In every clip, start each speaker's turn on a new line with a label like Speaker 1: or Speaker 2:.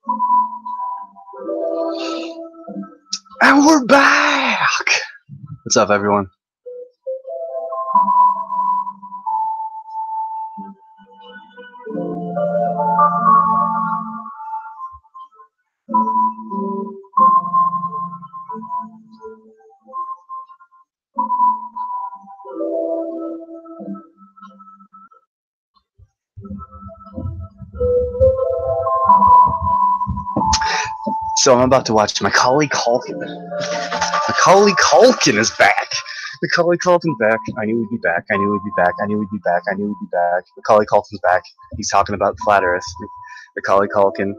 Speaker 1: And we're back! What's up, everyone? So I'm about to watch Macaulay Culkin. Macaulay Culkin is back. Macaulay Culkin's back. I knew he'd be back. I knew he'd be back. I knew he'd be back. I knew he'd be back. Macaulay Culkin's back. He's talking about flat Earth. Macaulay Culkin.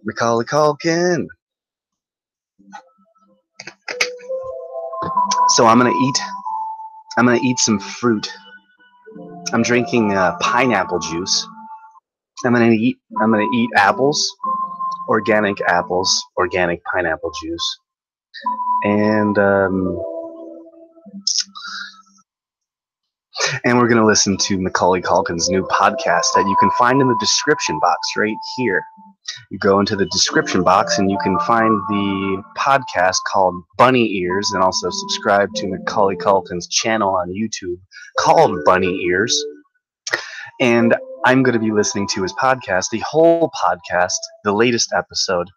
Speaker 1: Macaulay Culkin. So I'm gonna eat some fruit. I'm drinking pineapple juice. I'm gonna eat apples. Organic apples, organic pineapple juice, and we're gonna listen to Macaulay Culkin's new podcast that you can find in the description box right here. You go into the description box and you can find the podcast called Bunny Ears, and also subscribe to Macaulay Culkin's channel on YouTube called Bunny Ears. And I'm going to be listening to his podcast, the whole podcast, the latest episode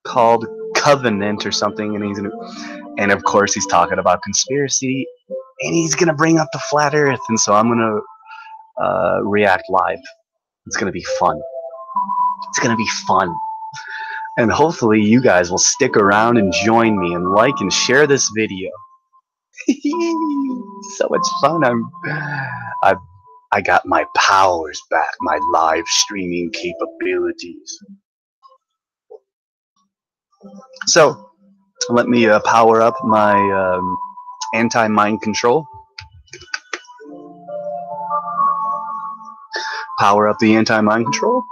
Speaker 1: called Covenant or something, and of course he's talking about conspiracy, and he's going to bring up the flat Earth, and so I'm going to react live. It's going to be fun. It's going to be fun. And hopefully you guys will stick around and join me and like and share this video. So much fun. I got my powers back, my live streaming capabilities. So, let me power up my anti-mind control. Power up the anti-mind control.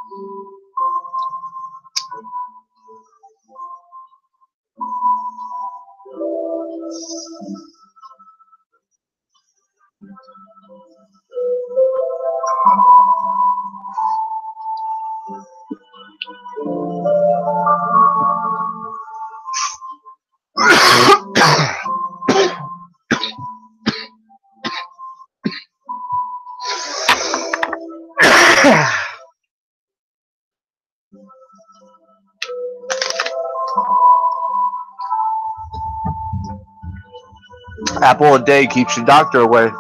Speaker 1: Apple a day keeps your doctor away.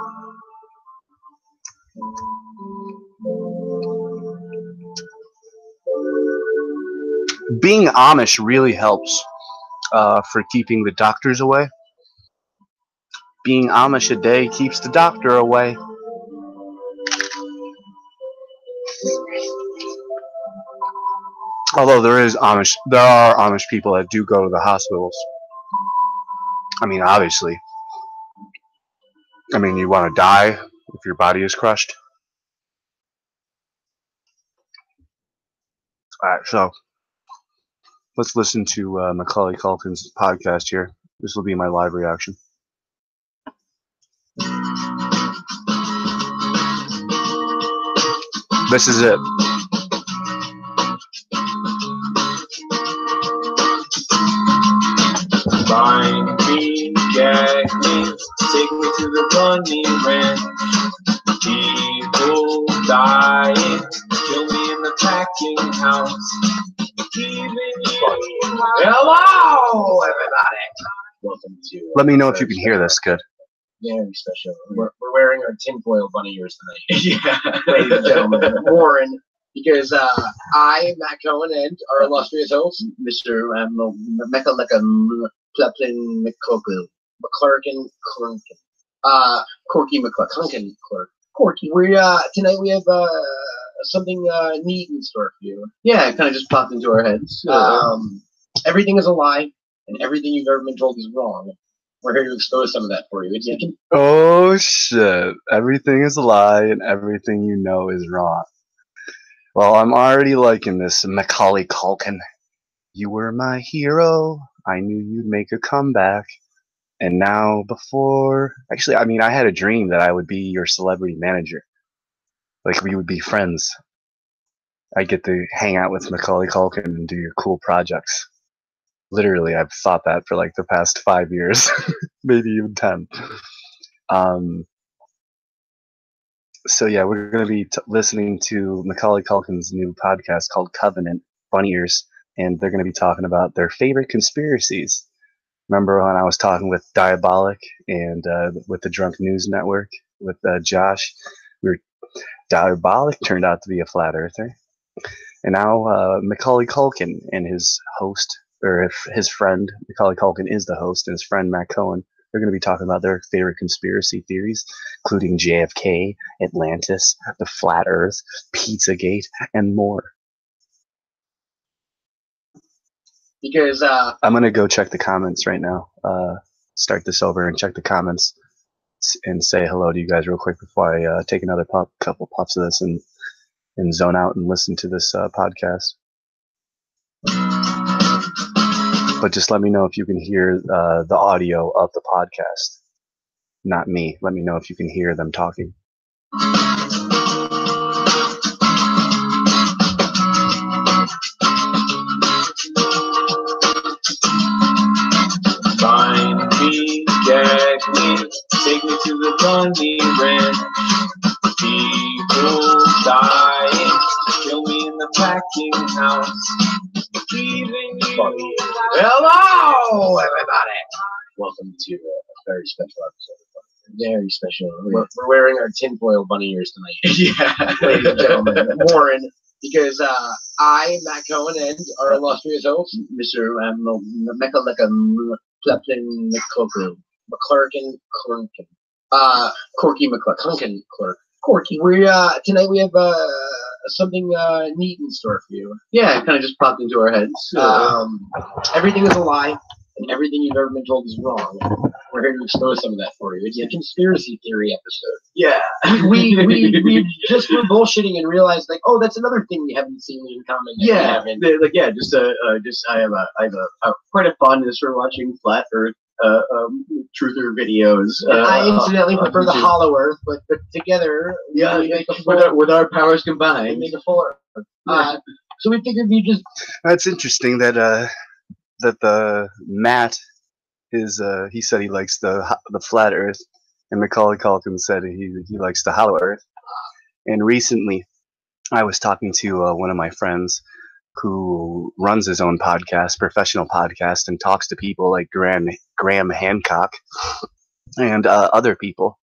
Speaker 1: Being Amish really helps for keeping the doctors away. Being Amish a day keeps the doctor away. Although there are Amish people that do go to the hospitals. I mean, obviously. I mean, you want to die if your body is crushed. Alright, so let's listen to Macaulay Culkin's podcast here. This will be my live reaction. This is it.
Speaker 2: Find me, gag me, take me to the bunny ranch. People dying, kill me in the packing house. Hello, everybody. Welcome to.
Speaker 1: Let me know if you can hear this good.
Speaker 2: Very special. We're wearing our tinfoil bunny ears tonight. Yeah, ladies and gentlemen, Warren. Because I, Matt Cohen, and our illustrious host, Mr. Mccallister, Corky McClunkin, Corky. Tonight we have something neat in store for you. Yeah, it kind of just popped into our heads. Everything is a lie, and everything you've ever been told is wrong. We're here to expose some of that for you.
Speaker 1: Oh shit! Everything is a lie, and everything you know is wrong. Well, I'm already liking this, Macaulay Culkin. You were my hero. I knew you'd make a comeback. And now actually, I mean, I had a dream that I would be your celebrity manager. Like, we would be friends. I get to hang out with Macaulay Culkin and do your cool projects. Literally, I've thought that for like the past 5 years, maybe even 10. So yeah, we're going to be listening to Macaulay Culkin's new podcast called Covenant, Bunny Ears, and they're going to be talking about their favorite conspiracies. Remember when I was talking with Diabolic and with the Drunk News Network with Josh? Diabolic turned out to be a flat earther, and now Macaulay Culkin and his host, or if his friend Macaulay Culkin is the host, and his friend Matt Cohen, they're going to be talking about their favorite conspiracy theories, including JFK, Atlantis, the flat Earth, Pizzagate, and more.
Speaker 2: Because
Speaker 1: I'm going to go check the comments right now. Start this over and check the comments and say hello to you guys real quick before I take another couple puffs of this and zone out and listen to this podcast. But just let me know if you can hear the audio of the podcast. Not me. Let me know if you can hear them talking.
Speaker 3: Find me, get me, take me to the bunny ranch. People dying, kill me in the packing house. Leaving you.
Speaker 2: hello, everybody. Welcome to a very special episode. Very special. We're wearing our tinfoil bunny ears tonight.
Speaker 3: Yeah.
Speaker 2: Ladies and gentlemen, Warren, because I, Matt Cohen, and our illustrious host, Mr. McClarkin Clunkin. Corky McClarkin Clerk. Corky. Tonight we have something neat in store for you.
Speaker 3: Yeah, it kind of just popped into our heads.
Speaker 2: Everything is a lie, and everything you've ever been told is wrong. We're here to expose some of that for you. It's a conspiracy theory episode.
Speaker 3: Yeah.
Speaker 2: we just were bullshitting and realized, like, oh, that's another thing we haven't seen in common.
Speaker 3: Yeah, I have a quite a fondness for watching flat Earth truther videos.
Speaker 2: I incidentally prefer the hollow Earth, but together, we make a full,
Speaker 3: with our powers
Speaker 2: we
Speaker 3: combined.
Speaker 2: make a full Earth. So we figured we just
Speaker 1: That's interesting that the Matt is he said he likes the flat Earth, and Macaulay Culkin said he likes the hollow Earth. And recently, I was talking to one of my friends who runs his own podcast, professional podcast, and talks to people like Graham Hancock and other people.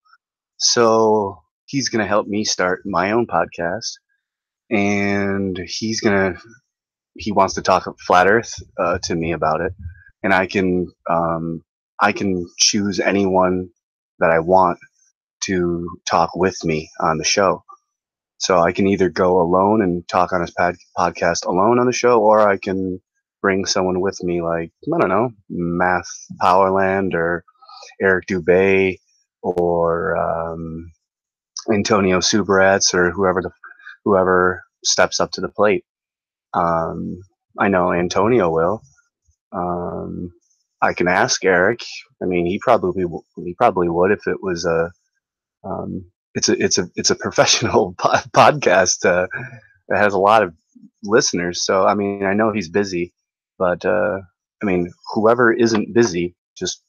Speaker 1: So he's gonna help me start my own podcast, and he wants to talk flat Earth to me about it, and I can choose anyone that I want to talk with me on the show. So I can either go alone and talk on his podcast alone on the show, or I can bring someone with me, like, I don't know, Math Powerland or Eric Dubay or Antonio Subarats or whoever steps up to the plate. I know Antonio will. I can ask Eric. I mean, he probably would if it was a. It's a professional podcast that has a lot of listeners. So I mean, I know he's busy, but I mean, whoever isn't busy, just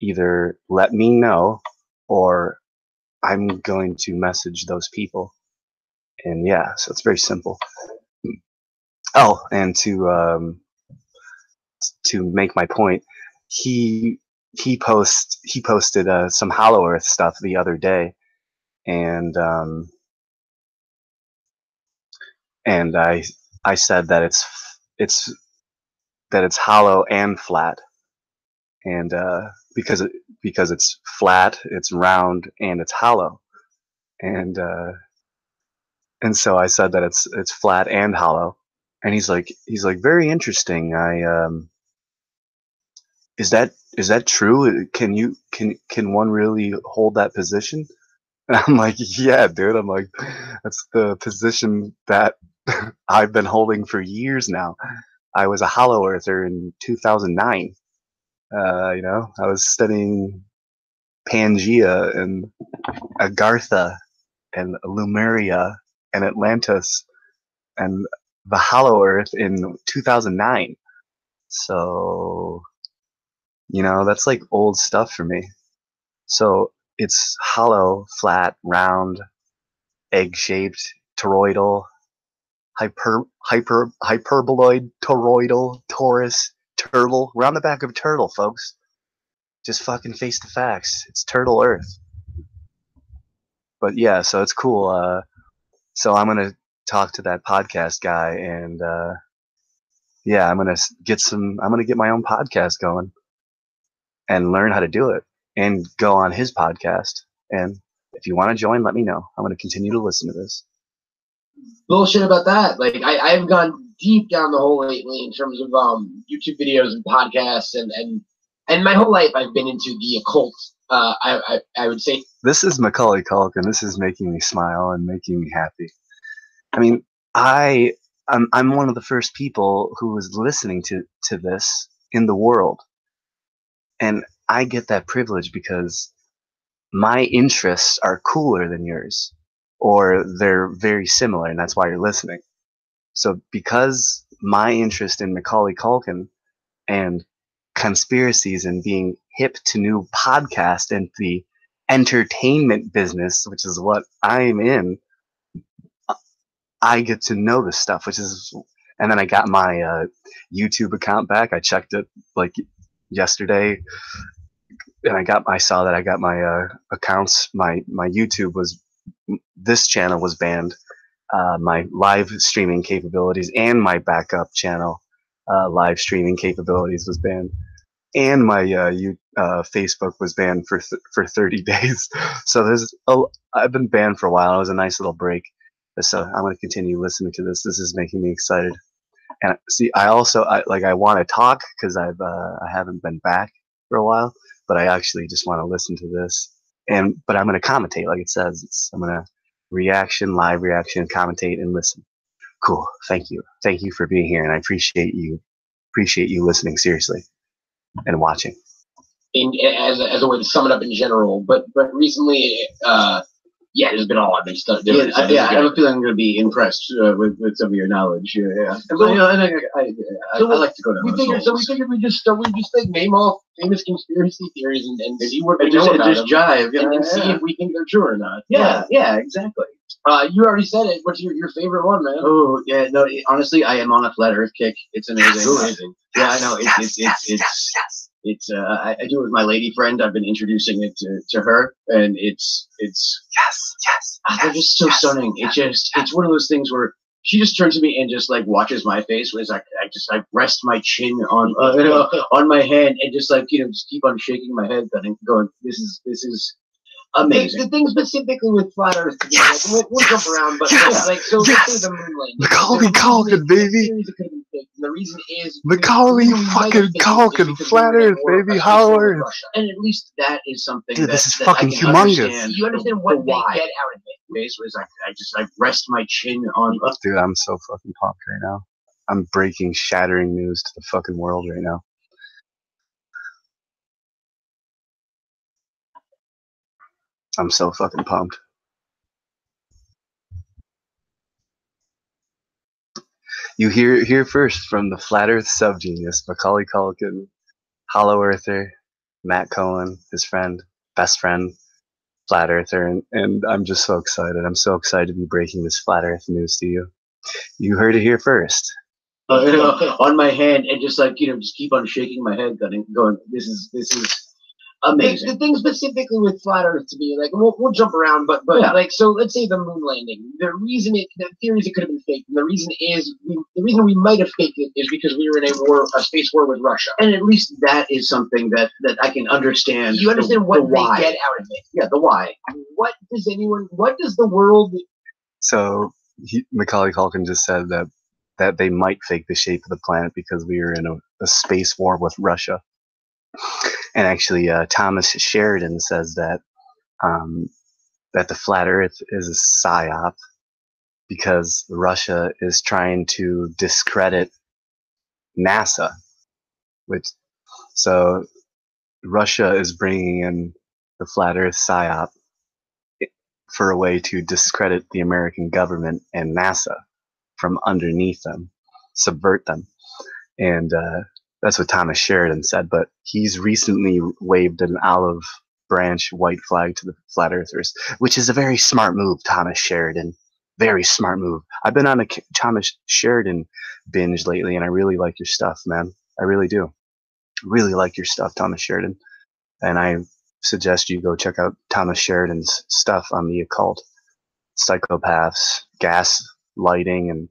Speaker 1: either let me know, or I'm going to message those people. And yeah, so it's very simple. Oh, and to make my point, he posted some Hollow Earth stuff the other day, and I said that it's hollow and flat, and because it's flat, it's round, and it's hollow, and so I said that it's flat and hollow, and he's like very interesting. Is that true? Can one really hold that position? And I'm like, yeah, dude. I'm like, that's the position that I've been holding for years now. I was a hollow earther in 2009. I was studying Pangea and Agartha and Lemuria and Atlantis and the Hollow Earth in 2009. So, that's like old stuff for me. So it's hollow, flat, round, egg-shaped, toroidal, hyperboloid, toroidal, torus, turtle. We're on the back of a turtle, folks. Just fucking face the facts. It's Turtle Earth. But yeah, so it's cool. So I'm gonna talk to that podcast guy, and yeah, I'm gonna get my own podcast going and learn how to do it, and go on his podcast. And if you want to join, let me know. I'm gonna continue to listen to this.
Speaker 2: Bullshit about that. Like I've gone deep down the hole lately in terms of YouTube videos and podcasts, and my whole life I've been into the occult. I would say
Speaker 1: this is Macaulay Culkin. This is making me smile and making me happy. I mean, I'm one of the first people who was listening to this in the world, and I get that privilege because my interests are cooler than yours, or they're very similar, and that's why you're listening. So because my interest in Macaulay Culkin and conspiracies and being hip to new podcasts and the entertainment business, which is what I'm in, I get to know this stuff, and then I got my YouTube account back. I checked it like yesterday, and I saw that I got my accounts. My YouTube this channel was banned. My live streaming capabilities and my backup channel live streaming capabilities was banned, and my Facebook was banned for 30 days. So I've been banned for a while. It was a nice little break. So I'm going to continue listening to this. This is making me excited. And see, I want to talk because I haven't been back for a while, but I actually just want to listen to this. But I'm going to commentate, like it says. I'm going to live reaction, commentate, and listen. Cool. Thank you for being here, and I appreciate you listening seriously and watching.
Speaker 2: As a way to sum it up in general, but recently, yeah, there's been a lot of stuff.
Speaker 3: I have a feeling I'm going to be impressed with some of your knowledge. Yeah. So, I like to go down.
Speaker 2: We figured we just like name off famous conspiracy theories and see what we
Speaker 3: know
Speaker 2: about
Speaker 3: them, jive,
Speaker 2: and see if we think they're true or not.
Speaker 3: Yeah, exactly.
Speaker 2: You already said it. What's your favorite one, man?
Speaker 3: Oh yeah, no. Honestly, I am on a flat Earth kick. It's amazing.
Speaker 2: Amazing.
Speaker 3: Yeah, I know. It's I do it with my lady friend. I've been introducing it to her, and it's they're just so stunning. It's one of those things where she just turns to me and just like watches my face. Whereas I rest my chin on my hand and just just keep on shaking my head and going, this is amazing.
Speaker 2: The thing specifically with flat Earth, we'll jump around, but so the moon landing.
Speaker 1: Macaulay Culkin, baby.
Speaker 2: The reason is
Speaker 1: Macaulay fucking Culkin, flat Earth, baby, Hollow Earth.
Speaker 3: And at least that is something.
Speaker 1: Dude, this is fucking humongous.
Speaker 2: You understand what they get out of it.
Speaker 3: Basically, I rest my chin on.
Speaker 1: Dude, I'm so fucking pumped right now. I'm breaking, shattering news to the fucking world right now. I'm so fucking pumped. You hear here first from the Flat Earth SubGenius, Macaulay Culkin, Hollow Earther, Matt Cohen, his friend, best friend, Flat Earther, and I'm just so excited. I'm so excited to be breaking this Flat Earth news to you. You heard it here first.
Speaker 3: On my hand and just just keep on shaking my head and going, this is amazing.
Speaker 2: The thing specifically with flat Earth to me, we'll jump around, but so let's say the moon landing. The theories it could have been fake, and the reason we might have faked it is because we were in a space war with Russia.
Speaker 3: And at least that is something that I can understand.
Speaker 2: You understand what they get out of it.
Speaker 3: Yeah, the why.
Speaker 2: What does the world?
Speaker 1: So Macaulay Culkin just said that they might fake the shape of the planet because we were in a space war with Russia. And actually, Thomas Sheridan says that the flat Earth is a psyop because Russia is trying to discredit NASA. So Russia is bringing in the flat Earth psyop for a way to discredit the American government and NASA from underneath them, subvert them. And that's what Thomas Sheridan said. But he's recently waved an olive branch white flag to the flat earthers, which is a very smart move, Thomas Sheridan. Very smart move. I've been on a Thomas Sheridan binge lately, and I really like your stuff, man. I really do. Really like your stuff, Thomas Sheridan. And I suggest you go check out Thomas Sheridan's stuff on the occult, psychopaths, gas lighting, and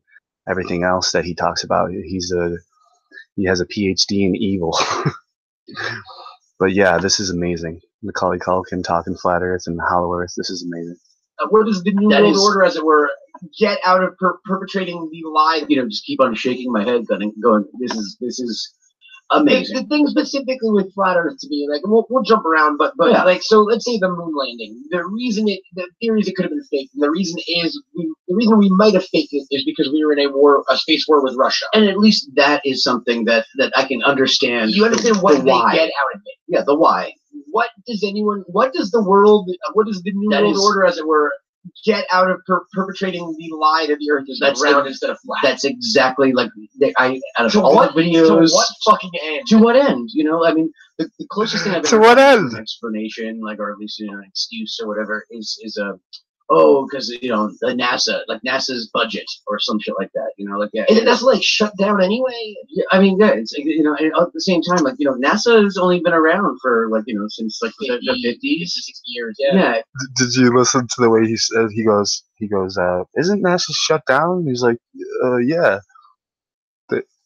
Speaker 1: everything else that he talks about. He has a PhD in evil. But yeah, this is amazing. Macaulay Culkin talking flat Earth and hollow Earth. This is amazing.
Speaker 2: What does the New World Order, as it were, get out of perpetrating the lie?
Speaker 3: You know, just keep on shaking my head, going, this is amazing.
Speaker 2: The thing specifically with flat Earth to me, like, we'll jump around, but
Speaker 3: yeah.
Speaker 2: Like, so let's say the moon landing. The theories it could have been faked, and the reason we might have faked it is because we were in a space war with Russia.
Speaker 3: And at least that is something that I can understand.
Speaker 2: You understand what they
Speaker 3: why.
Speaker 2: Get out of it.
Speaker 3: Yeah, the why.
Speaker 2: What does the New World Order, as it were, get out of perpetrating the lie that the Earth is round instead of flat?
Speaker 3: That's exactly like out of
Speaker 2: to
Speaker 3: all
Speaker 2: what,
Speaker 3: the videos.
Speaker 2: To what fucking end?
Speaker 3: To what end? You know, I mean, the closest thing I've
Speaker 1: to
Speaker 3: ever
Speaker 1: what
Speaker 3: gotten
Speaker 1: end?
Speaker 3: to an explanation, like, or at least an excuse or whatever, is because the NASA's budget or some shit like that. You know, like yeah,
Speaker 2: and that's like shut down anyway.
Speaker 3: Yeah, I mean, yeah, it's and at the same time, like NASA has only been around for since like the 50s,
Speaker 2: 60 years. Yeah.
Speaker 3: Yeah.
Speaker 1: Did you listen to the way he said? He goes, isn't NASA shut down? He's like, yeah.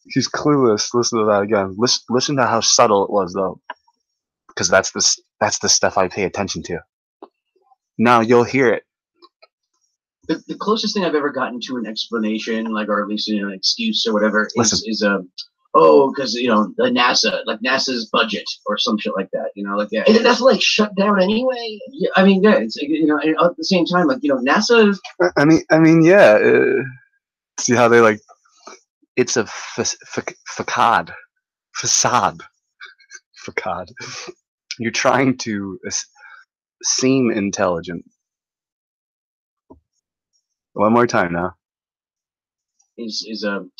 Speaker 1: He's clueless. Listen to that again. Listen to how subtle it was, though, because that's the stuff I pay attention to. Now you'll hear it.
Speaker 3: The closest thing I've ever gotten to an explanation, like, or at least an excuse or whatever, is because the NASA's budget or some shit like that. You know, like yeah,
Speaker 2: and that's like shut down anyway.
Speaker 3: Yeah, I mean, yeah, it's and at the same time, like NASA.
Speaker 1: I mean, yeah. See how they like? It's a facade. You're trying to seem intelligent. One more time now.
Speaker 3: Because the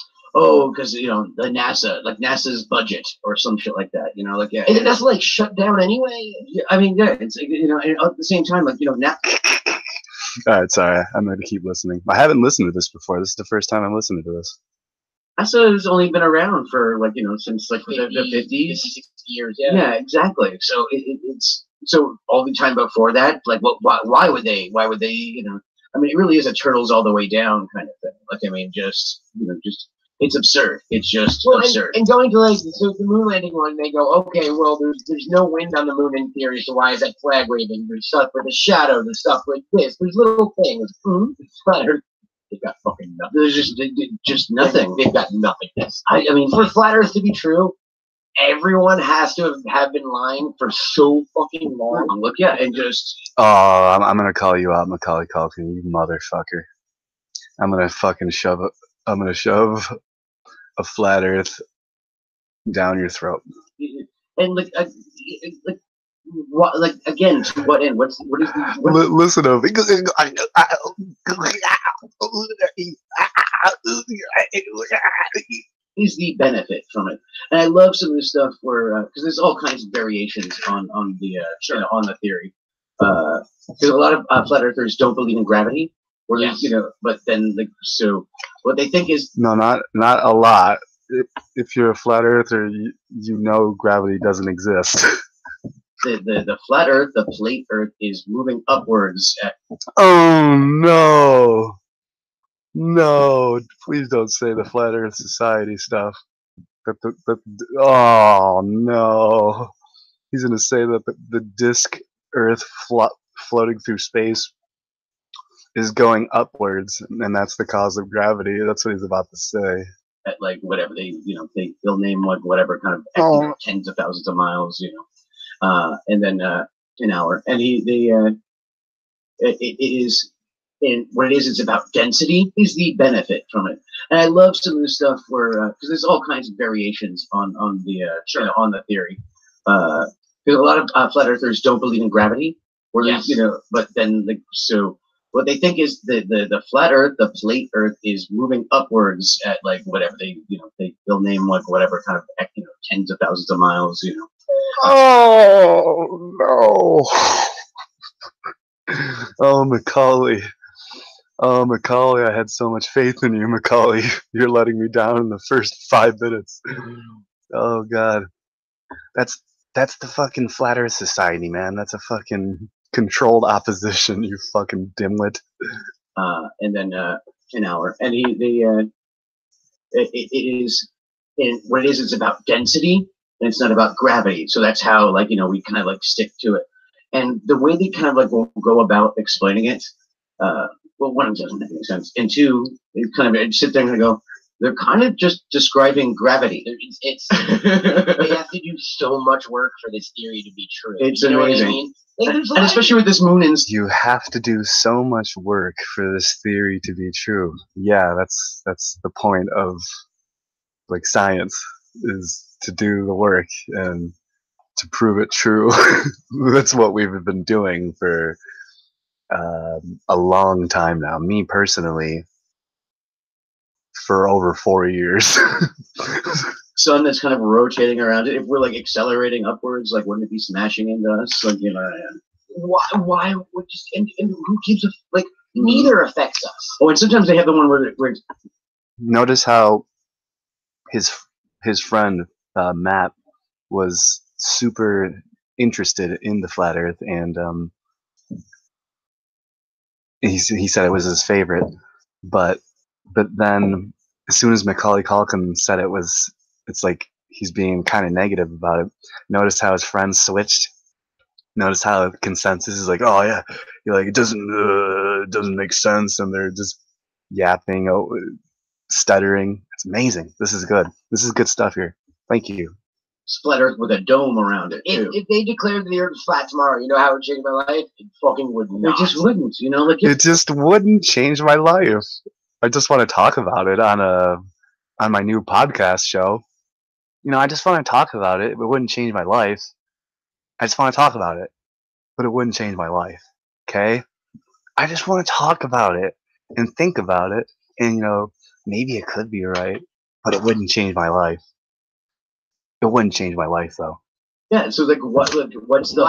Speaker 3: NASA's budget or some shit like that. You know, like yeah,
Speaker 2: and that's like shut down anyway.
Speaker 3: Yeah, I mean, yeah, it's and at the same time, like
Speaker 1: All right, sorry, I'm going to keep listening. I haven't listened to this before. This is the first time I'm listening to this.
Speaker 3: NASA has only been around for since like the 50s,
Speaker 2: 60 years. Yeah.
Speaker 3: Yeah, exactly. So it's so all the time before that, like why would they? I mean, it really is a turtles all the way down kind of thing. Like, I mean, just it's absurd. It's just absurd.
Speaker 2: And going to the moon landing one, they go, okay, well, there's no wind on the moon in theory, so why is that flag waving? There's stuff with the shadow, there's stuff like this. There's little things. Flat Earth, they've got fucking nothing.
Speaker 3: There's just nothing.
Speaker 2: They've got nothing.
Speaker 3: I mean,
Speaker 2: for Flat Earth to be true, everyone has to have been lying for so fucking long.
Speaker 3: Look, yeah, and just.
Speaker 1: Oh, I'm gonna call you out, Macaulay Culkin, you motherfucker. I'm gonna fucking shove a flat Earth down your throat.
Speaker 3: And what? Like again, to what end? What is the?
Speaker 1: Listen to him.
Speaker 3: Is the benefit from it, and I love some of the stuff where because there's all kinds of variations on the on the theory. Because a lot of flat earthers don't believe in gravity, or but then so what they think is
Speaker 1: not a lot. If you're a flat earther, you know gravity doesn't exist.
Speaker 3: the flat Earth, the plate Earth, is moving upwards.
Speaker 1: Oh no. No, please don't say the Flat Earth Society stuff. Oh no, he's gonna say that the disk Earth floating through space is going upwards, and that's the cause of gravity. That's what he's about to say.
Speaker 3: At like whatever they'll name whatever kind of tens of thousands of miles, and then an hour, and it is. And what it is, it's about density is the benefit from it. And I love some of the stuff where, because there's all kinds of variations on the on the theory. Because a lot of flat earthers don't believe in gravity, or but then so what they think is the flat Earth, the plate Earth, is moving upwards at like whatever they'll name like whatever kind of tens of thousands of miles.
Speaker 1: Oh no! Oh Macaulay! Oh Macaulay! I had so much faith in you, Macaulay. You're letting me down in the first 5 minutes. Oh God, that's the fucking Flat Earth Society, man. That's a fucking controlled opposition. You fucking dimwit.
Speaker 3: And then an hour, and it is, and what it is, it's about density, and it's not about gravity. So that's how we kind of like stick to it. And the way they kind of like go about explaining it, well, one, it doesn't make any sense, and two, they kind of sit there and go, they're kind of just describing gravity.
Speaker 2: It's they have to do so much work for this theory to be true.
Speaker 3: It's
Speaker 2: you know
Speaker 3: amazing.
Speaker 2: What I mean? Like,
Speaker 3: And especially with this moon and
Speaker 1: You have to do so much work for this theory to be true. Yeah, that's the point of like science, is to do the work and to prove it true. That's what we've been doing for a long time now. Me personally, for over 4 years.
Speaker 3: sun that's kind of rotating around it. If we're like accelerating upwards, like wouldn't it be smashing into us? Like
Speaker 2: why would just and who keeps like neither affects us.
Speaker 3: Oh, and sometimes they have the one where
Speaker 1: Notice how his friend Matt was super interested in the flat Earth, and he said it was his favorite, but then as soon as Macaulay Culkin said it's like he's being kind of negative about it. Notice how his friends switched. Notice how the consensus is like, oh yeah, you're like, it doesn't make sense, and they're just yapping, stuttering. It's amazing. This is good. This is good stuff here. Thank you.
Speaker 3: Split Earth with a dome around it too.
Speaker 2: If they declared the Earth was flat tomorrow, you know how it would change my life? It fucking would not.
Speaker 3: It just wouldn't, like
Speaker 1: it just wouldn't change my life. I just want to talk about it on my new podcast show. I just want to talk about it. It wouldn't change my life. I just want to talk about it, but it wouldn't change my life. Okay? I just want to talk about it and think about it, and maybe it could be right, but it wouldn't change my life. It wouldn't change my life though.
Speaker 3: Yeah. So like, what's the what's the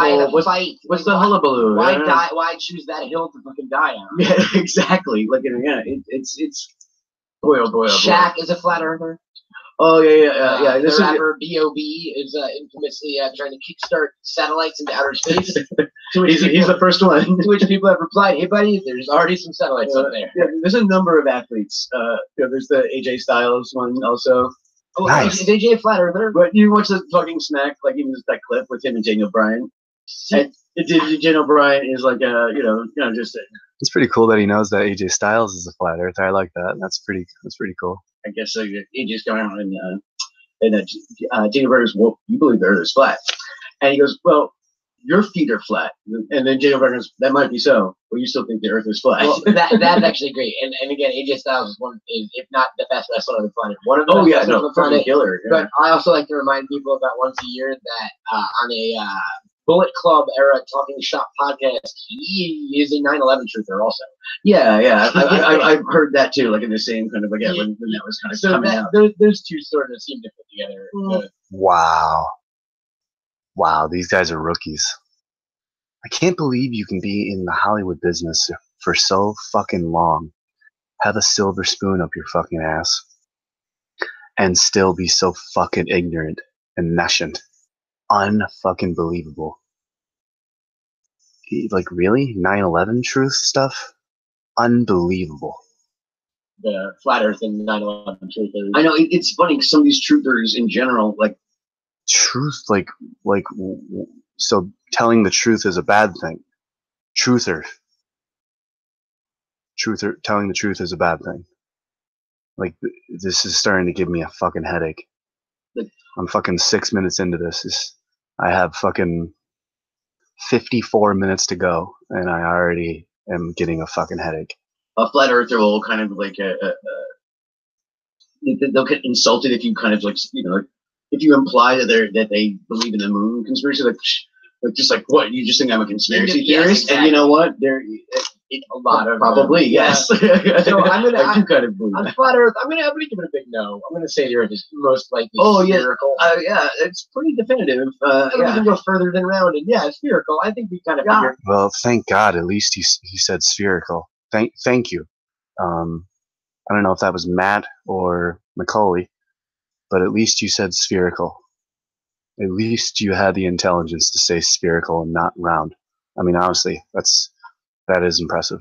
Speaker 3: hullabaloo?
Speaker 2: Why die? Why choose that hill to fucking die on?
Speaker 3: Yeah, exactly. Like, it's boy, oh boy, oh boy.
Speaker 2: Shaq is a flat earther.
Speaker 3: Oh yeah.
Speaker 2: The rapper B.O.B. is infamously trying to kickstart satellites into outer space.
Speaker 3: He's the first one.
Speaker 2: To which people have replied, "Hey buddy, there's already some satellites up there."
Speaker 3: Yeah, there's a number of athletes. There's the AJ Styles one also.
Speaker 2: Oh,
Speaker 1: nice.
Speaker 2: Is AJ a flat earther?
Speaker 3: But you watch the fucking smack, like even just that clip with him and Daniel Bryan. And Daniel Bryan is like just.
Speaker 1: It's pretty cool that he knows that AJ Styles is a flat earther. I like that. That's pretty cool.
Speaker 3: I guess AJ's going around and Daniel Bryan goes, "Well, you believe the Earth is flat?" And he goes, "Well, your feet are flat." And then Daniel Bryan goes, "That might be so, but you still think the Earth is flat."
Speaker 2: Well, that's actually great. And again, AJ Styles is if not the best wrestler on the planet, one of the best wrestlers on the planet.
Speaker 3: Killer. Yeah.
Speaker 2: But I also like to remind people about once a year that on a Bullet Club era Talking Shop podcast, he is a 9/11 truther also.
Speaker 3: Yeah. I've heard that too, like in the same kind of when that was kind of coming out.
Speaker 2: Those two sort of seem to put together.
Speaker 1: Wow, these guys are rookies. I can't believe you can be in the Hollywood business for so fucking long, have a silver spoon up your fucking ass, and still be so fucking ignorant and nescient. Unfucking believable. Like, really? 9/11 truth stuff? Unbelievable.
Speaker 2: The flat Earth and 9/11 truthers.
Speaker 3: I know it's funny. Some of these truthers in general, like
Speaker 1: truth, so telling the truth is a bad thing. Telling the truth is a bad thing. Like, this is starting to give me a fucking headache. I'm fucking 6 minutes into this. I have fucking 54 minutes to go, and I already am getting a fucking headache.
Speaker 3: A flat earther will kind of like they'll get insulted if you kind of if you imply that they believe in the moon conspiracy, like just like what, you just think I'm a conspiracy theorist.
Speaker 2: Exactly.
Speaker 3: And you know what,
Speaker 2: a lot of
Speaker 3: probably yes.
Speaker 2: So I'm gonna.
Speaker 3: I do kind of believe
Speaker 2: On
Speaker 3: that.
Speaker 2: flat Earth, I'm gonna give it a big no. I'm gonna say the Earth is most likely spherical.
Speaker 3: Yeah, it's pretty definitive.
Speaker 2: We can go further than rounded. Yeah, it's spherical. I think we kind of figured.
Speaker 1: Well, thank God. At least he said spherical. Thank you. I don't know if that was Matt or Macaulay, but at least you said spherical. At least you had the intelligence to say spherical and not round. I mean, honestly, that is impressive.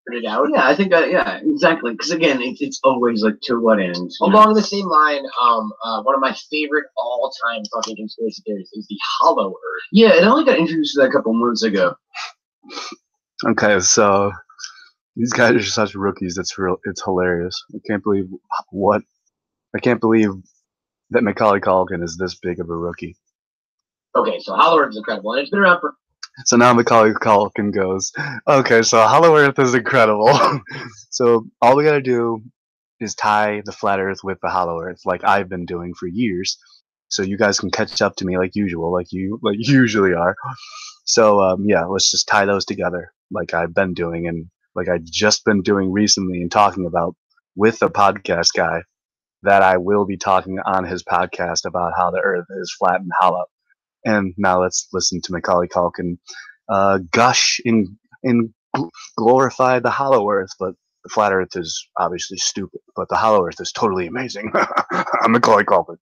Speaker 2: It out.
Speaker 3: Yeah, I think exactly. Because again, it's always like to what end?
Speaker 2: Along the same line, one of my favorite all-time fucking conspiracy theories is the Hollow Earth.
Speaker 3: Yeah, it only got introduced to that a couple months ago.
Speaker 1: Okay, so these guys are such rookies. It's hilarious. I can't believe that Macaulay Culkin is this big of a rookie.
Speaker 2: Okay, so Hollow Earth is incredible, and it's been around for.
Speaker 1: So now Macaulay Culkin goes, okay, so Hollow Earth is incredible. So all we gotta do is tie the flat Earth with the Hollow Earth, like I've been doing for years. So you guys can catch up to me like usual, like you usually are. So yeah, let's just tie those together, like I've been doing, and like I've just been doing recently and talking about with a podcast guy that I will be talking on his podcast about how the Earth is flat and hollow. And now let's listen to Macaulay Culkin gush in glorify the hollow Earth, but the flat Earth is obviously stupid, but the hollow Earth is totally amazing. I'm Macaulay Culkin.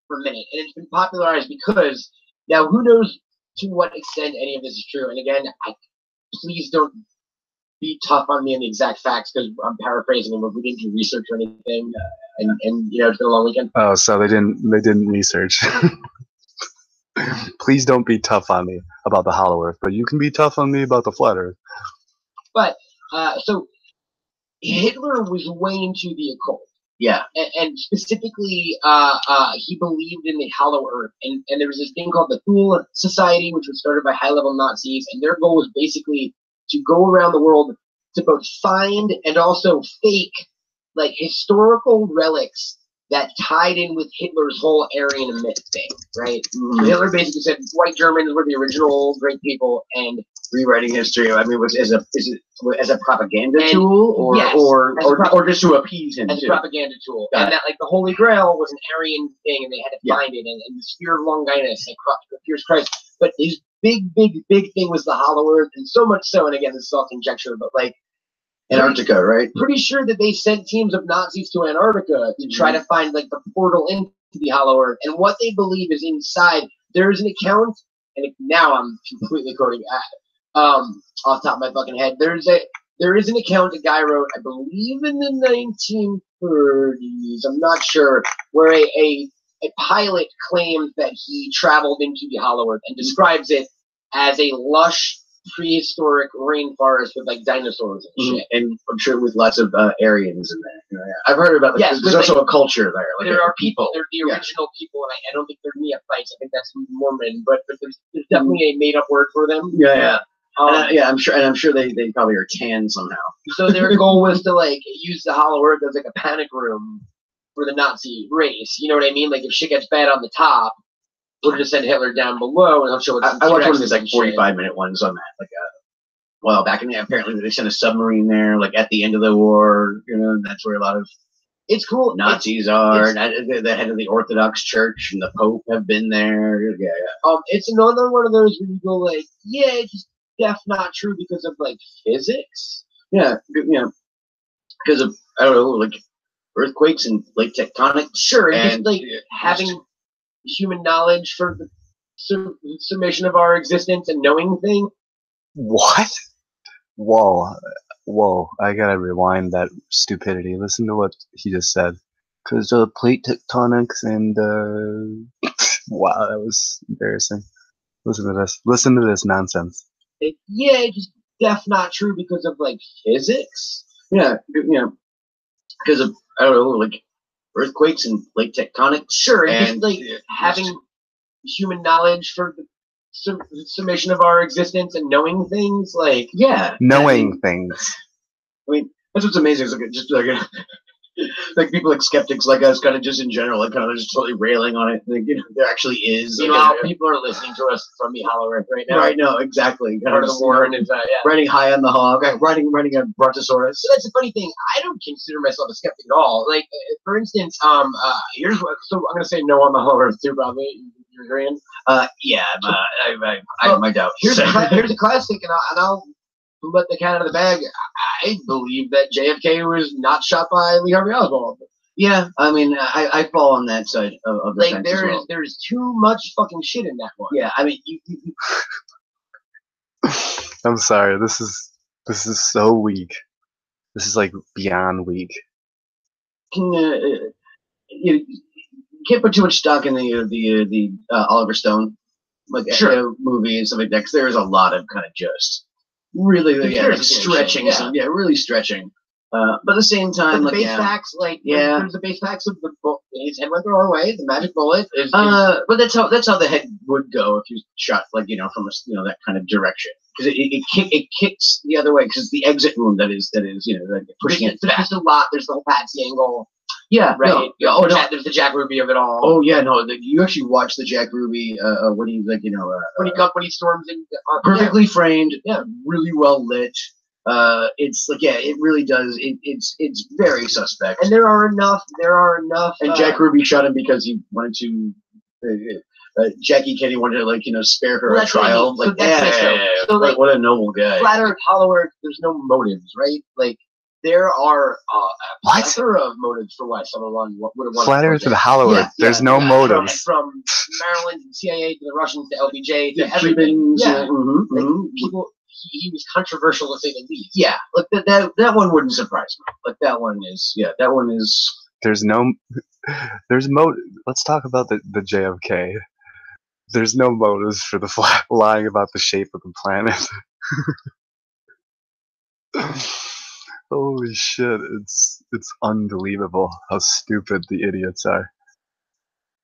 Speaker 2: For a minute, and it's been popularized because now who knows to what extent any of this is true. And again, please don't be tough on me on the exact facts because I'm paraphrasing them. But we didn't do research or anything, and it's been a long weekend.
Speaker 1: Oh, so they didn't research. Please don't be tough on me about the hollow Earth, but you can be tough on me about the flat Earth.
Speaker 2: But so Hitler was way into the occult.
Speaker 3: Yeah.
Speaker 2: And specifically, he believed in the Hollow Earth. And there was this thing called the Thule Society, which was started by high-level Nazis. And their goal was basically to go around the world to both find and also fake, like, historical relics that tied in with Hitler's whole Aryan myth thing, right? Mm-hmm. Hitler basically said white Germans were the original great people, and
Speaker 3: rewriting history. I mean, is it as a propaganda tool, or
Speaker 2: yes,
Speaker 3: or just to appease him?
Speaker 2: As a propaganda tool, and that like the Holy Grail was an Aryan thing, and they had to find it, and the Sphere of Longinus, and Pierce Christ. But his big thing was the Hollow Earth, and so much so. And again, this is all conjecture, but like.
Speaker 3: Antarctica, right?
Speaker 2: Pretty sure that they sent teams of Nazis to Antarctica to try to find like the portal into the Hollow Earth. And what they believe is inside. There's an account, and now I'm completely quoting off the top of my fucking head. There is an account a guy wrote, I believe in the 1930s. I'm not sure, where a pilot claimed that he traveled into the Hollow Earth and describes it as a lush prehistoric rainforest with like dinosaurs and shit,
Speaker 3: and I'm sure with lots of Aryans in there. I've heard about that. There's also a culture there. Like
Speaker 2: there are people. They're the original people, and I don't think they're neophytes. I think that's Mormon, but there's definitely a made up word for them. I'm sure they probably are tan somehow. So their goal was to like use the Hollow Earth as like a panic room for the Nazi race. You know what I mean? Like if shit gets bad on the top, we're going to send Hitler down below, and I'll show it.
Speaker 3: I watched one of these like 45-minute ones on that. Like, well, back in the apparently they sent a submarine there, like at the end of the war. You know, that's where a lot of
Speaker 2: it's cool
Speaker 3: Nazis are. The head of the Orthodox Church and the Pope have been there. Yeah.
Speaker 2: It's another one of those where you go like, yeah, it's just not true because of like physics.
Speaker 3: Yeah, because of I don't know, like earthquakes and plate tectonics.
Speaker 2: Sure, and just like having human knowledge for the summation of our existence and knowing thing.
Speaker 1: What? Whoa, I gotta rewind that stupidity. Listen to what he just said. Because of plate tectonics and wow, that was embarrassing. Listen to this nonsense.
Speaker 2: It's just not true because of like physics.
Speaker 3: Yeah, because of I don't know, like earthquakes and plate tectonics.
Speaker 2: Sure, and just like having human knowledge for the summation of our existence and knowing things, like
Speaker 1: knowing things.
Speaker 3: I mean, that's what's amazing. Is like just like like people like skeptics like us, kind of just in general, like kind of just totally railing on it. Like, there actually is.
Speaker 2: Meanwhile, people are listening to us from the Hollow Earth right now.
Speaker 3: Right, no, exactly.
Speaker 2: Part of the war, and
Speaker 3: riding high on the hog, riding a brontosaurus.
Speaker 2: So that's the funny thing. I don't consider myself a skeptic at all. Like, for instance, here's what. So I'm gonna say no on the Hollow Earth too, probably. You're agreeing?
Speaker 3: Yeah, I have my doubts.
Speaker 2: Here's a classic, and I'll let the cat out of the bag. I believe that JFK was not shot by Lee Harvey Oswald.
Speaker 3: Yeah, I mean, I fall on that side of the fence as well.
Speaker 2: There's too much fucking shit in that one.
Speaker 3: Yeah, I mean, you
Speaker 1: I'm sorry. This is so weak. This is like beyond weak.
Speaker 3: you can't put too much stock in the Oliver Stone movie and stuff like that, because there's a lot of kind of just really stretching, really stretching. But at the same time,
Speaker 2: but the base facts, there's the base facts of the book. His head went the wrong way. The magic bullet is.
Speaker 3: But that's how the head would go if you shot from that kind of direction, because it kicks the other way, because it's the exit wound that is pushing it back.
Speaker 2: There's a lot. There's the whole Patsy angle.
Speaker 3: Yeah,
Speaker 2: right. There's the Jack Ruby of it all.
Speaker 3: Oh yeah, no. You actually watch the Jack Ruby when he
Speaker 2: when he storms in,
Speaker 3: perfectly framed, really well lit. It's like it really does. It's very suspect.
Speaker 2: And there are enough.
Speaker 3: And Jack Ruby shot him because he wanted to. Jackie Kennedy wanted to spare her a trial. So what a noble guy.
Speaker 2: Flat Earth, Hollow Earth. There's no motives, right? Like there are a plethora of motives for why someone would have wanted.
Speaker 1: Flat Earth and Hollow Earth. There's no motives.
Speaker 2: From Maryland and CIA to the Russians to LBJ to
Speaker 3: everything.
Speaker 2: People. He was controversial to say the least.
Speaker 3: Yeah, like that one wouldn't surprise me. Like that one is.
Speaker 1: There's motive. Let's talk about the JFK. There's no motives for the lying about the shape of the planet. Holy shit! It's unbelievable how stupid the idiots are.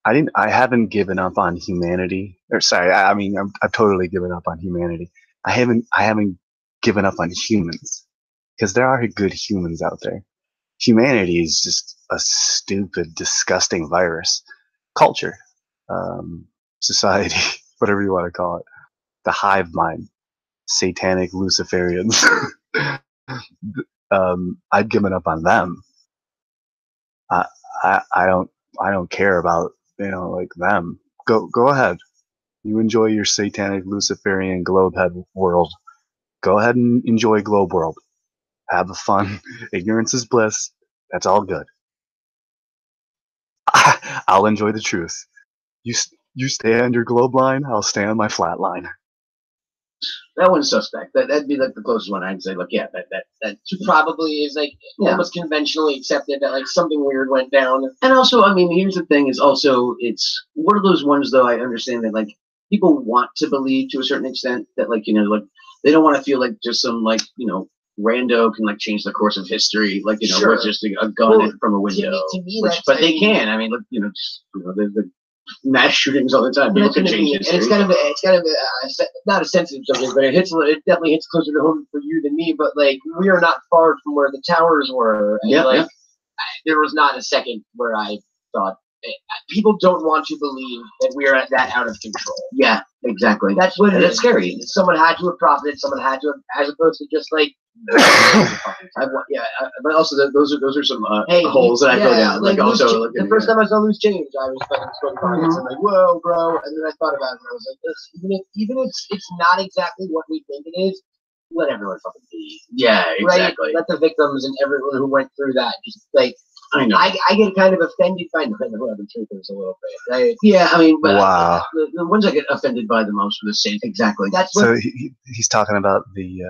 Speaker 1: I haven't given up on humanity. Or sorry, I've totally given up on humanity. I haven't given up on humans, because there are good humans out there. Humanity is just a stupid, disgusting virus. Culture, society, whatever you want to call it. The hive mind, satanic Luciferians. I've given up on them. I don't care about them. Go ahead. You enjoy your satanic Luciferian globehead world. Go ahead and enjoy globe world. Have the fun. Ignorance is bliss. That's all good. I'll enjoy the truth. You stay on your globe line. I'll stay on my flat line.
Speaker 3: That one's suspect. That'd be like the closest one I'd say. Look, yeah, that
Speaker 2: probably is almost conventionally accepted that something weird went down.
Speaker 3: And also, I mean, here's the thing: is also it's one of those ones though. I understand that people want to believe to a certain extent that they don't want to feel like just some rando can change the course of history, where it's just a gun from a window.
Speaker 2: To me,
Speaker 3: but they can. I mean, there's the mass shootings all the time. People can change history.
Speaker 2: And it's kind of not a sensitive subject, but it definitely hits closer to home for you than me. But we are not far from where the towers were. And, there was not a second where I thought people don't want to believe that we are that out of control.
Speaker 3: Yeah, exactly.
Speaker 2: That's what
Speaker 3: it's scary.
Speaker 2: Someone had to have profited. Someone had to have, as opposed to just
Speaker 3: but also those are some holes that I go down.
Speaker 2: The first time I saw Loose Change, I was fucking smoking pockets and whoa, bro. And then I thought about it and I was like, this, even if it's not exactly what we think it is, let everyone fucking be.
Speaker 3: Yeah, exactly.
Speaker 2: Right? Let the victims and everyone who went through that just
Speaker 3: I know.
Speaker 2: I get kind of offended by the truthers a little bit.
Speaker 3: But
Speaker 1: wow.
Speaker 3: The ones I get offended by the most are the same. Exactly.
Speaker 2: That's what.
Speaker 1: So he's talking about the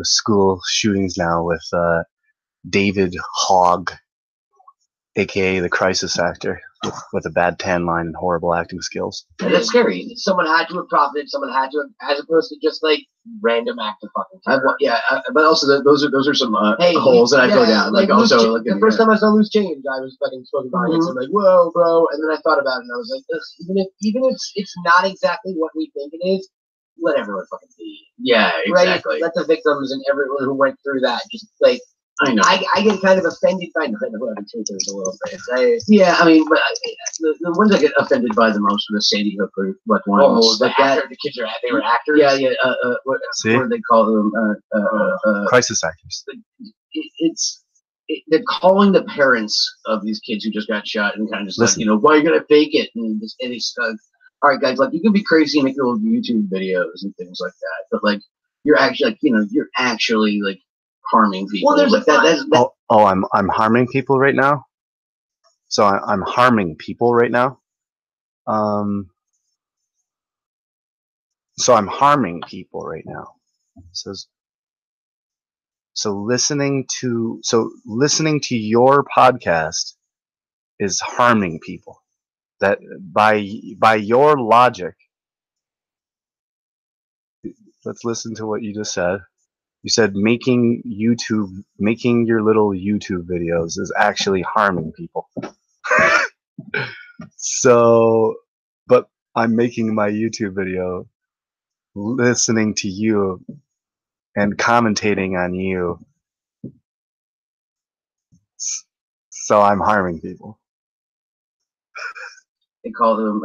Speaker 1: school shootings now with David Hogg, aka the crisis actor, with a bad tan line and horrible acting skills.
Speaker 2: That's scary. Someone had to have profited. Someone had to have, as opposed to just random act of fucking terror.
Speaker 3: But also those are some holes that I go down.
Speaker 2: The first time I saw Loose Change, I was fucking smoking pockets and whoa, bro. And then I thought about it and I was like, this, even if it's not exactly what we think it is, let everyone fucking be.
Speaker 3: Yeah, exactly.
Speaker 2: Right? Let the victims and everyone who went through that just
Speaker 3: I know.
Speaker 2: I get kind of offended by the truthers a little bit.
Speaker 3: Yeah, I mean, but the ones I get offended by the most are the Sandy Hook group, like ones
Speaker 2: like that. The kids they were actors.
Speaker 3: Yeah. What do they call them?
Speaker 1: Crisis actors.
Speaker 3: They're calling the parents of these kids who just got shot and kind of just like, why are you gonna fake it? And it's all right, guys, like you can be crazy and make little YouTube videos and things like that, but like you're actually like you're actually like harming people.
Speaker 2: Well, there's
Speaker 3: like that.
Speaker 1: I'm harming people right now. So I'm harming people right now. So I'm harming people right now. So listening to your podcast is harming people. That by your logic, let's listen to what you just said. You said making your little YouTube videos is actually harming people. So, but I'm making my YouTube video, listening to you and commentating on you. So I'm harming people.
Speaker 3: They call them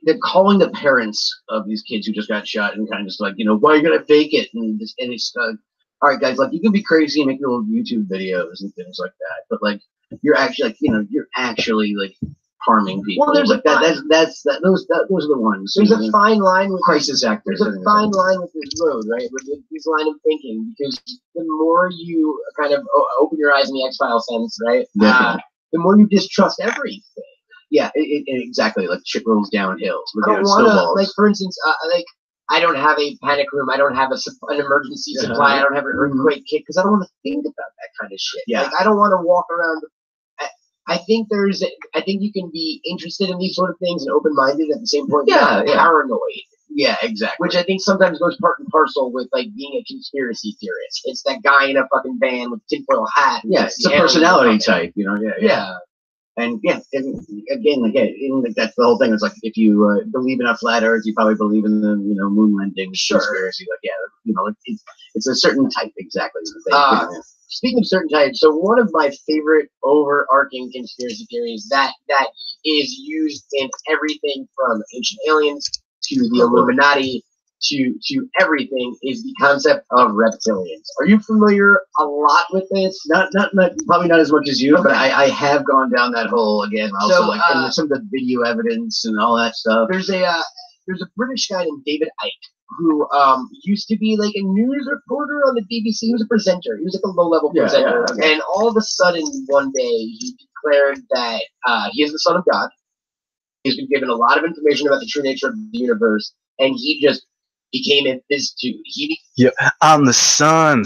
Speaker 3: they're calling the parents of these kids who just got shot and kind of just like, why are you gonna fake it? And it's all right, guys, like you can be crazy and make little YouTube videos and things like that, but like you're actually like, you're actually like harming people.
Speaker 2: Well, there's
Speaker 3: like those are the ones.
Speaker 2: There's a fine line with
Speaker 3: crisis actors.
Speaker 2: There's a fine line with this road, right? With this line of thinking, because the more you kind of open your eyes in the X-Files sense, right? The more you distrust everything.
Speaker 3: Yeah, exactly. Like shit rolls downhill.
Speaker 2: I don't want to, like, for instance, I don't have a panic room. I don't have an emergency supply. I don't have an earthquake kit because I don't want to think about that kind of shit.
Speaker 3: Yeah.
Speaker 2: Like, I don't want to walk around. I think you can be interested in these sort of things and open-minded at the same point.
Speaker 3: Yeah.
Speaker 2: Paranoid.
Speaker 3: Yeah, exactly.
Speaker 2: Which I think sometimes goes part and parcel with like being a conspiracy theorist. It's that guy in a fucking van with a tinfoil hat.
Speaker 3: Yeah, it's a personality type,
Speaker 2: Yeah.
Speaker 3: And again, like that's the whole thing. It's like if you believe in a flat Earth, you probably believe in the moon landing conspiracy. Like it's a certain type exactly.
Speaker 2: Speaking of certain types, so one of my favorite overarching conspiracy theories that is used in everything from ancient aliens to the Illuminati to everything is the concept of reptilians. Are you familiar a lot with this?
Speaker 3: Not probably not as much as you, but I have gone down that hole again. Also, and some of the video evidence and all that stuff.
Speaker 2: There's a British guy named David Icke who used to be like a news reporter on the BBC. He was a presenter. He was like a low-level presenter. Yeah. And all of a sudden, one day, he declared that he is the son of God. He's been given a lot of information about the true nature of the universe, and he just became this dude.
Speaker 1: Yeah, I'm the son.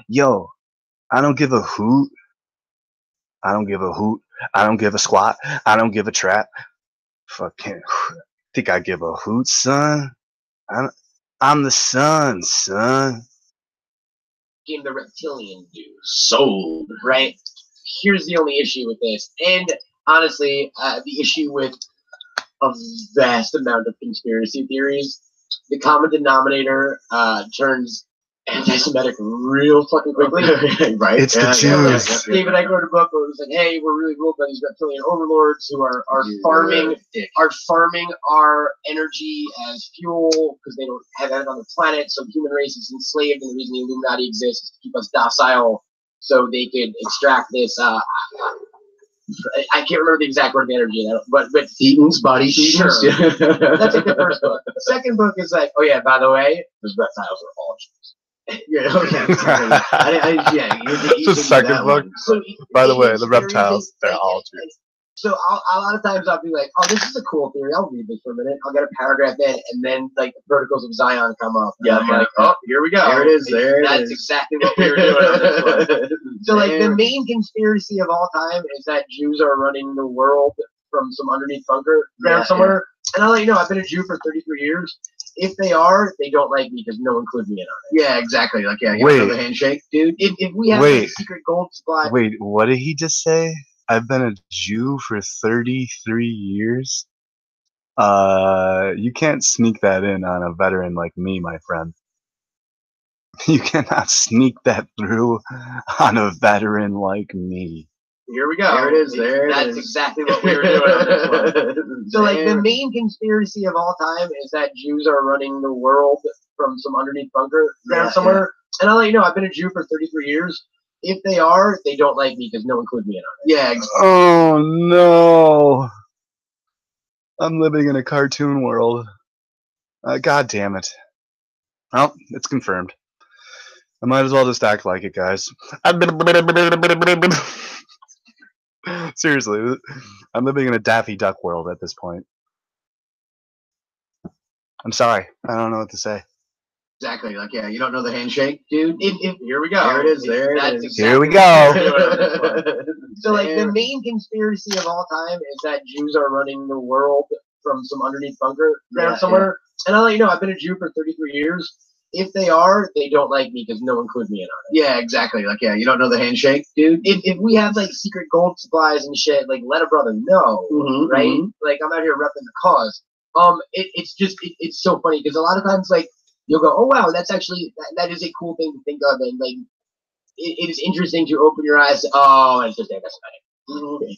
Speaker 1: Yo, I don't give a hoot. I don't give a hoot. I don't give a squat. I don't give a trap. Fucking think I give a hoot, son? I'm the son.
Speaker 2: Became the reptilian dude. Sold, right? Here's the only issue with this, and honestly, the issue with a vast amount of conspiracy theories. The common denominator turns anti-Semitic real fucking quickly.
Speaker 1: Right? It's the Jews.
Speaker 2: David Icke wrote a book where it was like, hey, we're really ruled by these reptilian overlords who are farming our energy as fuel because they don't have it on the planet, so the human race is enslaved, and the reason the Illuminati exists is to keep us docile so they could extract this I can't remember the exact word of the energy, but
Speaker 3: Eaton's body.
Speaker 2: Sure. That's like the first book. The second book is like, oh yeah, by the way, those reptiles are all Jews.
Speaker 1: The second book. So, by the way, the reptiles, they're all Jews.
Speaker 2: So a lot of times I'll be like, oh, this is a cool theory. I'll read this for a minute. I'll get a paragraph in, and then like the Protocols of Zion come up.
Speaker 3: Yeah,
Speaker 2: I'm like, oh, here we go.
Speaker 3: There it is.
Speaker 2: That's exactly what we were doing on this one. So like the main conspiracy of all time is that Jews are running the world from some underneath bunker ground somewhere. And I'll let you know, I've been a Jew for 33 years. If they are, they don't like me because no one included me in on it.
Speaker 3: Yeah, exactly. Like, you know the handshake, dude.
Speaker 2: If we have a secret gold supply.
Speaker 1: Wait, what did he just say? I've been a Jew for 33 years. You can't sneak that in on a veteran like me, my friend. You cannot sneak that through on a veteran like me.
Speaker 2: Here we go.
Speaker 3: There it is.
Speaker 2: That's exactly what we were doing on this one. So, like, the main conspiracy of all time is that Jews are running the world from some underneath bunker ground somewhere. Yeah. And I'll let you know, I've been a Jew for 33 years. If they are, they don't like me because no one includes me in on it.
Speaker 3: Yeah. Exactly.
Speaker 1: Oh, no. I'm living in a cartoon world. God damn it. Well, it's confirmed. I might as well just act like it, guys. Seriously, I'm living in a Daffy Duck world at this point. I'm sorry. I don't know what to say.
Speaker 3: Exactly. Like, yeah, you don't know the handshake, dude?
Speaker 2: Here we go.
Speaker 3: There it is. There it is.
Speaker 2: Exactly
Speaker 1: Here we go.
Speaker 2: So, like, the main conspiracy of all time is that Jews are running the world from some underneath bunker ground somewhere. Yeah. And I'll let you know, I've been a Jew for 33 years. If they are, they don't like me because no one includes me in on it.
Speaker 3: Yeah, exactly. Like, yeah, you don't know the handshake, dude?
Speaker 2: If we have, like, secret gold supplies and shit, like, let a brother know, right? Mm-hmm. Like, I'm out here repping the cause. It's so funny because a lot of times, like, you'll go, oh, wow, that's actually, that is a cool thing to think of. And, like, it is interesting to open your eyes to, oh, it's just anti-Semitic.
Speaker 3: Mm-hmm.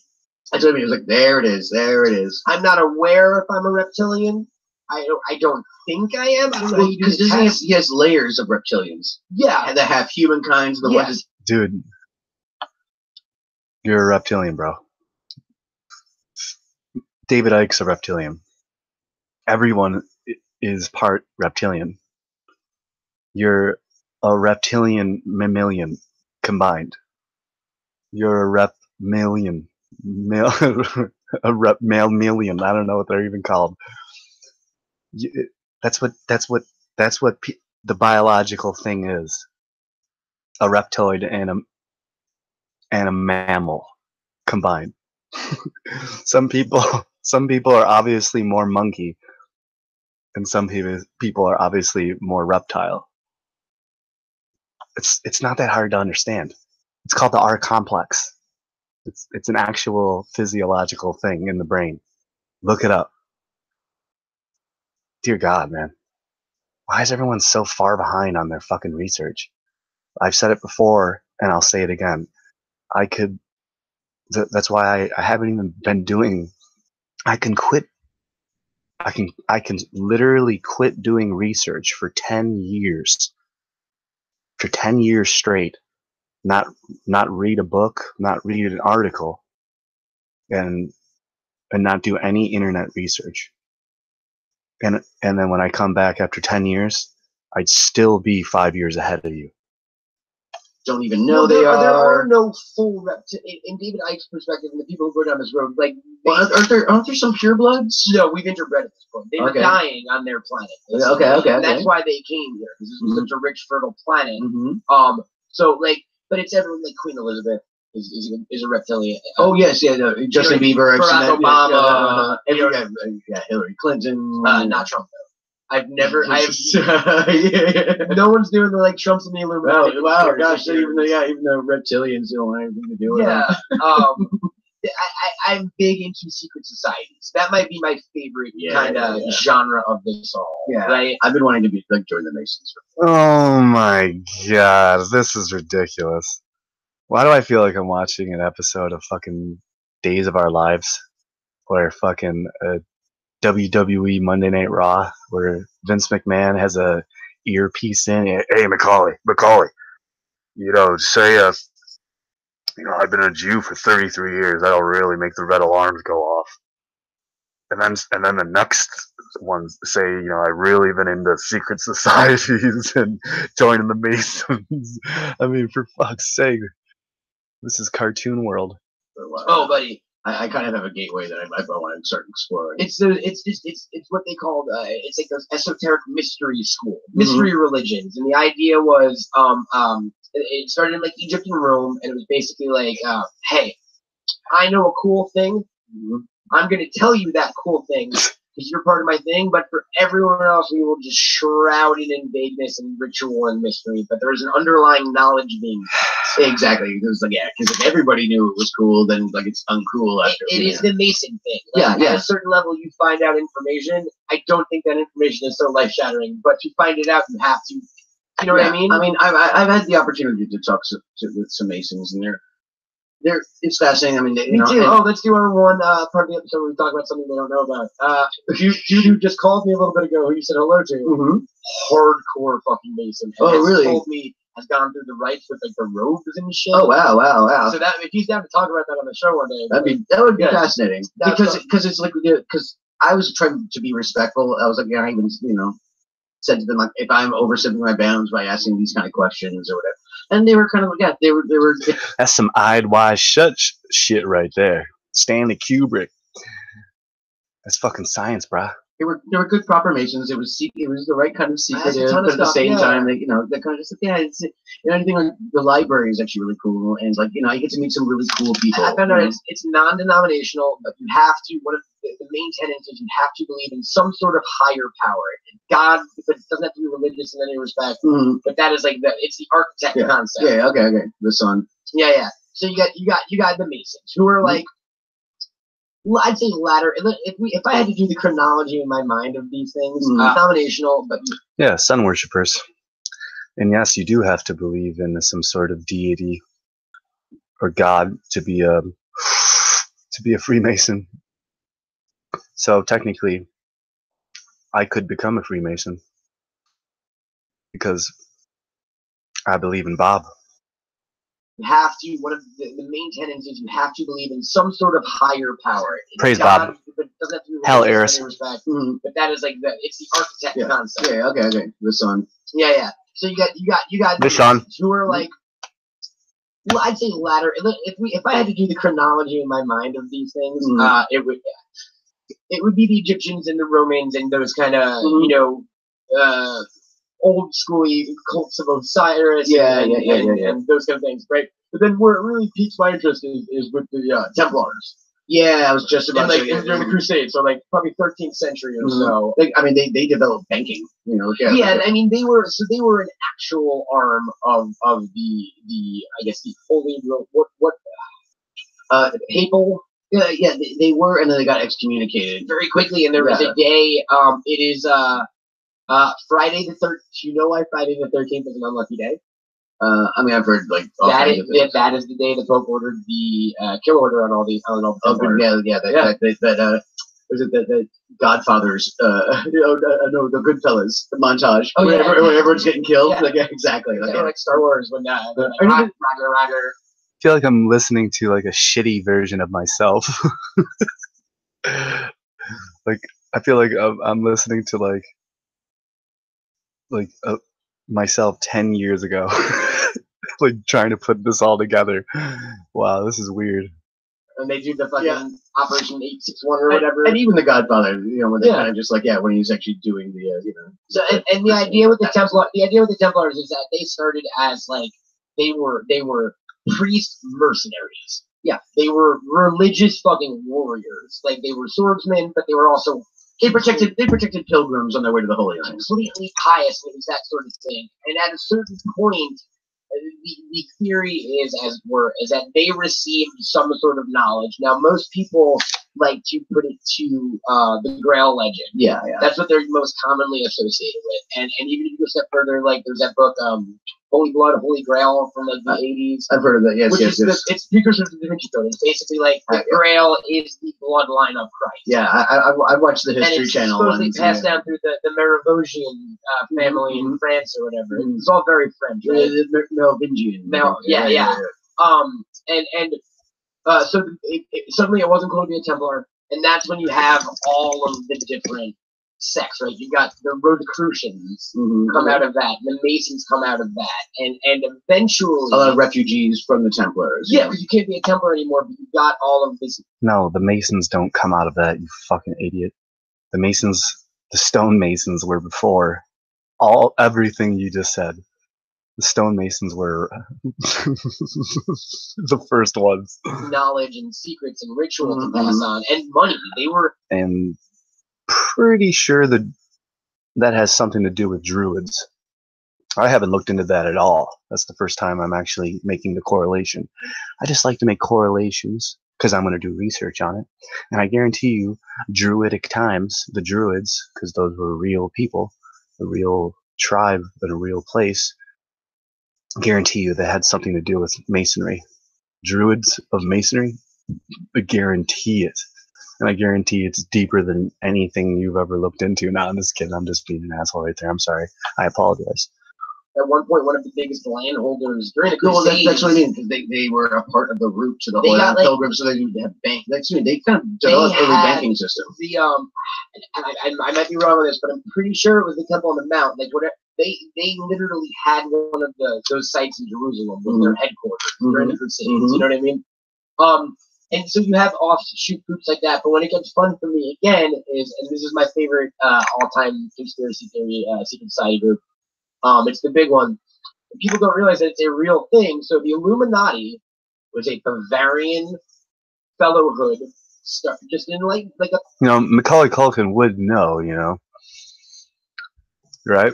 Speaker 3: That's what I mean. It was like, there it is. There it is.
Speaker 2: I'm not aware if I'm a reptilian. I don't think I am. I don't know how you do the test.
Speaker 3: He has layers of reptilians.
Speaker 2: Yeah.
Speaker 3: That have humankind. The ones.
Speaker 1: Dude, you're a reptilian, bro. David Icke's a reptilian. Everyone is part reptilian. You're a reptilian mammalian combined. You're a reptilian. A reptilian. I don't know what they're even called. That's what the biological thing is. A reptoid and a mammal combined. Some people are obviously more monkey, and some people are obviously more reptile. It's not that hard to understand. It's called the R complex. It's an actual physiological thing in the brain. Look it up. Dear God, man. Why is everyone so far behind on their fucking research? I've said it before, and I'll say it again. That's why I haven't even been doing. I can literally quit doing research for 10 years. For 10 years straight, not read a book, not read an article, and not do any internet research. And then when I come back after 10 years, I'd still be 5 years ahead of you.
Speaker 3: Don't even know
Speaker 2: there are no full in David Icke's perspective, and the people who go down this road, like,
Speaker 3: aren't there some purebloods?
Speaker 2: No, we've interbred at this point. They were dying on their planet.
Speaker 3: Okay.
Speaker 2: And that's why they came here, because this was such a rich, fertile planet. Mm-hmm. So, like, but it's everyone, like Queen Elizabeth is a reptilian.
Speaker 3: Oh yes, yeah, no, Justin Bieber,
Speaker 2: Barack Obama,
Speaker 3: Hillary Clinton,
Speaker 2: not Trump though. No one's doing the, like, Trump's in the Illuminati.
Speaker 3: Wow, gosh, even though reptilians don't have anything to do with it.
Speaker 2: I'm big into secret societies. That might be my favorite kind of genre of this all.
Speaker 3: Yeah,
Speaker 2: right.
Speaker 3: I've been wanting to join the Masons.
Speaker 1: Oh my God, this is ridiculous. Why do I feel like I'm watching an episode of fucking Days of Our Lives, where fucking WWE Monday Night Raw, where Vince McMahon has a earpiece in? Hey, Macaulay, say I've been a Jew for 33 years. That'll really make the red alarms go off. And then the next ones say, I've really been into secret societies and joining the Masons. I mean, for fuck's sake, this is cartoon world.
Speaker 2: Oh, buddy.
Speaker 3: I kind of have a gateway that I want to start exploring.
Speaker 2: It's what they called it's like those esoteric mystery school, mystery religions, and the idea was it started in, like, Egypt and Rome, and it was basically like, hey, I know a cool thing. I'm gonna tell you that cool thing because you're part of my thing, but for everyone else, we will just shroud it in vagueness and ritual and mystery. But there's an underlying knowledge being
Speaker 3: exactly. It was like, because if everybody knew it was cool, then, like, it's uncool after.
Speaker 2: It is the Mason thing. Like, at a certain level, you find out information. I don't think that information is so life shattering, but to find it out, you have to You know what I mean?
Speaker 3: I mean, I've had the opportunity to talk with some Masons, and it's fascinating. I mean,
Speaker 2: Me too. Let's do our one part of the episode where we talk about something they don't know about. Dude who just called me a little bit ago, who you said hello to, hardcore fucking Mason.
Speaker 3: Oh, really?
Speaker 2: Told me has gone through the rites with like the robes and shit.
Speaker 3: Oh, wow.
Speaker 2: So that if he's down to talk about that on the show one day,
Speaker 3: that would be fascinating. Because it's like, because I was trying to be respectful. I was like, I even said to them, like, if I'm overstepping my bounds by asking these kind of questions or whatever. And they were kind of like, they were.
Speaker 1: That's some eyed wise shut shit right there. Stanley Kubrick. That's fucking science, brah.
Speaker 3: They were good proper Masons. It was the right kind of secretive, but at the same time, they kind of just like, it's anything like the library is actually really cool, and it's like, you get to meet some really cool people.
Speaker 2: I found out it's non-denominational, but you have to. One of the main tenets is you have to believe in some sort of higher power. God, but it doesn't have to be religious in any respect. But that is like it's the architect concept.
Speaker 3: Yeah, okay, the sun.
Speaker 2: Yeah. So you got the Masons who are like. Well, I'd say latter. If I had to do the chronology in my mind of these things, denominational, but
Speaker 1: yeah, sun worshippers, and yes, you do have to believe in some sort of deity or God to be a Freemason. So technically, I could become a Freemason because I believe in Bob.
Speaker 2: You have to. One of the main tenets is you have to believe in some sort of higher power.
Speaker 1: Praise
Speaker 2: God,
Speaker 1: Bob.
Speaker 2: but it doesn't have to be
Speaker 1: Hell,
Speaker 2: religious
Speaker 1: Eris.
Speaker 2: in any respect. But that is like it's the architect concept.
Speaker 3: Yeah, okay. The sun.
Speaker 2: Yeah. So you got
Speaker 1: the sun
Speaker 2: who are like. Well, I'd say latter. If I had to do the chronology in my mind of these things, it would be the Egyptians and the Romans and those kind of old schooly cults of Osiris and those kind of things, right? But then where it really piques my interest is with the Templars.
Speaker 3: Yeah, I was just about
Speaker 2: to during the Crusades, so like probably 13th century or so.
Speaker 3: I mean, they developed banking,
Speaker 2: I mean, they were an actual arm of the I guess the holy papal.
Speaker 3: Yeah, they were, and then they got excommunicated
Speaker 2: very quickly. And there was a day. It is Friday the 13th. You know why Friday the 13th is an unlucky day?
Speaker 3: I mean, I've heard like
Speaker 2: that is the day the Pope ordered the kill order on all the Templars.
Speaker 3: Was it the Godfathers? No, the Goodfellas, the montage. Oh, where everyone's getting killed.
Speaker 2: Yeah.
Speaker 3: Like, exactly.
Speaker 2: Like Star Wars when Roger.
Speaker 1: I feel like I'm listening to like a shitty version of myself. Like I feel like I'm listening to myself 10 years ago. Like trying to put this all together. Wow, this is weird.
Speaker 2: And they do the fucking Operation 861 or whatever.
Speaker 3: And even the Godfather, when they kind of just when he's actually doing the,
Speaker 2: So and the idea with the Templars is that they started as like they were priest mercenaries. Yeah, they were religious fucking warriors. Like they were swordsmen, but they were also
Speaker 3: they protected pilgrims on their way to the Holy Land.
Speaker 2: Completely pious, and it was that sort of thing. And at a certain point, the theory is that they received some sort of knowledge. Now, most people like to put it to the Grail legend.
Speaker 3: Yeah.
Speaker 2: That's what they're most commonly associated with. And even if you go a step further, like there's that book, Holy Blood, Holy Grail from like the 80s.
Speaker 3: I've heard of that. Yes.
Speaker 2: It's precursor to the Da Vinci Code. It's basically like the Grail is the bloodline of Christ.
Speaker 3: Yeah, I watched the History Channel.
Speaker 2: And it's supposedly passed down through the Merovingian family in France or whatever. It's all very French, right?
Speaker 3: Merovingian.
Speaker 2: Yeah. So suddenly it wasn't going to be a Templar, and that's when you have all of the different sects, right? You got the Rosicrucians come out of that, the Masons come out of that, and eventually
Speaker 3: a lot of refugees from the Templars.
Speaker 2: Yeah, because you can't be a Templar anymore, but you got all of this.
Speaker 1: No, the Masons don't come out of that, you fucking idiot. The stonemasons were before everything you just said. The stonemasons were the first ones.
Speaker 2: Knowledge and secrets and rituals to pass on, and money. They were,
Speaker 1: and pretty sure that has something to do with druids. I haven't looked into that at all. That's the first time I'm actually making the correlation. I just like to make correlations because I'm going to do research on it. And I guarantee you, Druidic times, the druids, because those were real people, the real tribe in a real place, I guarantee you they had something to do with masonry. Druids of masonry? I guarantee it. And I guarantee it's deeper than anything you've ever looked into. Now, I'm just kidding. I'm just being an asshole right there. I'm sorry. I apologize.
Speaker 2: At one point, one of the biggest landholders during the
Speaker 3: Well,
Speaker 2: Crusades.
Speaker 3: that's what I mean. Because they were a part of the route to the Holy Pilgrims, so they didn't have bank. That's what I mean. They kind of developed early banking system.
Speaker 2: The and I might be wrong on this, but I'm pretty sure it was the Temple on the Mount. Like whatever, they literally had one of those sites in Jerusalem with their headquarters during the Crusades. You know what I mean? And so you have offshoot groups like that. But when it gets fun for me again is, and this is my favorite all-time conspiracy theory secret society group. It's the big one. People don't realize that it's a real thing. So the Illuminati was a Bavarian fellowhood, just in like a.
Speaker 1: You know, Macaulay Culkin would know. You know, right?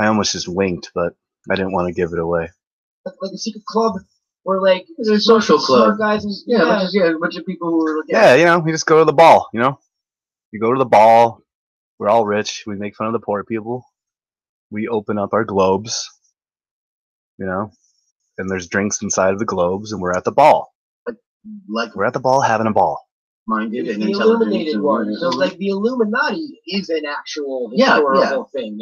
Speaker 1: I almost just winked, but I didn't want to give it away.
Speaker 2: Like a secret club, or like
Speaker 3: it's a social club.
Speaker 2: Guys, and,
Speaker 3: a bunch of people who were.
Speaker 1: Yeah, you know, you just go to the ball. You know, you go to the ball. We're all rich. We make fun of the poor people. We open up our globes, you know, and there's drinks inside of the globes, and we're at the ball.
Speaker 3: Like
Speaker 1: we're at the ball having a ball.
Speaker 3: Minded and
Speaker 2: the illuminated one. So, like, the Illuminati is an actual historical thing.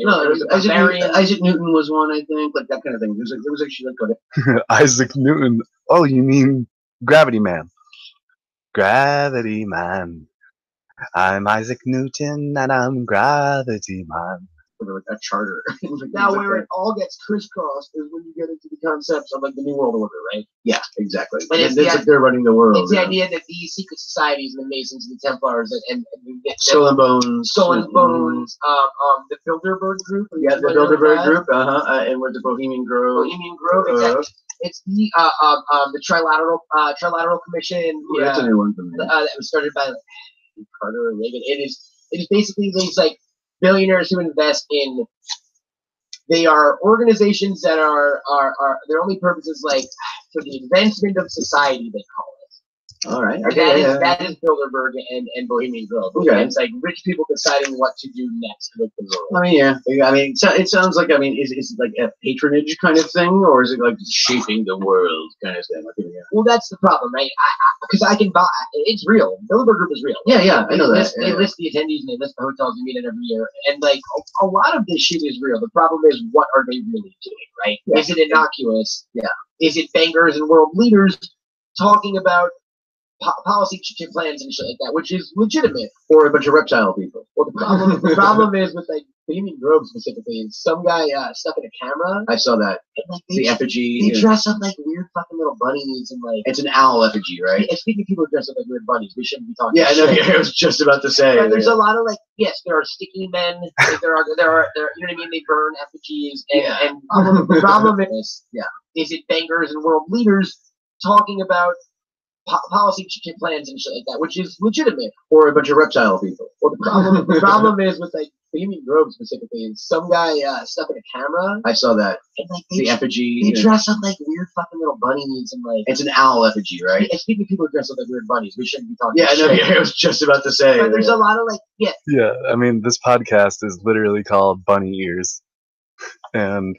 Speaker 2: Isaac
Speaker 3: Newton was one, I think, like that kind of thing. There was actually like
Speaker 1: Isaac Newton. Oh, you mean Gravity Man? Gravity Man. I'm Isaac Newton, and I'm Gravity Man.
Speaker 3: Like a charter.
Speaker 2: Now, where it all gets crisscrossed is when you get into the concepts of like the New World Order, right?
Speaker 3: Yeah, exactly.
Speaker 2: But it's
Speaker 3: like they're running the world.
Speaker 2: It's the idea that these secret societies, and the Masons, and the Templars, and
Speaker 3: Skull and Bones,
Speaker 2: the Bilderberg Group.
Speaker 3: Yeah, the Bilderberg Group. And with the Bohemian Grove.
Speaker 2: Exactly. It's the Trilateral Commission.
Speaker 3: Yeah, that's a new one for me.
Speaker 2: That was started by Carter and Reagan. It is basically these like billionaires who invest in. They are organizations that are their only purpose is like for the advancement of society. They call it.
Speaker 3: All right.
Speaker 2: That is Bilderberg and Bohemian Grove. Okay. It's like rich people deciding what to do next with the world.
Speaker 3: I mean, yeah. I mean, so it sounds like, is it like a patronage kind of thing, or is it like shaping the world kind of thing?
Speaker 2: Well, that's the problem, right? Because I can buy. It's real. Bilderberg Group is real.
Speaker 3: Yeah, I know that.
Speaker 2: They list the attendees and they list the hotels we meet in every year, and like a lot of this shit is real. The problem is, what are they really doing, right? Yeah. Is it innocuous?
Speaker 3: Yeah.
Speaker 2: Is it bankers and world leaders talking about policy plans and shit like that, which is legitimate,
Speaker 3: or a bunch of reptile people?
Speaker 2: Well, the problem is with like Bohemian Grove specifically, is some guy stuck in a camera.
Speaker 3: I saw that.
Speaker 2: And, like,
Speaker 3: the effigy.
Speaker 2: They dress up like weird fucking little bunnies and like.
Speaker 3: It's an owl effigy, right?
Speaker 2: And speaking of people who dress up like weird bunnies, we shouldn't be talking.
Speaker 3: Yeah, I know. I was just about to say.
Speaker 2: Right, there's a lot of like, yes, there are sticky men. Like, there are, you know what I mean? They burn effigies, and the problem is, is it bankers and world leaders talking about policy plans and shit like that, which is legitimate,
Speaker 3: or a bunch of reptile people.
Speaker 2: Well, the problem is with like Bohemian Grove specifically, is some guy stuck in a camera.
Speaker 3: I saw that.
Speaker 2: And like
Speaker 3: the effigy.
Speaker 2: They dress up like weird fucking little bunnies and like.
Speaker 3: It's an owl effigy, right?
Speaker 2: And speaking of people who dress up like weird bunnies, we shouldn't be talking.
Speaker 3: Yeah, I know. I was just about to say.
Speaker 2: But there's a lot of like,
Speaker 1: Yeah, I mean, this podcast is literally called Bunny Ears, and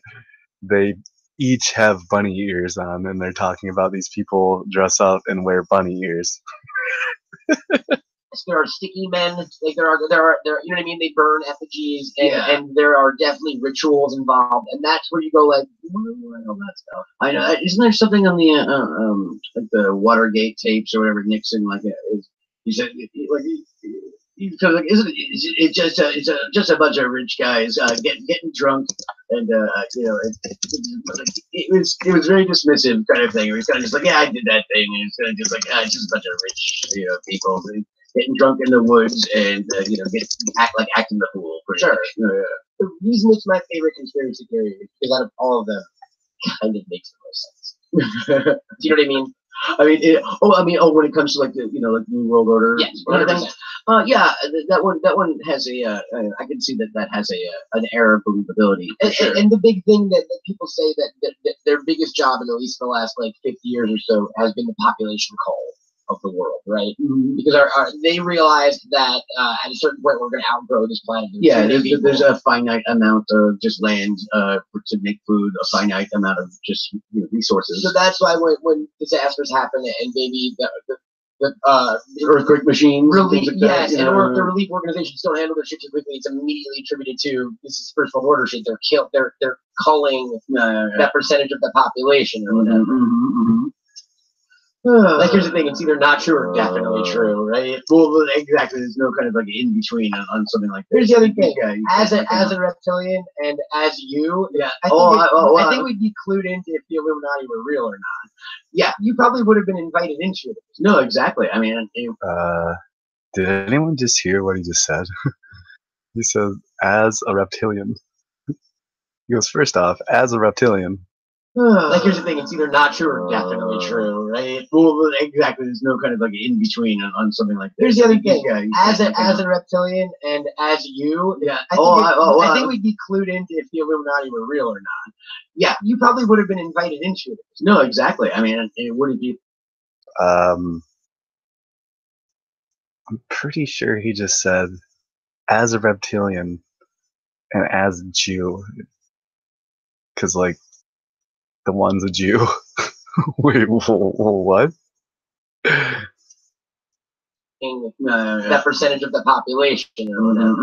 Speaker 1: they each have bunny ears on, and they're talking about these people dress up and wear bunny ears.
Speaker 2: There are sticky men, like there are, you know what I mean? They burn effigies, and there are definitely rituals involved, and that's where you go like, I know that stuff.
Speaker 3: I know. Isn't there something on the like the Watergate tapes or whatever? Nixon he said like. Because like, it's just a bunch of rich guys getting drunk, and it was very dismissive kind of thing. It was kind of just like, yeah, I did that thing, and it's kind of just like, it's just a bunch of rich people getting drunk in the woods and acting the fool for
Speaker 2: sure. The reason it's my favorite conspiracy theory is because out of all of them, it kind of makes the most sense. Do you know what I mean?
Speaker 3: When it comes to like the like New World Order,
Speaker 2: yes,
Speaker 3: 100%. That one has I can see that has an air of believability.
Speaker 2: And the big thing that people say that their biggest job in at least the last like 50 years or so has been the population cull. of the world, right? Because they realized that at a certain point we're going to outgrow this planet.
Speaker 3: Yeah, there's a finite amount of just land to make food, a finite amount of just resources.
Speaker 2: So that's why when disasters happen and maybe the
Speaker 3: earthquake machines,
Speaker 2: relief,
Speaker 3: like that,
Speaker 2: and or if the relief organizations don't handle their shit too quickly, it's immediately attributed to this is first world order shit. They're culling that percentage of the population or whatever. Like, here's the thing, it's either not true or definitely true, right?
Speaker 3: Well, exactly. There's no kind of like in between on something like that.
Speaker 2: Here's the other thing. As a reptilian and as you, I think we'd be clued into if the Illuminati were real or not. Yeah, you probably would have been invited into it.
Speaker 3: No, exactly. I mean,
Speaker 1: did anyone just hear what he just said? He says, as a reptilian. He goes, first off, as a reptilian.
Speaker 2: Like, here's the thing, it's either not true or definitely true, right?
Speaker 3: Well, exactly. There's no kind of like in between on something like that.
Speaker 2: Here's the other thing. As a reptilian and as you, I think we'd be clued into if the Illuminati were real or not. Yeah, you probably would have been invited into it.
Speaker 3: No, exactly. I mean, it wouldn't be.
Speaker 1: I'm pretty sure he just said, as a reptilian and as a Jew. Because, like, the one's a Jew. Wait, what?
Speaker 2: That percentage of the population or whatever.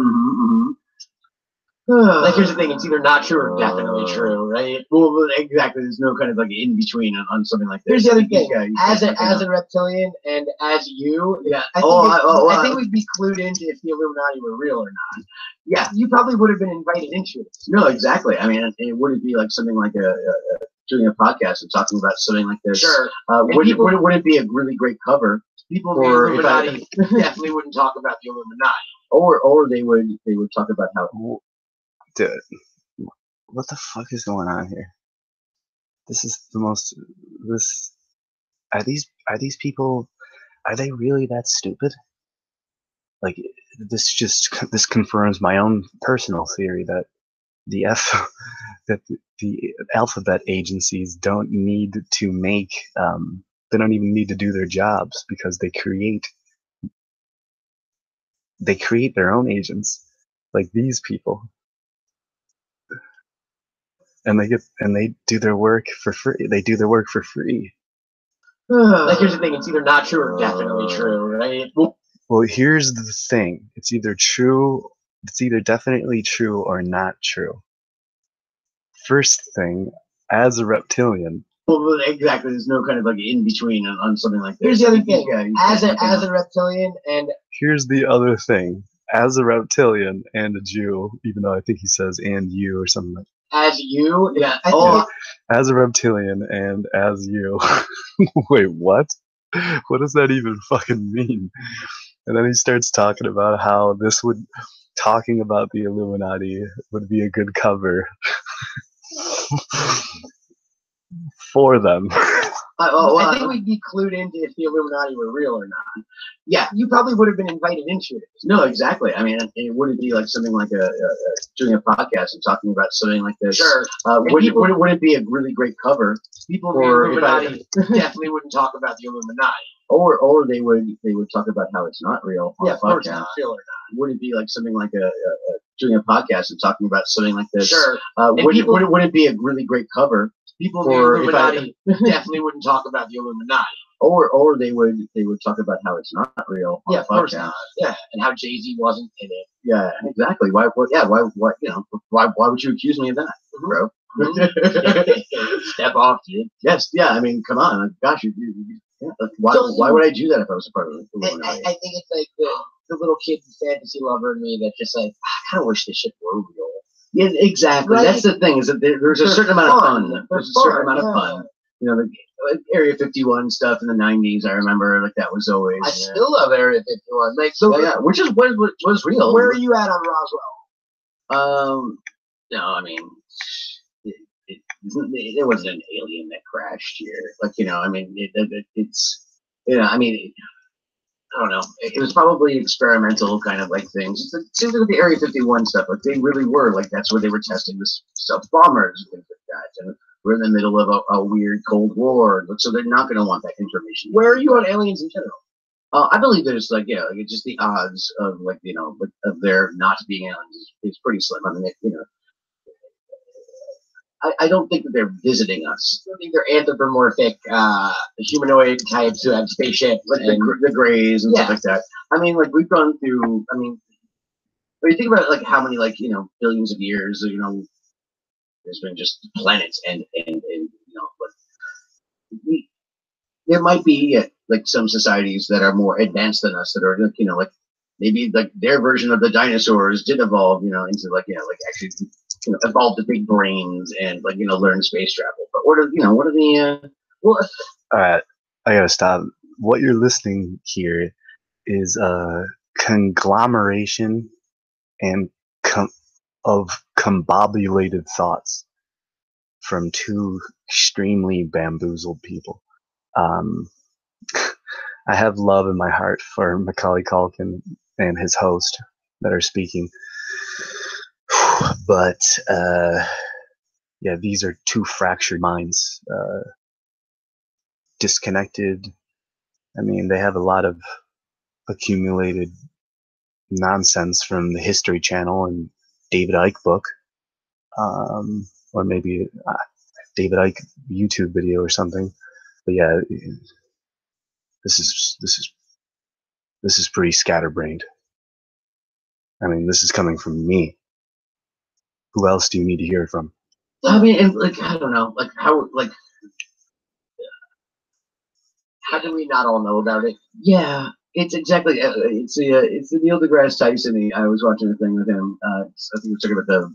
Speaker 2: Like, here's the thing, it's either not true or definitely true, right?
Speaker 3: Well, exactly. There's no kind of like in between on something like that.
Speaker 2: Here's the other thing. As a reptilian and as you, I think we'd be clued into if the Illuminati were real or not. Yeah, you probably would have been invited into it.
Speaker 3: No, exactly. I mean, it wouldn't be like something like doing a podcast and talking about something like this.
Speaker 2: Sure.
Speaker 3: Wouldn't it be a really great cover?
Speaker 2: People the Illuminati definitely wouldn't talk about the Illuminati.
Speaker 3: Or they would talk about how.
Speaker 1: Dude, what the fuck is going on here? This is the most. Are these people? Are they really that stupid? Like, this confirms my own personal theory that the alphabet agencies don't need to make. They don't even need to do their jobs because they create their own agents, like these people. And they do their work for free. They do their work for free.
Speaker 2: Like, here's the thing, it's either not true or definitely true, right?
Speaker 1: Well, here's the thing. It's either definitely true or not true. First thing, as a reptilian.
Speaker 3: Well, exactly. There's no kind of like in between on something like that.
Speaker 2: Here's the other thing. As a reptilian and.
Speaker 1: Here's the other thing. As a reptilian and a Jew, even though I think he says and you or something like that.
Speaker 2: As you,
Speaker 1: as a reptilian and as you. Wait, what? What does that even fucking mean? And then he starts talking about how talking about the Illuminati would be a good cover for them.
Speaker 2: I think we'd be clued into if the Illuminati were real or not. Yeah, you probably would have been invited into it.
Speaker 3: No, exactly. I mean, it wouldn't be like something like doing a podcast and talking about something like this.
Speaker 2: Sure.
Speaker 3: Wouldn't it be a really great cover?
Speaker 2: People the Illuminati definitely wouldn't talk about the Illuminati.
Speaker 3: Or they would talk about how it's not real.
Speaker 2: Yeah, of course not real or not.
Speaker 3: Would it be like something like doing a podcast and talking about something like this?
Speaker 2: Sure.
Speaker 3: Wouldn't it be a really great cover?
Speaker 2: People the Illuminati definitely wouldn't talk about the Illuminati.
Speaker 3: Or they would talk about how it's not real.
Speaker 2: Yeah, of course not. Yeah, and how Jay-Z wasn't in it.
Speaker 3: Yeah, exactly. Why would you accuse me of that, bro?
Speaker 2: Step off, dude.
Speaker 3: Yes, yeah. I mean, come on, gosh, why would I do that if I was a part of it?
Speaker 2: I think it's like the little kid fantasy lover in me that just like, I kind of wish this shit were real.
Speaker 3: Yeah, exactly. Right? That's the thing, is that there's a certain amount of fun. There's a certain amount of fun. You know, the Area 51 stuff in the 90s, I remember, like, that was always.
Speaker 2: I still love Area 51. Like,
Speaker 3: so, yeah, which is what was real.
Speaker 2: Where are you at on
Speaker 3: Roswell? No, I mean, there wasn't an alien that crashed here. Like, you know, I mean, it's, you know, I mean, I don't know. It was probably experimental kind of like things. It seems like the Area 51 stuff, like they really were like that's where they were testing this stuff, bombers and things like that. And we're in the middle of a weird Cold War, so they're not going to want that information.
Speaker 2: Where are you on aliens in general?
Speaker 3: I believe there's like it's just the odds of of there not being aliens is pretty slim. I mean, I don't think that they're visiting us.
Speaker 2: I think they're anthropomorphic, humanoid types who have spaceships,
Speaker 3: like the Greys and stuff like that. I mean, like we've gone through. I mean, when you think about like how many billions of years, there's been just planets and there might be like some societies that are more advanced than us that are like maybe like their version of the dinosaurs did evolve into actually evolve the big brains and learn space travel. But what are the
Speaker 1: all right, I gotta stop. What you're listening here is a conglomeration and of combobulated thoughts from two extremely bamboozled people. I have love in my heart for Macaulay Culkin and his host that are speaking. But, these are two fractured minds, disconnected. I mean, they have a lot of accumulated nonsense from the History Channel and David Icke book, or maybe David Icke YouTube video or something. But yeah, this is pretty scatterbrained. I mean, this is coming from me. Who else do you need to hear it from?
Speaker 3: I mean, and I don't know, how
Speaker 2: do we not all know about it?
Speaker 3: Yeah, it's exactly it's the Neil deGrasse Tyson. I was watching a thing with him. I think we were talking about the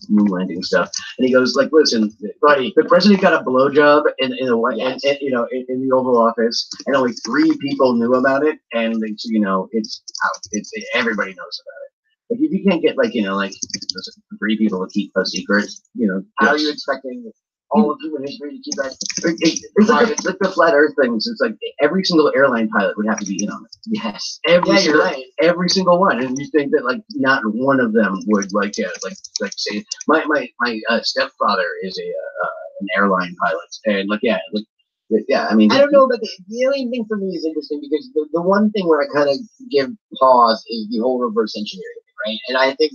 Speaker 3: moon landing stuff, and he goes like, "Listen, buddy, the president got a blowjob in the in the Oval Office, and only 3 people knew about it, and it's out. It's everybody knows about it. Like if you can't get 3 people to keep a secret,
Speaker 2: how are you expecting all of human history to keep that?
Speaker 3: It's like the flat Earth things. It's like every single airline pilot would have to be in on it.
Speaker 2: Yes,
Speaker 3: Every single one, and you think that not one of them would say my stepfather is an airline pilot, and I mean,
Speaker 2: I don't know, but the alien thing for me is interesting because the one thing where I kind of give pause is the whole reverse engineering thing, right? And I think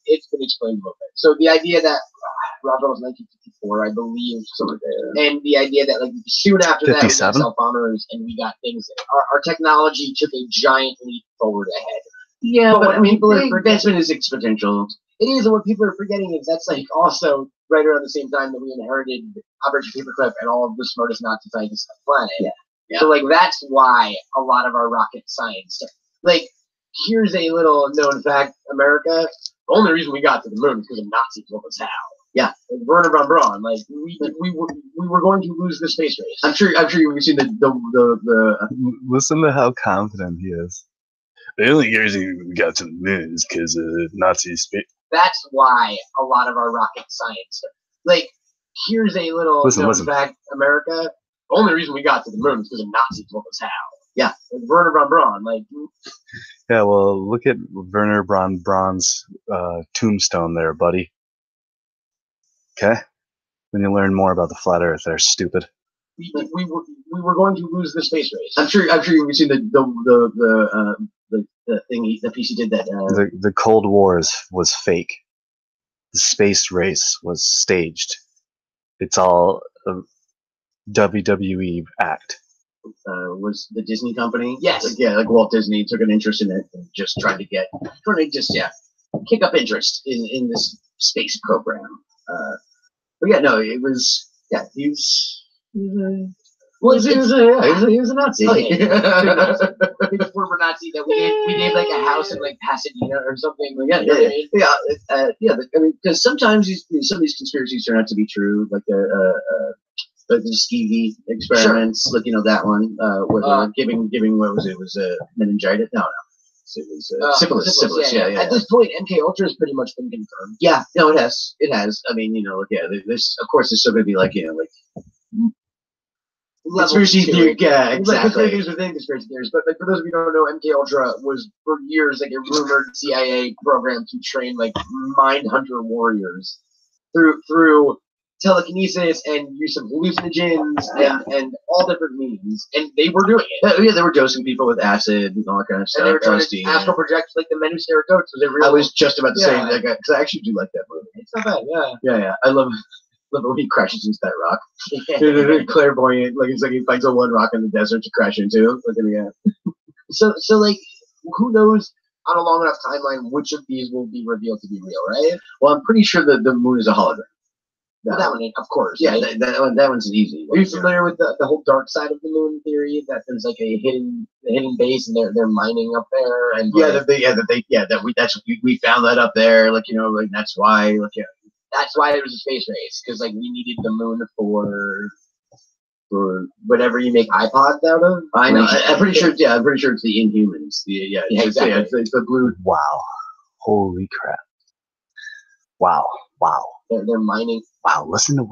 Speaker 2: it's been explained a little bit. So the idea that Roswell was 1954, I believe, and the idea that soon after that we got cell bombers and we got things. Our technology took a giant leap forward ahead.
Speaker 3: Yeah, but I mean, advancement is exponential.
Speaker 2: It is, and what people are forgetting is that's also right around the same time that we inherited Operation Paperclip and all of the smartest Nazi scientists on the planet. Yeah. So that's why a lot of our rocket science. Here's a little known fact: America. The only reason we got to the moon is because the Nazis told us how.
Speaker 3: Yeah,
Speaker 2: Werner von Braun. We were going to lose the space race.
Speaker 3: I'm sure you've seen the.
Speaker 1: Listen to how confident he is. The only reason we got to the moon is because of Nazi space.
Speaker 2: That's why a lot of our rocket science. Here's a little known fact: America. The only reason we got to the moon is because the Nazis told us how.
Speaker 3: Yeah,
Speaker 2: Werner von Braun.
Speaker 1: Yeah, well, look at Werner von Braun's tombstone there, buddy. Okay, when you learn more about the flat Earth, they're stupid.
Speaker 2: We were going to lose the space race.
Speaker 3: I'm sure you've seen the thing the piece he did that.
Speaker 1: The Cold War was fake. The space race was staged. It's all a WWE act.
Speaker 3: Was the Disney company?
Speaker 2: Yes.
Speaker 3: Like Walt Disney took an interest in it and just tried to kick up interest in this space program. But yeah, no, it was he was a Nazi.
Speaker 2: Oh, yeah. Former Nazi that we gave a house in Pasadena or something.
Speaker 3: I mean, because sometimes some of these conspiracies turn out to be true, like the skeevy experiments, sure. That one where they were giving what was it? Was meningitis? No. It was syphilis. Yeah.
Speaker 2: At this point, MK Ultra has pretty much been confirmed.
Speaker 3: Yeah, no, it has. I mean, this of course is still going to be conspiracy theory. Yeah, exactly.
Speaker 2: There's within conspiracy theories, but for those of you who don't know, MK Ultra was for years a rumored CIA program to train mind hunter warriors through telekinesis and use some hallucinogens and all different means, and they were doing it.
Speaker 3: Yeah, they were dosing people with acid and all that kind of stuff.
Speaker 2: And they were trying to astral project like the men who stare at goats. So
Speaker 3: I was just about to say that because I actually do like that movie.
Speaker 2: It's not bad.
Speaker 3: Yeah. I love it when he crashes into that rock. Clairvoyant, like it's like he finds a one rock in the desert to crash into.
Speaker 2: So like, who knows on a long enough timeline which of these will be revealed to be real, right?
Speaker 3: Well, I'm pretty sure that the moon is a hologram.
Speaker 2: That one, of course.
Speaker 3: Yeah,
Speaker 2: right?
Speaker 3: that one's easy.
Speaker 2: Are you familiar with the whole dark side of the moon theory? That there's like a hidden base, and they're mining up there, and
Speaker 3: we found that up there, like that's why,
Speaker 2: that's why there was a space race, because like we needed the moon for whatever you make iPods out of.
Speaker 3: I know. I'm pretty sure. Yeah, I'm pretty sure it's the Inhumans.
Speaker 2: Exactly.
Speaker 3: It's the blue.
Speaker 1: Wow! Holy crap! Wow!
Speaker 2: They're mining.
Speaker 1: Wow! Listen to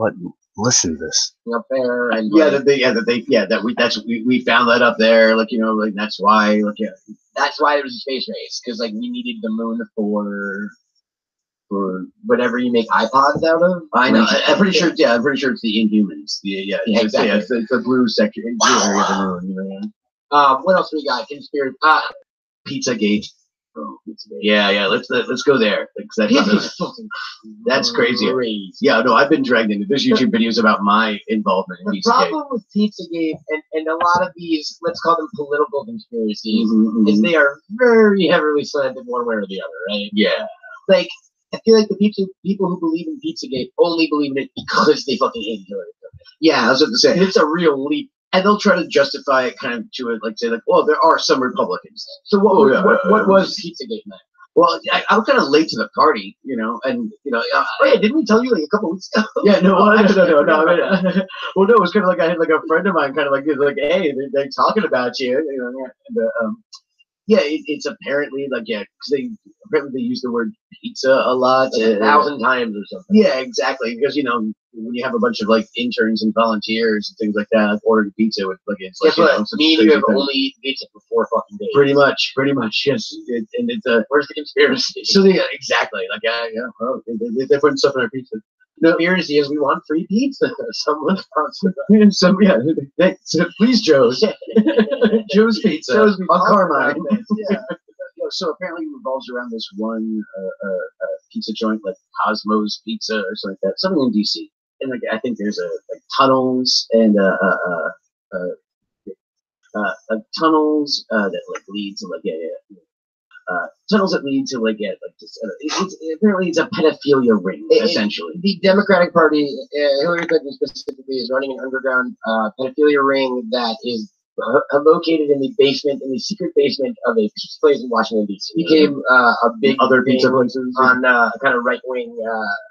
Speaker 1: this
Speaker 2: Up there, and
Speaker 3: we found that up there, that's why,
Speaker 2: that's why there was a space race, because like we needed the moon for whatever you make iPods out of.
Speaker 3: I know. I'm pretty sure. Yeah, I'm pretty sure it's the Inhumans.
Speaker 2: Exactly.
Speaker 3: It's the blue section area of the moon.
Speaker 2: What else we got? Conspiracy.
Speaker 3: Pizzagate. Oh, Pizzagate. Yeah. Let's go there. That's crazy. Yeah. No, I've been dragged into this YouTube videos about my involvement in
Speaker 2: the
Speaker 3: Pizzagate.
Speaker 2: The problem with Pizzagate and a lot of these, let's call them political conspiracies, is they are very heavily slanted one way or the other, right?
Speaker 3: Yeah.
Speaker 2: Like, I feel like the people who believe in Pizzagate only believe in it because they fucking hate Hillary.
Speaker 3: Yeah, I was about to say.
Speaker 2: And it's a real leap.
Speaker 3: And they'll try to justify it kind of to it, like say, well, there are some Republicans.
Speaker 2: So what was Pizzagate, man?
Speaker 3: Well, I was kind of late to the party, and
Speaker 2: hey, didn't we tell you like a couple weeks ago?
Speaker 3: Yeah, no. Well, no. It was kind of like I had like a friend of mine, kind of like, hey, they're talking about you, and it's apparently like because they use the word pizza a lot,
Speaker 2: like 1,000 times or something.
Speaker 3: Yeah, exactly. Because when you have a bunch of like interns and volunteers and things like that, like ordering pizza with like it's
Speaker 2: guess
Speaker 3: like
Speaker 2: what? Me and you have only eaten pizza for 4 fucking days.
Speaker 3: Pretty much, yes. And it's
Speaker 2: where's the conspiracy?
Speaker 3: So exactly, like well, they're putting stuff in our pizza.
Speaker 2: The conspiracy is we want free pizza. Someone sponsored
Speaker 3: us. So please, Joe's. Joe's Pizza on Carmine. Yeah. So apparently it revolves around this one pizza joint, like Cosmos Pizza or something like that, something in DC. And like I think there's tunnels and tunnels that like lead to tunnels that lead to this. Apparently it's a pedophilia ring, essentially.
Speaker 2: The Democratic Party, Hillary Clinton specifically, is running an underground pedophilia ring that is located in the secret basement of a pizza place in Washington, D.C. Became a big
Speaker 3: other pizza places
Speaker 2: on kind of right-wing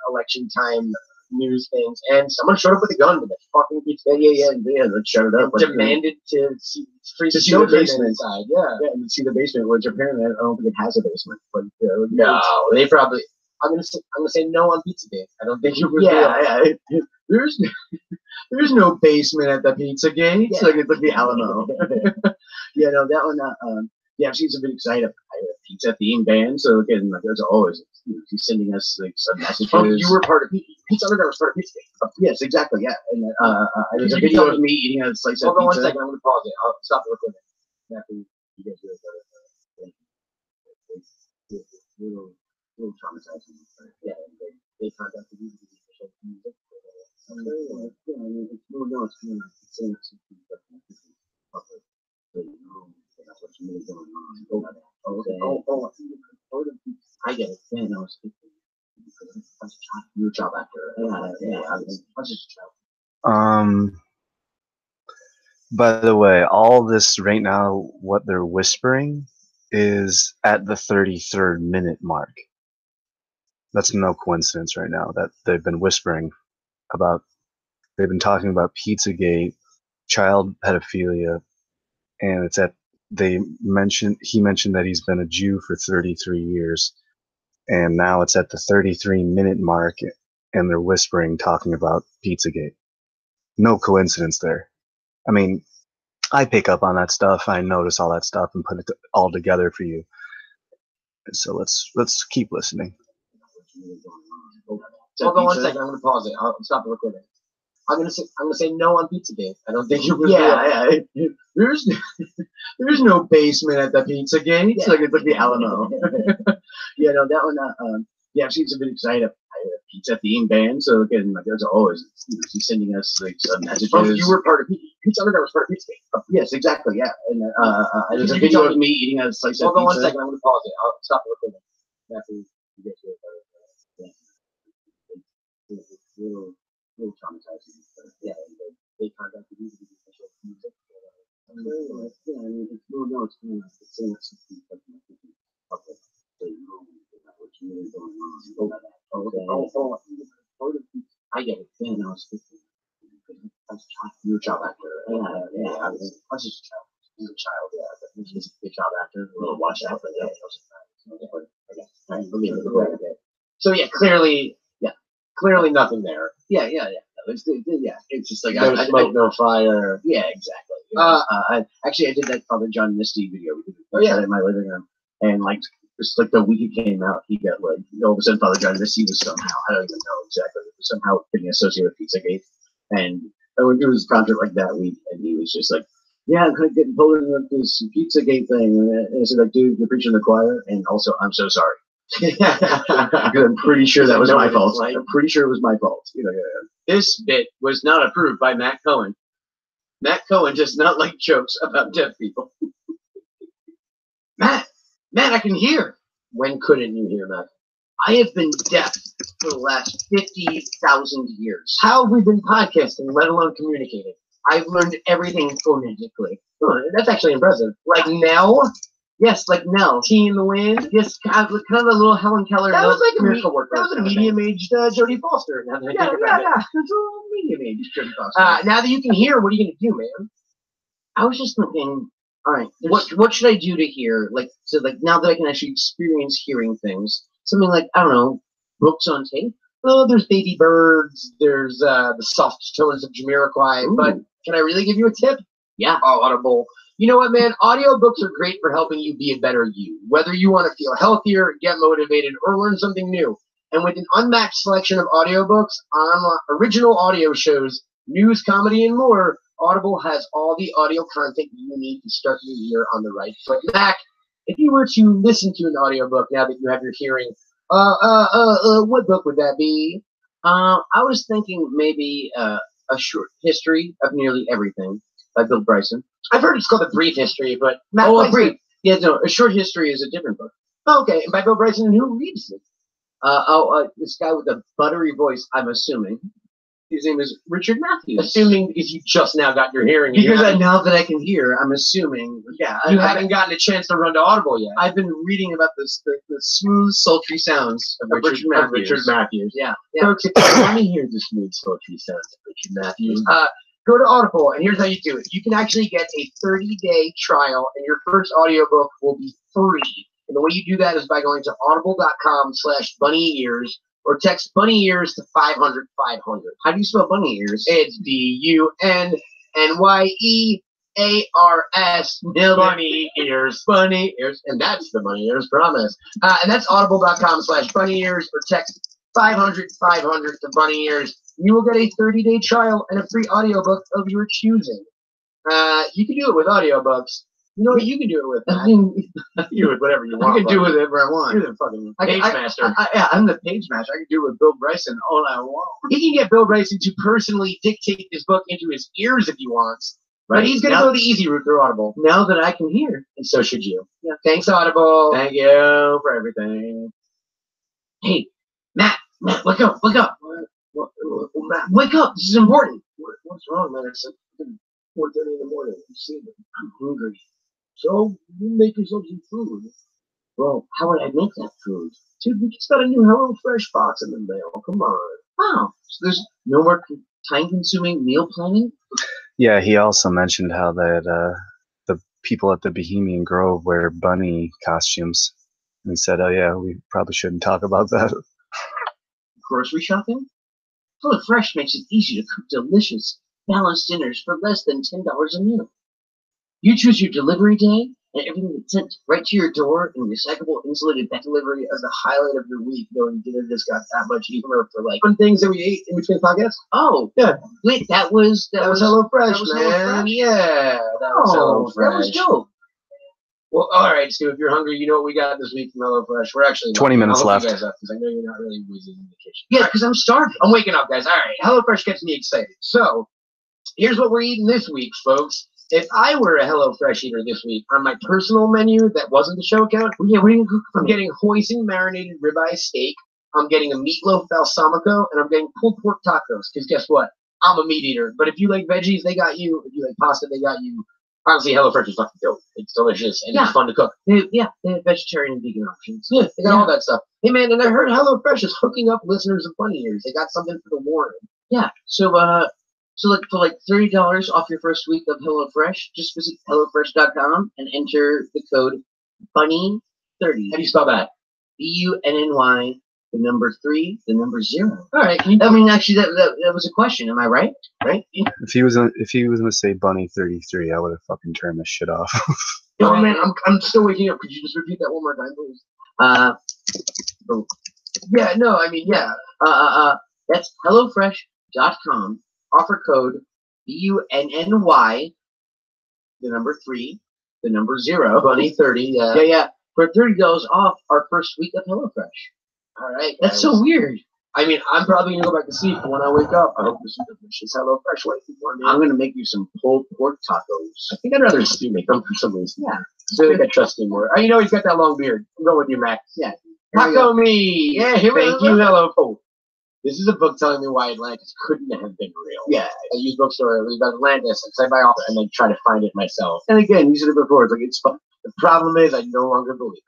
Speaker 2: election time news things, and someone showed up with a gun to the fucking pizza.
Speaker 3: Yeah. Let's shut it up.
Speaker 2: Demanded to see
Speaker 3: the basement
Speaker 2: inside. Yeah,
Speaker 3: and see the basement, which apparently I don't think it has a basement. But
Speaker 2: no, they probably. I'm gonna say no on Pizzagate. I don't think you would.
Speaker 3: Yeah. There's no basement at the Pizzagate.
Speaker 2: Yeah.
Speaker 3: It's like the Alamo. Yeah, no, that one. I've seen some big excited pizza themed bands. So again, like there's always he's sending us like some messages.
Speaker 2: Oh, you were part of Pizza Underground was part of Pizzagate.
Speaker 3: Yes, exactly. Yeah, and there's a video of me eating a slice of pizza.
Speaker 2: Hold on 1 second. I'm gonna pause it. I'll stop the recording.
Speaker 3: After you guys do it, little traumatizing.
Speaker 2: Yeah, they contacted you because you showed music.
Speaker 3: It's kind of saying something public. That's what's really going on. I get it. Yeah, no, it's your job after. Yeah. I was just a child.
Speaker 1: By the way, all this right now, what they're whispering is at the 33rd minute mark. That's no coincidence right now that they've been whispering about, they've been talking about Pizzagate, child pedophilia, and he mentioned that he's been a Jew for 33 years, and now it's at the 33-minute mark, and they're whispering, talking about Pizzagate. No coincidence there. I mean, I pick up on that stuff, I notice all that stuff, and put it all together for you. So let's keep listening.
Speaker 2: Hold on 1 second. I'm gonna pause it. I'll stop the recording. I'm gonna say no on Pizzagate. I don't think it was.
Speaker 3: Yeah. There's no basement at the Pizzagate. It's like the Alamo. Yeah, no, that one. Yeah, I've seen some videos. I had a pizza themed band, so again, like there's always she's sending us like some messages.
Speaker 2: Oh, you were part of Pizza Underground was part of Pizzagate.
Speaker 3: Oh, yes, exactly. Yeah, and there's a video of me eating a slice of pizza.
Speaker 2: Hold on 1 second. I'm gonna pause it. I'll stop the recording.
Speaker 3: After you get to it, it's a little traumatizing. But yeah, they contacted me to do special music. Yeah, I mean, it's kind of saying that something public. So you know what's really going on. I get it. Yeah, no, it's you were a child actor. Yeah, I was just a child. You were a child, yeah, but he was a child actor. A little watch out, but yeah,
Speaker 2: So yeah, clearly nothing there.
Speaker 3: Yeah. It's just like
Speaker 2: No smoke, no fire.
Speaker 3: Yeah, exactly. Actually, I did that Father John Misty video. We did in my living room, and like just like the week it came out, he got like all of a sudden Father John Misty was somehow, I don't even know exactly, somehow getting associated with Pizzagate, and I went to his concert like that week, and he was just like, yeah, I'm kind of getting pulled into this Pizzagate thing, and I said like, dude, you're preaching the choir, and also I'm so sorry. I'm pretty sure that was my fault. I'm pretty sure it was my fault.
Speaker 2: This bit was not approved by Matt Cohen. Matt Cohen does not like jokes about deaf people. Matt, I can hear.
Speaker 3: When couldn't you hear, Matt?
Speaker 2: I have been deaf for the last 50,000 years.
Speaker 3: How have we been podcasting, let alone communicating?
Speaker 2: I've learned everything phonetically.
Speaker 3: Oh, that's actually impressive.
Speaker 2: Like Nell.
Speaker 3: Yes, like Nell.
Speaker 2: Tea in the Wind.
Speaker 3: Yes, kind of a little Helen Keller.
Speaker 2: That was like
Speaker 3: a medium-aged Jodie Foster. Now that
Speaker 2: yeah.
Speaker 3: It's a little medium-aged Jodie Foster.
Speaker 2: Now that you can hear, what are you gonna do, man?
Speaker 3: I was just thinking, all right, what should I do to hear? Like, so like now that I can actually experience hearing things, something like, I don't know, books on tape.
Speaker 2: Oh, there's Baby Birds. There's the soft tones of Jamiroquai.
Speaker 3: Ooh.
Speaker 2: But can I really give you a tip?
Speaker 3: Yeah.
Speaker 2: Oh, Audible. You know what, man? Audiobooks are great for helping you be a better you. Whether you want to feel healthier, get motivated, or learn something new. And with an unmatched selection of audiobooks, original audio shows, news, comedy, and more, Audible has all the audio content you need to start your year on the right foot. Mac, if you were to listen to an audiobook now that you have your hearing, what book would that be?
Speaker 3: I was thinking maybe a short history of nearly everything by Bill Bryson.
Speaker 2: I've heard it's called A Brief History, but
Speaker 3: Matt A Brief. Yeah, no, A Short History is a different book.
Speaker 2: Oh, okay, and by Bill Bryson, and who reads it?
Speaker 3: This guy with a buttery voice, I'm assuming. His name is Richard Matthews.
Speaker 2: Assuming because you just now got your hearing.
Speaker 3: Because now that I can hear, I'm assuming. Yeah,
Speaker 2: you haven't gotten a chance to run to Audible yet.
Speaker 3: I've been reading about the smooth, sultry sounds of Richard Matthews.
Speaker 2: Yeah.
Speaker 3: Folks, if you want to hear the smooth, sultry sounds of Richard Matthews,
Speaker 2: go to Audible, and here's how you do it. You can actually get a 30-day trial, and your first audiobook will be free. And the way you do that is by going to audible.com/bunnyears or text bunny ears to 500 500.
Speaker 3: How do you spell bunny ears?
Speaker 2: It's BUNNYEARS. Bunny ears.
Speaker 3: Bunny ears.
Speaker 2: And that's the Bunny Ears promise. And that's audible.com/bunnyears or text 500 500 to bunny ears. You will get a 30-day trial and a free audiobook of your choosing. You can do it with audiobooks. You know what you can do it with?
Speaker 3: I mean, do it whatever you want.
Speaker 2: I can do whatever I want.
Speaker 3: You're the fucking
Speaker 2: page master.
Speaker 3: I'm the page master. I can do it with Bill Bryson all I want.
Speaker 2: He can get Bill Bryson to personally dictate his book into his ears if he wants.
Speaker 3: Right.
Speaker 2: But he's going to go the easy route through Audible.
Speaker 3: Now that I can hear,
Speaker 2: and so should you. Yeah. Thanks, Audible.
Speaker 3: Thank you for everything.
Speaker 2: Hey, Matt, wake up. Matt, wake up. This is important.
Speaker 3: What's wrong, man? It's like 4:30 in the morning. You see me.
Speaker 2: I'm hungry.
Speaker 3: So you make yourself some food.
Speaker 2: Well, how would I make that food?
Speaker 3: Dude, we just got a new Hello Fresh box in the mail. Come on.
Speaker 2: Oh, so there's no more time-consuming meal planning?
Speaker 1: Yeah, he also mentioned how that the people at the Bohemian Grove wear bunny costumes. And he said, oh yeah, we probably shouldn't talk about that.
Speaker 2: Grocery shopping? Hello Fresh makes it easy to cook delicious, balanced dinners for less than $10 a meal. You choose your delivery day, and everything gets sent right to your door in recyclable, insulated pet delivery as the highlight of your week. Going, dinner just got that much humor for like fun things that we ate in between podcasts. Oh, yeah. Wait, that was HelloFresh, man. Yeah, that was HelloFresh. That was dope. Well, all right, Stu. If you're hungry, you know what we got this week from HelloFresh. We're actually
Speaker 1: 20 minutes left.
Speaker 2: You guys up because I know you're not really busy in the kitchen. Yeah, because I'm starving. I'm waking up, guys. All right, HelloFresh gets me excited. So here's what we're eating this week, folks. If I were a HelloFresh eater this week, on my personal menu that wasn't the show account, I'm getting hoisin marinated ribeye steak. I'm getting a meatloaf balsamico, and I'm getting pulled pork tacos. Because guess what? I'm a meat eater. But if you like veggies, they got you. If you like pasta, they got you. Honestly, HelloFresh is fucking dope. It's delicious and it's fun to cook. They have vegetarian and vegan options. Yeah, they got all that stuff. Hey man, and I heard HelloFresh is hooking up listeners of Funny Ears. They got something for the Warren. Yeah. So for like $30 off your first week of HelloFresh, just visit HelloFresh.com and enter the code BUNNY30. How do you spell that? BUNNY, the number 3, the number 0. All right. I mean, actually, that was a question. Am I right? Right? Yeah.
Speaker 1: If he was gonna say Bunny 33, I would have fucking turned this shit off.
Speaker 2: Oh man, I'm still waking up. Could you just repeat that one more time, please? Yeah. No. I mean, yeah. That's HelloFresh.com. Offer code BUNNY, the number 3, the number 0, Bunny30. Yeah. For $30 off our first week of HelloFresh. All right. That's so weird. I mean, I'm probably going to go back to sleep, but when I wake up, I hope there's some delicious HelloFresh waiting for me. I'm going to make you some pulled pork tacos. I think I'd rather Stu make them for some reason. Yeah. So I think I trust him more. You know he's got that long beard. I'm going with you, Max. Yeah. Taco me. Yeah, here we go. Thank you, hello. Oh, this is a book telling me why Atlantis couldn't have been real. Yeah. I use bookstore. It was about Atlantis. I buy all and then try to find it myself. And again, you said it before. It's like, it's fun. The problem is I no longer believe it.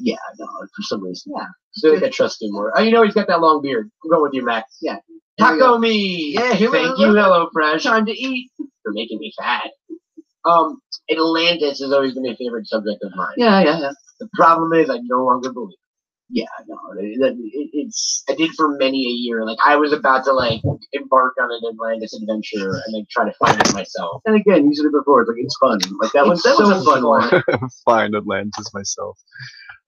Speaker 2: Yeah, no, for some reason. Yeah. So I think I trust him more. You know he's got that long beard. I'm going with you, Max. Yeah. Taco me. Yeah, here we go. Thank you, HelloFresh. Time to eat. You're making me fat. Atlantis has always been a favorite subject of mine. Yeah. The problem is I no longer believe it. Yeah, no, it's. I did for many a year. Like I was about to like embark on an Atlantis adventure and then try to find it myself. And again, you said it before. It's like it's fun. Like that was a fun one.
Speaker 1: Find Atlantis myself.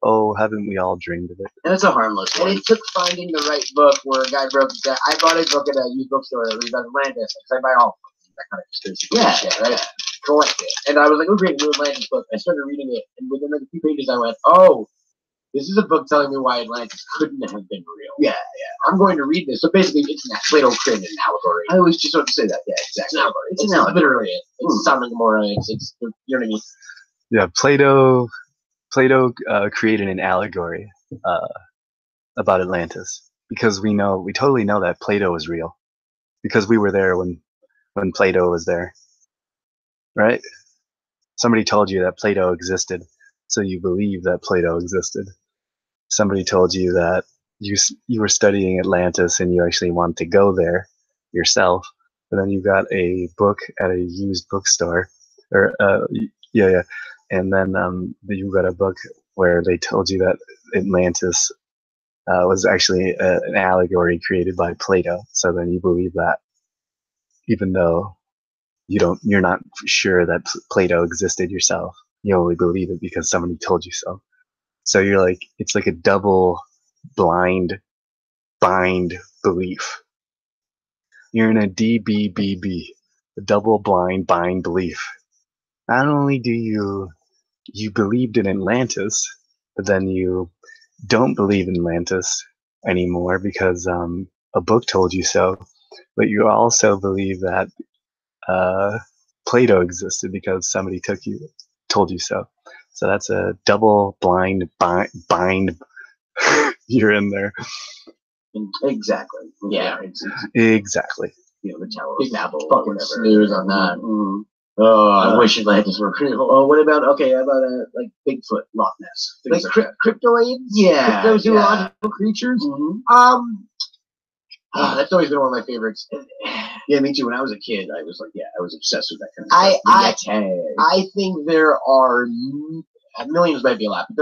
Speaker 1: Oh, haven't we all dreamed of it?
Speaker 2: And it's a harmless one. And it took finding the right book where a guy broke it down. I bought a book at a used bookstore that was about Atlantis. I buy all that kind of conspiracy shit, right? Collect it. And I was like, oh great, new Atlantis book. I started reading it, and within like a few pages, I went, oh. This is a book telling me why Atlantis couldn't have been real. Yeah. I'm going to read this. So basically, it's Plato created an allegory. I was just about to say that. Yeah, exactly. It's an allegory. Literally it. It's Sodom and Gomorrah. It's you know what I mean?
Speaker 1: Yeah, Plato created an allegory about Atlantis because we totally know that Plato is real because we were there when Plato was there, right? Somebody told you that Plato existed, so you believe that Plato existed. Somebody told you that you were studying Atlantis and you actually wanted to go there yourself, but then you got a book at a used bookstore, or and then you got a book where they told you that Atlantis was actually an allegory created by Plato. So then you believe that, even though you're not sure that Plato existed yourself. You only believe it because somebody told you so. So you're like, it's like a double bind belief. You're in a DBBB, a double blind bind belief. Not only do you believed in Atlantis, but then you don't believe in Atlantis anymore because a book told you so, but you also believe that Plato existed because somebody told you so. So that's a double blind bind. You're in there.
Speaker 2: Exactly. Yeah.
Speaker 1: Exactly.
Speaker 2: You know, the Tower of Babel. Fucking snooze on that. Mm-hmm. Oh, I wish Atlantis were real. Oh, what about like Bigfoot, Loch Ness, like cryptoids? Yeah, cryptozoological creatures. Mm-hmm. That's always been one of my favorites. Yeah, me too. When I was a kid, I was obsessed with that kind of stuff. I think there are millions, might be a lot, but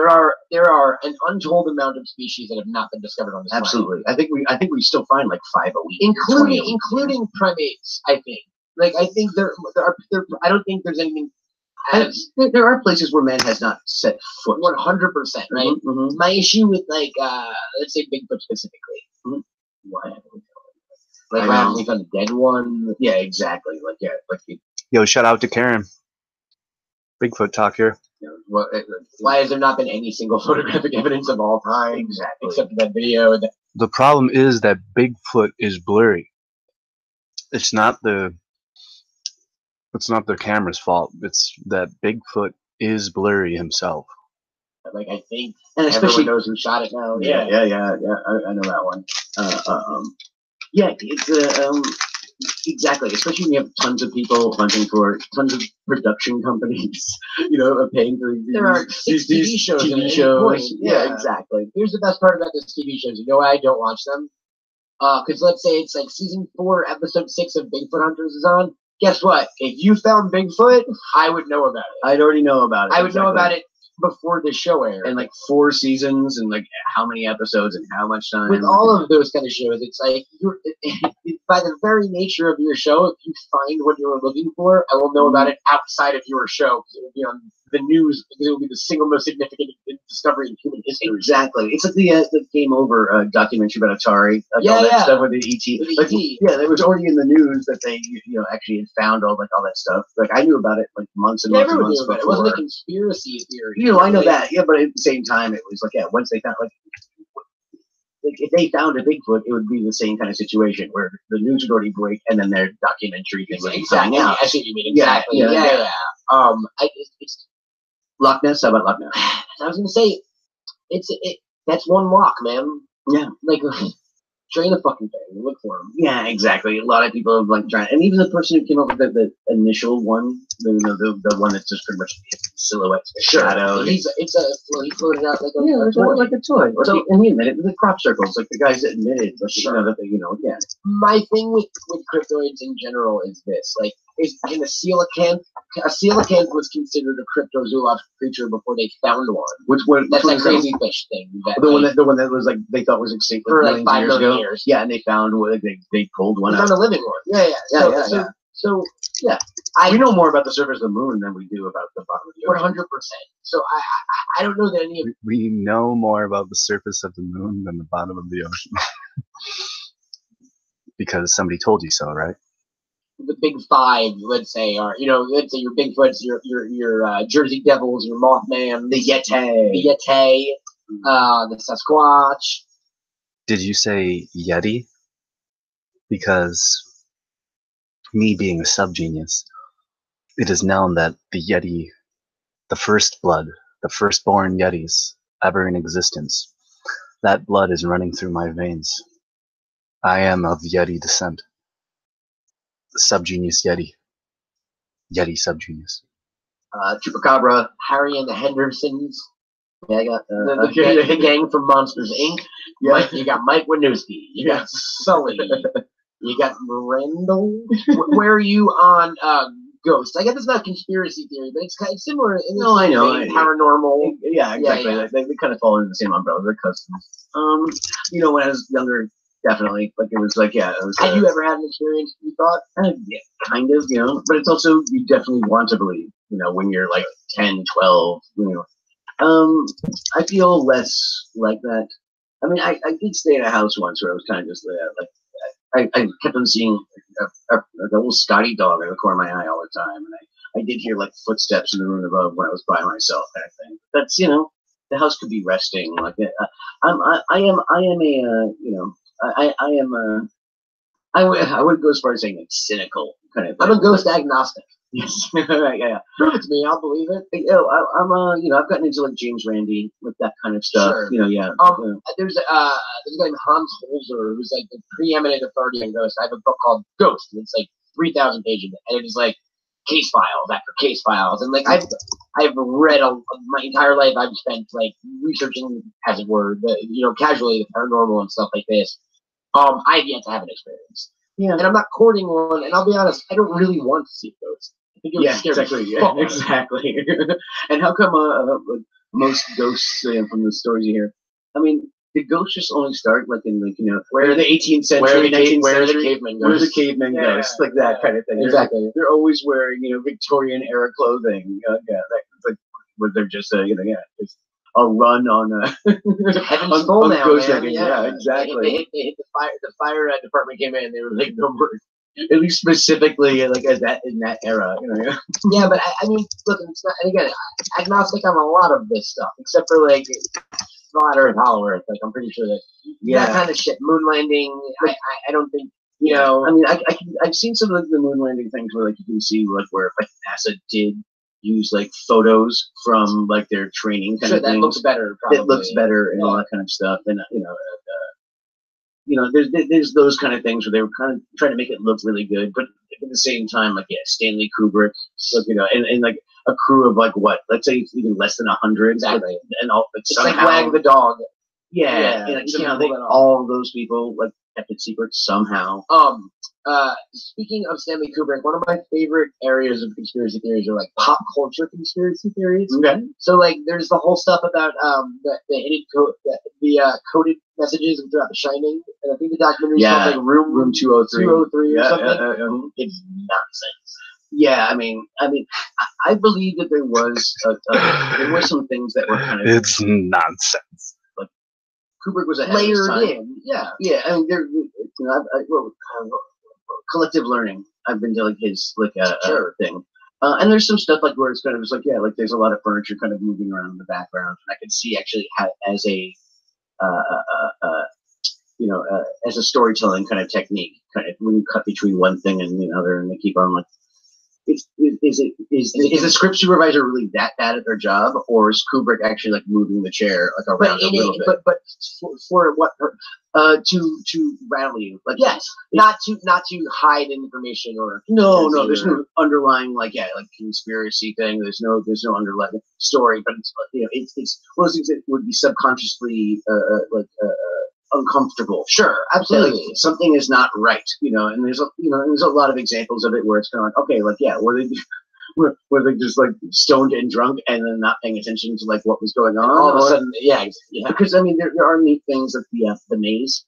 Speaker 2: there are an untold amount of species that have not been discovered on this planet. Absolutely. I think we still find like 5 a week, including primates. I think. Like I think there are. I don't think there's anything
Speaker 3: There are places where man has not set foot.
Speaker 2: 100%, right?
Speaker 3: Mm-hmm.
Speaker 2: My issue with like, let's say Bigfoot specifically.
Speaker 3: Mm-hmm.
Speaker 2: Why haven't we found it? Like, why haven't we found a dead one?
Speaker 3: Yeah, exactly. Like, yeah, like.
Speaker 1: Yo, shout out to Karen. Bigfoot talk here.
Speaker 2: Why has there not been any single photographic evidence of all time?
Speaker 3: Exactly.
Speaker 2: Except for that video.
Speaker 1: The problem is that Bigfoot is blurry. It's not the camera's fault. It's that Bigfoot is blurry himself.
Speaker 2: Like, I think
Speaker 3: and especially
Speaker 2: everyone knows who shot it now.
Speaker 3: Yeah. I know that one. Yeah, it's exactly. Especially when you have tons of people hunting for tons of production companies, paying for these.
Speaker 2: There are six TV shows.
Speaker 3: TV shows.
Speaker 2: Yeah, exactly. Here's the best part about those TV shows. You know why I don't watch them? Because let's say it's like season 4, episode 6 of Bigfoot Hunters is on. Guess what? If you found Bigfoot, I would know about it.
Speaker 3: I'd already know about it.
Speaker 2: I would know about it before the show aired.
Speaker 3: And like 4 seasons and like how many episodes and how much time.
Speaker 2: With all of those kind of shows, it's like by the very nature of your show, if you find what you were looking for, I will know about it outside of your show because it will be on the news because it will be the single most significant discovery in human history.
Speaker 3: Exactly. It's like the Game Over documentary about Atari. Like all that stuff with the ET. Like, yeah, it was already in the news that they actually had found all that stuff. Like I knew about it like months and months and months before.
Speaker 2: It wasn't a conspiracy theory.
Speaker 3: I know that. Yeah, but at the same time, it was like once they found like if they found a Bigfoot, it would be the same kind of situation where the news would already break and then their documentary thing would be coming out.
Speaker 2: I see what you mean. Exactly. Yeah. It's
Speaker 3: Loch Ness. How about Loch Ness?
Speaker 2: I was gonna say, that's one lock, man.
Speaker 3: Yeah.
Speaker 2: Like, train the fucking thing. Look for him.
Speaker 3: Yeah, exactly. A lot of people have like tried, and even the person who came up with the initial one, the one that's just pretty much silhouettes, shadow.
Speaker 2: He floated out like a
Speaker 3: toy. Like a toy. And he admitted the crop circles, like the guys admitted, that they,
Speaker 2: My thing with cryptoids in general is this: like, is in a coelacanth was considered a cryptozoological creature before they found one. That's that crazy fish thing.
Speaker 3: The one that was like they thought was extinct
Speaker 2: for like 5 million years.
Speaker 3: Yeah, and they found one. They pulled one.
Speaker 2: They found a living one. Yeah. So
Speaker 3: we know more about the surface of the moon than we do about the bottom of the ocean.
Speaker 2: 100%. So I don't know that any of
Speaker 1: we know more about the surface of the moon than the bottom of the ocean. Because somebody told you so, right?
Speaker 2: The big 5, let's say, are let's say your Bigfoots, your Jersey Devils, your Mothman, the Yeti, the Sasquatch.
Speaker 1: Did you say Yeti? Because me being a SubGenius, it is known that the Yeti, the first blood, the firstborn Yetis ever in existence, that blood is running through my veins. I am of Yeti descent. SubGenius Yeti. Yeti SubGenius.
Speaker 3: Chupacabra.
Speaker 2: Harry and the Hendersons.
Speaker 3: Yeah, I got
Speaker 2: the gang from Monsters Inc. Yeah. You got Mike Winooski. You got Sully. You got Randall. Where are you on Ghost? I guess it's not a conspiracy theory, but it's kind of similar.
Speaker 3: I know.
Speaker 2: Paranormal.
Speaker 3: Yeah, exactly. Yeah. They kind of fall into the same umbrella. They're cousins. When I was younger, definitely. Like it was like, yeah. It was,
Speaker 2: Had you ever had an experience you thought?
Speaker 3: Yeah, kind of, But it's also, you definitely want to believe, when you're like 10, 12, I feel less like that. I mean, I did stay in a house once where I was kind of just I kept on seeing a little Scotty dog in the corner of my eye all the time, and I did hear like footsteps in the room above when I was by myself, kind of thing. That's the house could be resting. Like I would go as far as saying like cynical kind of thing.
Speaker 2: I'm a ghost agnostic.
Speaker 3: Yes. Yeah.
Speaker 2: Prove it to me, I'll believe it.
Speaker 3: I've gotten into like James Randi, with that kind of stuff.
Speaker 2: Sure. There's a guy named Hans Holzer who's like the preeminent authority on ghosts. I have a book called Ghost, and it's like 3,000 pages, and it is like case files after case files, and like I've read my entire life. I've spent like researching, as it were, casually the paranormal and stuff like this. I've yet to have an experience. Yeah, and I'm not courting one, and I'll be honest, I don't really want to see ghosts. I think it would scare me.
Speaker 3: Yeah, exactly. And how come most ghosts, from the stories you hear, I mean, did ghosts just only start like in like where the 18th century, 19th
Speaker 2: where
Speaker 3: century,
Speaker 2: the caveman
Speaker 3: where the
Speaker 2: ghosts?
Speaker 3: caveman ghosts, like that kind of thing.
Speaker 2: Exactly.
Speaker 3: They're always wearing Victorian era clothing. That's like where they're just just a run on
Speaker 2: Heaven's full now,
Speaker 3: ghost
Speaker 2: man.
Speaker 3: digging.
Speaker 2: Yeah,
Speaker 3: exactly.
Speaker 2: They hit the fire department came in. And they were like, no more.
Speaker 3: At least specifically like in that era.
Speaker 2: Yeah, but I mean, look, it's not, and again, agnostic on a lot of this stuff, except for like flat Earth, hollow Earth. Like I'm pretty sure that that kind of shit, moon landing. I don't think
Speaker 3: I mean, I've seen some of the moon landing things where like you can see like where like NASA did use like photos from like their training kind of thing.
Speaker 2: That looks better. Probably.
Speaker 3: It looks better and all that kind of stuff, and there's those kind of things where they were kind of trying to make it look really good, but at the same time, like Stanley Kubrick, so, and like a crew of like what, let's say even less than 100,
Speaker 2: exactly,
Speaker 3: and all. But
Speaker 2: it's
Speaker 3: somehow,
Speaker 2: like Wag the dog.
Speaker 3: Yeah, and like somehow all of those people like kept it secret somehow.
Speaker 2: Speaking of Stanley Kubrick, one of my favorite areas of conspiracy theories are like pop culture conspiracy theories.
Speaker 3: Okay.
Speaker 2: So like, there's the whole stuff about the coded messages throughout The Shining, and I think the documentary is called like Room 203 or something. It's nonsense.
Speaker 3: Yeah, I mean, I believe that there were some things that were kind of
Speaker 1: it's nonsense.
Speaker 3: Like Kubrick was ahead
Speaker 2: layered
Speaker 3: of his time.
Speaker 2: in. Yeah.
Speaker 3: I mean, collective learning. I've been to like his thing, and there's some stuff like where it's kind of just like like there's a lot of furniture kind of moving around in the background, and I can see actually how as a as a storytelling kind of technique, kind of when you cut between one thing and the other, and they keep on like. Is the script supervisor really that bad at their job, or is Kubrick actually like moving the chair like around a little bit?
Speaker 2: But for what?
Speaker 3: To rattle you, like
Speaker 2: not to hide information or
Speaker 3: no, there's no underlying like conspiracy thing. There's no underlying story, but it's one of those things that would be subconsciously uncomfortable.
Speaker 2: Sure, absolutely.
Speaker 3: Like, something is not right, and there's a lot of examples of it where it's kind of like, okay, like were they just like stoned and drunk and then not paying attention to like what was going on?
Speaker 2: All of a sudden,
Speaker 3: Because I mean, there are neat things like the maze,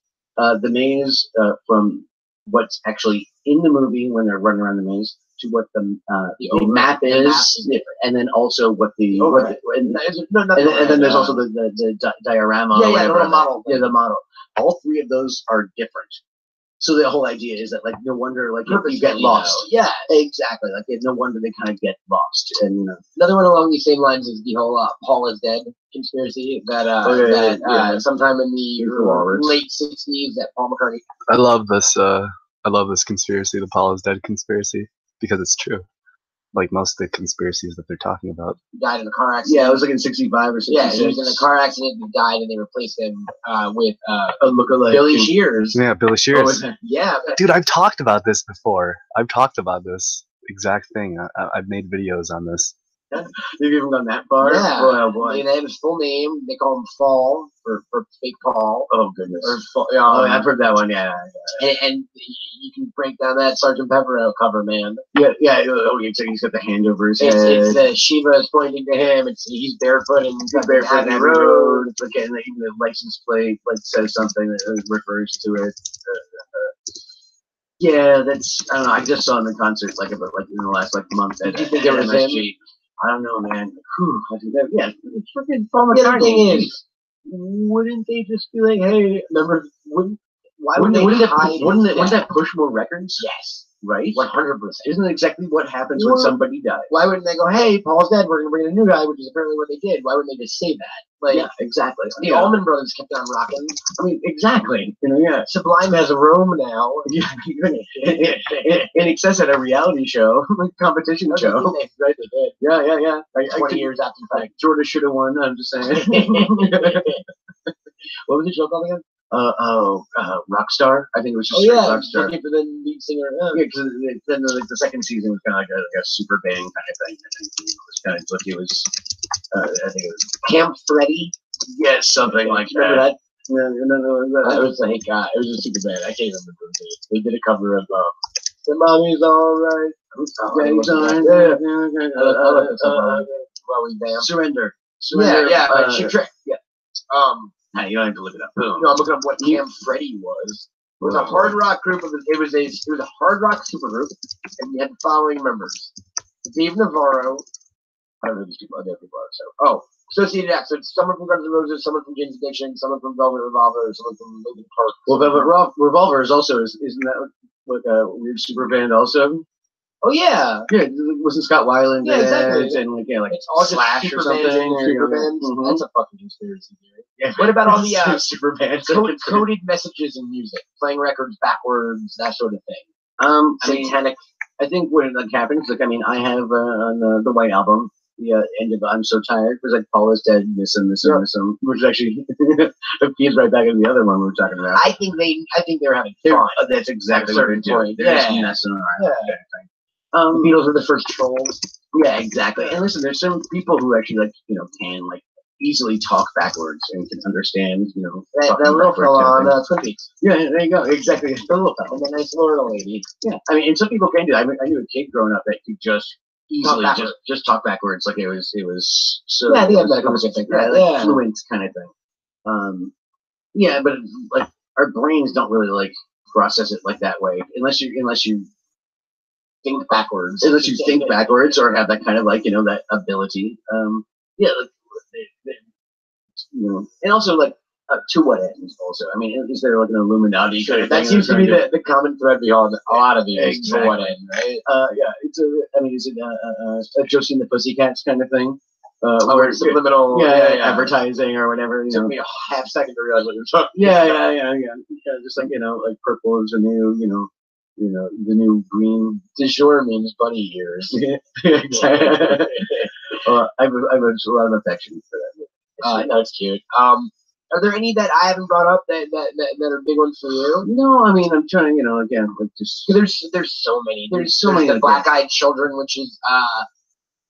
Speaker 3: from what's actually in the movie when they're running around the maze to what the map is, and then also what the and then there's also the diorama.
Speaker 2: The little model.
Speaker 3: Yeah, the model. All three of those are different. So the whole idea is that like no wonder like if you get lost.
Speaker 2: Yeah,
Speaker 3: exactly. Like no wonder they kind of get lost. And
Speaker 2: another one along these same lines is the whole Paul is dead conspiracy that sometime in the late 60s that Paul McCartney.
Speaker 1: I love this conspiracy, the Paul is dead conspiracy, because it's true. Like most of the conspiracies that they're talking about.
Speaker 2: He died in a car accident.
Speaker 3: Yeah, it was like in 65 or 66.
Speaker 2: Yeah, he was in a car accident and died, and they replaced him with
Speaker 3: Billy Shears.
Speaker 1: Yeah, Billy Shears.
Speaker 2: Yeah.
Speaker 1: Dude, I've talked about this before. I've talked about this exact thing. I've made videos on this.
Speaker 3: You've even gone that far?
Speaker 2: Yeah.
Speaker 3: Oh, boy.
Speaker 2: They have his full name. They call him Fall for fake Paul.
Speaker 3: Oh, goodness.
Speaker 2: I've
Speaker 3: heard that one, yeah.
Speaker 2: And you can break down that Sgt. Pepper cover, man.
Speaker 3: Yeah. Oh, he's got the hand over his head.
Speaker 2: It's Shiva is pointing to him. He's barefoot and
Speaker 3: barefoot on the road. Again, even the license plate says something that refers to it. Yeah, that's. I don't know. I just saw him in concert in the last month.
Speaker 2: Did you think it was
Speaker 3: MSG.
Speaker 2: him?
Speaker 3: I don't know, man. I think that, it's freaking Paul McCartney.
Speaker 2: The other thing is,
Speaker 3: wouldn't they just be like, hey, remember?
Speaker 2: Wouldn't
Speaker 3: that push more records?
Speaker 2: Yes.
Speaker 3: Right?
Speaker 2: 100%.
Speaker 3: Isn't that exactly what happens when somebody dies?
Speaker 2: Why wouldn't they go, hey, Paul's dead, we're going to bring in a new guy, which is apparently what they did. Why wouldn't they just say that? Like,
Speaker 3: yeah, exactly.
Speaker 2: The Allman Brothers kept on rocking.
Speaker 3: I mean, exactly.
Speaker 2: Sublime has a Rome now.
Speaker 3: In Excess at a reality show, competition show.
Speaker 2: Right, they did.
Speaker 3: Yeah.
Speaker 2: 20 years after the fact.
Speaker 3: Jordan should have won, I'm just saying. What was the show called again? Rockstar. I think it was just Rockstar.
Speaker 2: Looking for the lead singer.
Speaker 3: Yeah, because then the second season was kind of like a super bang kind of thing. And it was kind of like it was. I think it was
Speaker 2: Camp Freddy.
Speaker 3: Yes, something like that.
Speaker 2: Remember that?
Speaker 3: Yeah,
Speaker 2: it was like it was a super band. I can't remember the name. They did a cover of "The Mommy's All Right."
Speaker 3: Surrender.
Speaker 2: Yeah. Cheap Trick. Yeah.
Speaker 3: Nah, you don't have to look it up. Boom.
Speaker 2: No, I'm looking up what Camp Freddy was. It was a hard rock group. It was a hard rock supergroup, and we had the following members: Dave Navarro. I don't know these people. Other people are so. Associated acts. So someone from Guns N' Roses, someone from Jane's Addiction, someone from Velvet Revolver, someone from Linkin Park.
Speaker 3: Well, Velvet Revolver is also isn't that like a weird super band also?
Speaker 2: Oh yeah,
Speaker 3: wasn't Scott Weiland?
Speaker 2: Yeah, exactly.
Speaker 3: And like
Speaker 2: it's all
Speaker 3: Slash
Speaker 2: just
Speaker 3: or
Speaker 2: super
Speaker 3: something.
Speaker 2: bands, super bands.
Speaker 3: Mm-hmm.
Speaker 2: That's a fucking conspiracy theory.
Speaker 3: Yeah.
Speaker 2: What about all the
Speaker 3: super bands?
Speaker 2: Coded messages in music, playing records backwards, that sort of thing. Satanic.
Speaker 3: I think what like happens, like I have on the White Album, the end of I'm So Tired, because like Paul is dead, miss him, which actually feeds right back into the other one we were talking about.
Speaker 2: I think they're having fun.
Speaker 3: That's exactly what they're doing. They're just messing around.
Speaker 2: Yeah.
Speaker 3: The
Speaker 2: Beatles were the first trolls.
Speaker 3: Yeah, exactly. And listen, there's some people who actually can easily talk backwards and can understand,
Speaker 2: that little fella on Twin Peaks.
Speaker 3: Yeah, there you go. Exactly. The little fella.
Speaker 2: And the nice Florida lady.
Speaker 3: Yeah. And some people can do that. I knew a kid growing up that could just easily just talk backwards. Like it was so.
Speaker 2: Yeah, I think I've met a couple things like that.
Speaker 3: Fluent kind of thing. Yeah, but our brains don't really process it like that way unless you think backwards. Unless you think backwards or have that kind of that ability. And also to what end? Also, is there an Illuminati kind of thing?
Speaker 2: That seems to be the common thread beyond a lot of these.
Speaker 3: Exactly.
Speaker 2: To what end, right?
Speaker 3: It's is it a Josie and the Pussycats kind of thing?
Speaker 2: Or subliminal
Speaker 3: advertising or whatever.
Speaker 2: It took me a half second to realize what you're talking.
Speaker 3: Yeah. Just like purple is the new, the new green.
Speaker 2: Du jour means bunny ears.
Speaker 3: Exactly. I have a lot of affection for that.
Speaker 2: No, it's cute. Are there any that I haven't brought up that are big ones for you?
Speaker 3: No, I'm trying, again, just
Speaker 2: there's so many.
Speaker 3: There's so many.
Speaker 2: The black-eyed children, which is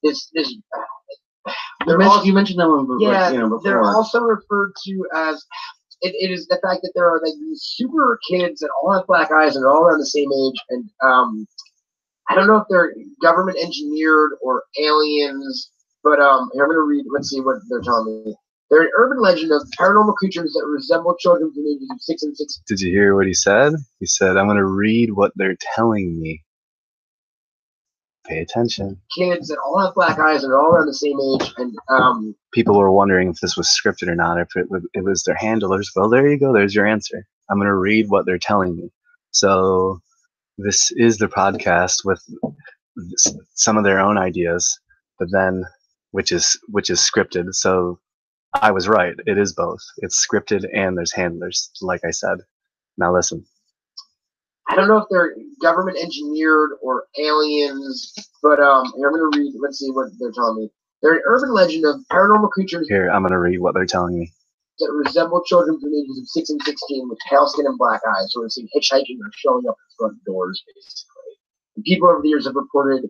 Speaker 2: this.
Speaker 3: You mentioned that one, before.
Speaker 2: They're also referred to as. It is the fact that there are these super kids that all have black eyes and are all around the same age, and I don't know if they're government engineered or aliens, but I'm gonna read. Let's see what they're telling me. They're an urban legend of paranormal creatures that resemble children from ages of 6 and 6.
Speaker 1: Did you hear what he said? He said, "I'm gonna read what they're telling me." Pay attention.
Speaker 2: Kids that all have black eyes and are all around the same age, and
Speaker 1: people were wondering if this was scripted or not, if it was their handlers. Well, there you go. There's your answer. I'm going to read what they're telling me. So this is the podcast with some of their own ideas, but then which is scripted. So I was right. It is both. It's scripted and there's handlers, like I said. Now listen.
Speaker 2: I don't know if they're government engineered or aliens, but I'm going to read. Let's see what they're telling me. They're an urban legend of paranormal creatures.
Speaker 1: Here, I'm going to read what they're telling me.
Speaker 2: That resemble children from the ages of 6 and 16 with pale skin and black eyes who are seen hitchhiking or showing up at front doors, basically. And people over the years have reported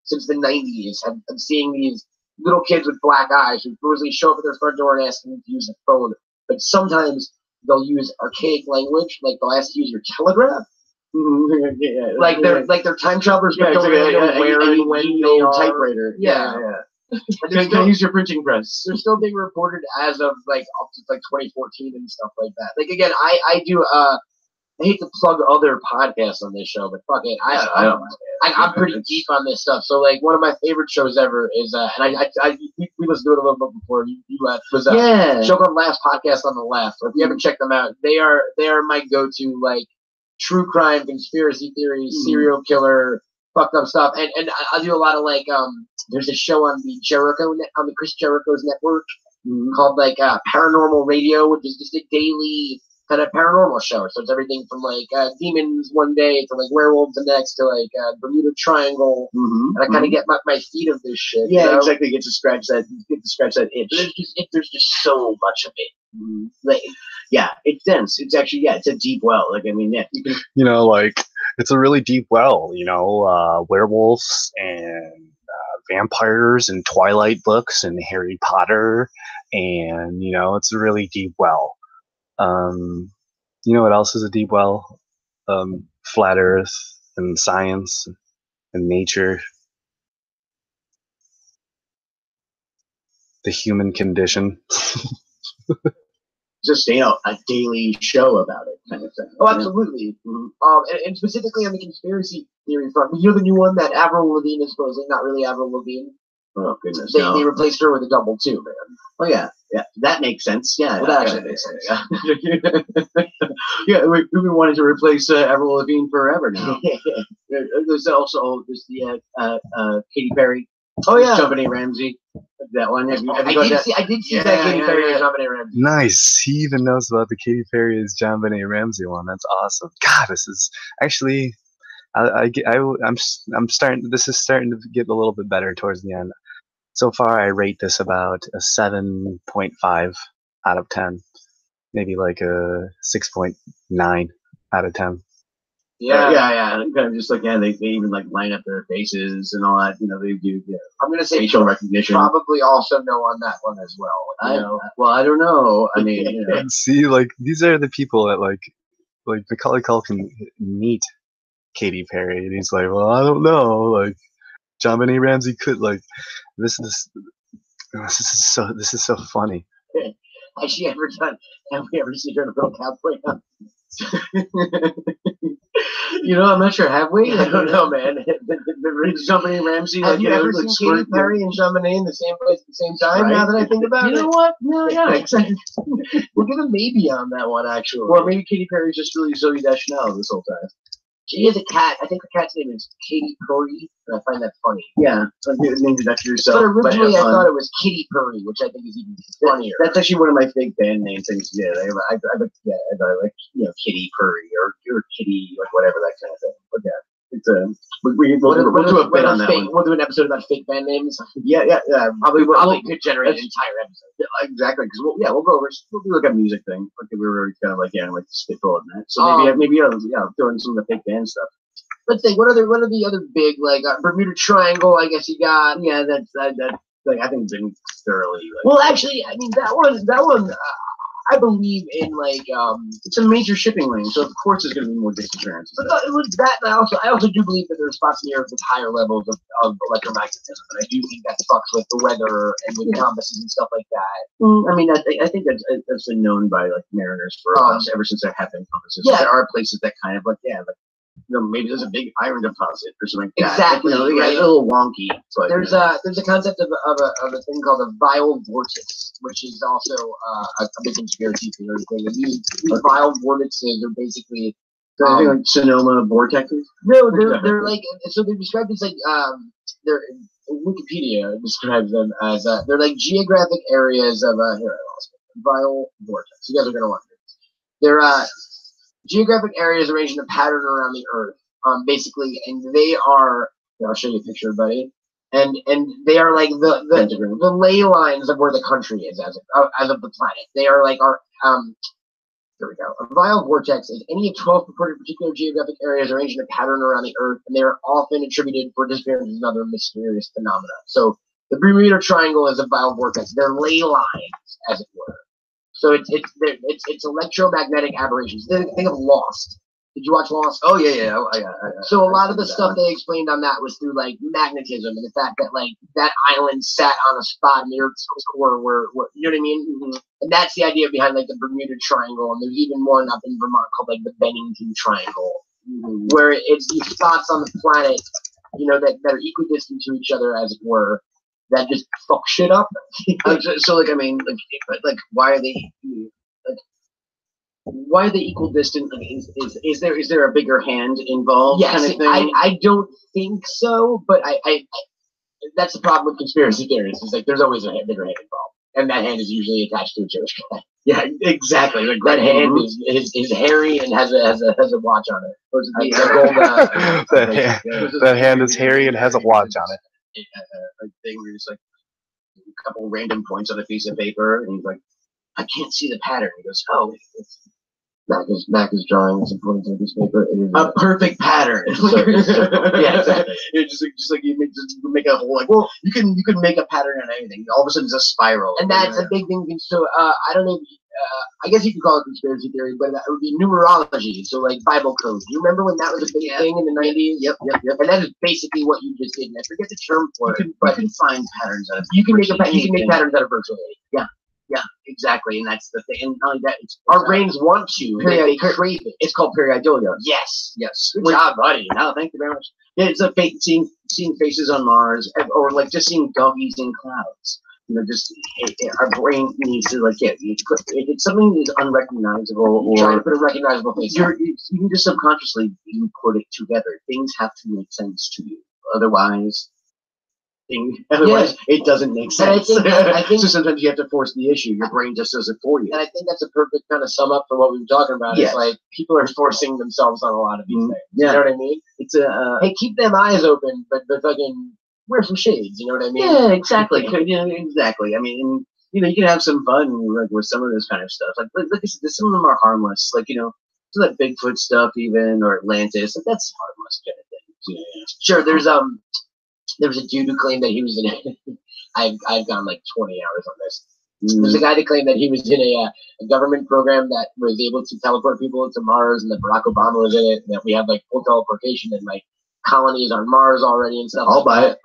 Speaker 2: since the 90s have seeing these little kids with black eyes who supposedly show up at their front door and ask them to use the phone. But sometimes they'll use archaic language, like they'll ask you to use your telegraph. They're time travelers, but don't really know where and when they are.
Speaker 3: Typewriter. Can I use your printing press?
Speaker 2: They're still being reported as of up to 2014 and stuff like that. Again, I do. I hate to plug other podcasts on this show, but fuck it, I'm pretty deep on this stuff. So one of my favorite shows ever is and we listened to it a little bit before you left. Was a show called Last Podcast on the Left. If you haven't checked them out, they are my go-to true crime, conspiracy theories, serial killer, fucked up stuff. And I do a lot of there's a show on the Chris Jericho's network called Paranormal Radio, which is just a daily kind of paranormal show. So it's everything from demons one day to werewolves the next to Bermuda Triangle. And I kind of get my feet of this shit.
Speaker 3: Yeah, exactly. Get to scratch that itch.
Speaker 2: There's just so much of it.
Speaker 3: It's dense. It's actually it's a deep well. You can,
Speaker 1: it's a really deep well. Werewolves and vampires and Twilight books and Harry Potter, and it's a really deep well. You know what else is a deep well? Flat Earth and science and nature. The human condition.
Speaker 3: just a daily show about it kind of thing.
Speaker 2: Oh, absolutely. And specifically on the conspiracy theory front, you know the new one that Avril Lavigne is supposedly not really Avril Lavigne.
Speaker 3: Oh goodness!
Speaker 2: They replaced her with a double too, man.
Speaker 3: Oh yeah, that makes sense. Yeah,
Speaker 2: well, that actually makes sense.
Speaker 3: Yeah, we've been wanting to replace Avril Lavigne forever now. There's also the Katy Perry.
Speaker 2: Oh yeah,
Speaker 3: JonBenet Ramsey. That one. Have you
Speaker 2: I did see that Katy Perry and JonBenet Ramsey.
Speaker 1: Nice. He even knows about the Katy Perry's JonBenet Ramsey one. That's awesome. God, this is actually. I'm starting. This is starting to get a little bit better towards the end. So far, I rate this about a 7.5 out of 10, maybe like a 6.9 out of 10.
Speaker 3: Yeah. Kind of just like they even like line up their faces and all that. You know, they do. Yeah. I'm gonna say facial recognition.
Speaker 2: Probably also no on that one as well.
Speaker 3: Well, I don't know. I mean,
Speaker 1: see, like these are the people that like Macaulay Culkin meet Katy Perry, and he's like, well, I don't know, like JonBenet Ramsey could like this is so funny.
Speaker 2: Has she ever done? Have we ever seen her in a real cowboy?
Speaker 3: I'm not sure. Have we?
Speaker 2: I don't know, man.
Speaker 3: JonBenet Ramsey.
Speaker 2: Have you ever seen Katy Perry and JonBenet in the same place at the same time? Right? Now that I think about it,
Speaker 3: you know what? No, yeah, exactly.
Speaker 2: We'll give a maybe on that one, actually.
Speaker 3: Or maybe Katy Perry's just really Zooey Deschanel this whole time.
Speaker 2: She is a cat. I think the cat's name is Katy Perry, and I find that funny.
Speaker 3: Yeah, named it after yourself.
Speaker 2: But originally, I thought it was Kitty Perry, which I think is even funnier.
Speaker 3: That's actually one of my fake band name things. Yeah, I like Kitty Perry or Kitty, like whatever, that kind of thing. But yeah, it's we'll do a bit on that one.
Speaker 2: We'll do an episode about fake band names.
Speaker 3: Yeah. Probably
Speaker 2: could generate an entire episode.
Speaker 3: Yeah, exactly, because we'll go over. We'll do like a music thing. Okay, we were kind of like spitball in that. So maybe throw in some of the fake band stuff.
Speaker 2: Let's think. What are the other big Bermuda Triangle? I guess you got.
Speaker 3: Yeah, that's like I think been thoroughly.
Speaker 2: Well, actually, I mean that one. I believe in
Speaker 3: it's a major shipping lane, so of course there's going to be more disappearances.
Speaker 2: But it was that, and I also do believe that there's spots in the Earth with higher levels of electromagnetism, and I do think that fucks with the weather and with compasses and stuff like that.
Speaker 3: I mean, I think that's been known by mariners for us ever since there have been compasses.
Speaker 2: Yeah.
Speaker 3: There are places that kind of maybe there's a big iron deposit or something like that.
Speaker 2: Exactly.
Speaker 3: Right? A little wonky. But,
Speaker 2: there's a concept of a thing called a vile vortex, which is also a big conspiracy theory thing. And these vile vortexes are basically
Speaker 3: like Sonoma vortexes.
Speaker 2: No, they're like so they're described as they're Wikipedia describes them as they're like geographic areas of vile vortex. You guys are gonna wonder. They're geographic areas arranged in a pattern around the Earth, basically, and they are. I'll show you a picture, buddy. And they are like the ley lines of where the country is as of the planet. They are like here we go. A vile vortex is any of 12 purported particular geographic areas arranged in a pattern around the Earth, and they are often attributed for disappearances and other mysterious phenomena. So the Bermuda Triangle is a vile vortex. They're ley lines, as it were. So it's electromagnetic aberrations. Think of Lost. Did you watch Lost?
Speaker 3: Oh yeah.
Speaker 2: So a lot of the stuff they explained on that was through magnetism and the fact that that island sat on a spot near its core where you know what I mean? Mm-hmm. And that's the idea behind the Bermuda Triangle. And there's even more up in Vermont called the Bennington Triangle, where it's these spots on the planet, that are equidistant to each other, as it were, that just fuck shit up.
Speaker 3: Why are they? Why are they equidistant? Is there a bigger hand involved?
Speaker 2: Yes,
Speaker 3: kind of thing?
Speaker 2: I don't think so, but I that's the problem with conspiracy theories. Is there's always a bigger hand involved, and that hand is usually attached to a Jewish guy.
Speaker 3: Yeah, exactly.
Speaker 2: That hand is hairy and has a watch on it.
Speaker 1: That hand is hairy and has a watch on it.
Speaker 3: A thing where it's a couple random points on a piece of paper, and he's like, I can't see the pattern. He goes, oh,
Speaker 2: Mac is drawing some points on a piece of paper. It is
Speaker 3: a perfect pattern. Yeah, exactly. It's just like you make a whole you can make a pattern on anything. All of a sudden, it's a spiral.
Speaker 2: And that's a big thing. So I don't know. I guess you could call it conspiracy theory, but that would be numerology. So Bible code. Do you remember when that was a big thing in the 90s?
Speaker 3: Yep.
Speaker 2: And that is basically what you just did. And I forget the term for it.
Speaker 3: You can find patterns out of
Speaker 2: you can make patterns out of virtually. Yeah.
Speaker 3: Yeah, exactly, and that's the thing. And not only that, our brains want to. They crave it. It's called pareidolia. Yes. Good job, buddy. No, thank you very much. Yeah, it's like seeing faces on Mars, or like just seeing doggies in clouds. Just our brain needs to if it's something that's unrecognizable, or
Speaker 2: trying to put a recognizable face.
Speaker 3: You can just subconsciously put it together. Things have to make sense to you, otherwise it doesn't make sense. I think so. Sometimes you have to force the issue. Your brain just does it for you.
Speaker 2: And I think that's a perfect kind of sum up for what we were talking about. Yes. It's like people are forcing themselves on a lot of these things. Yeah. You know what I mean?
Speaker 3: It's a
Speaker 2: hey, keep them eyes open, but fucking wear some shades. You know what I mean?
Speaker 3: Yeah, exactly. Exactly. I mean, you can have some fun with some of this kind of stuff. Like I said, some of them are harmless. Some of that Bigfoot stuff, even, or Atlantis. That's harmless kind of thing.
Speaker 2: Yeah. Sure. There was a dude who claimed that he was in it. I've gone like 20 hours on this. There's a guy that claimed that he was in a government program that was able to teleport people to Mars, and that Barack Obama was in it, and that we have like full teleportation and like colonies on Mars already and stuff.
Speaker 3: I'll buy it.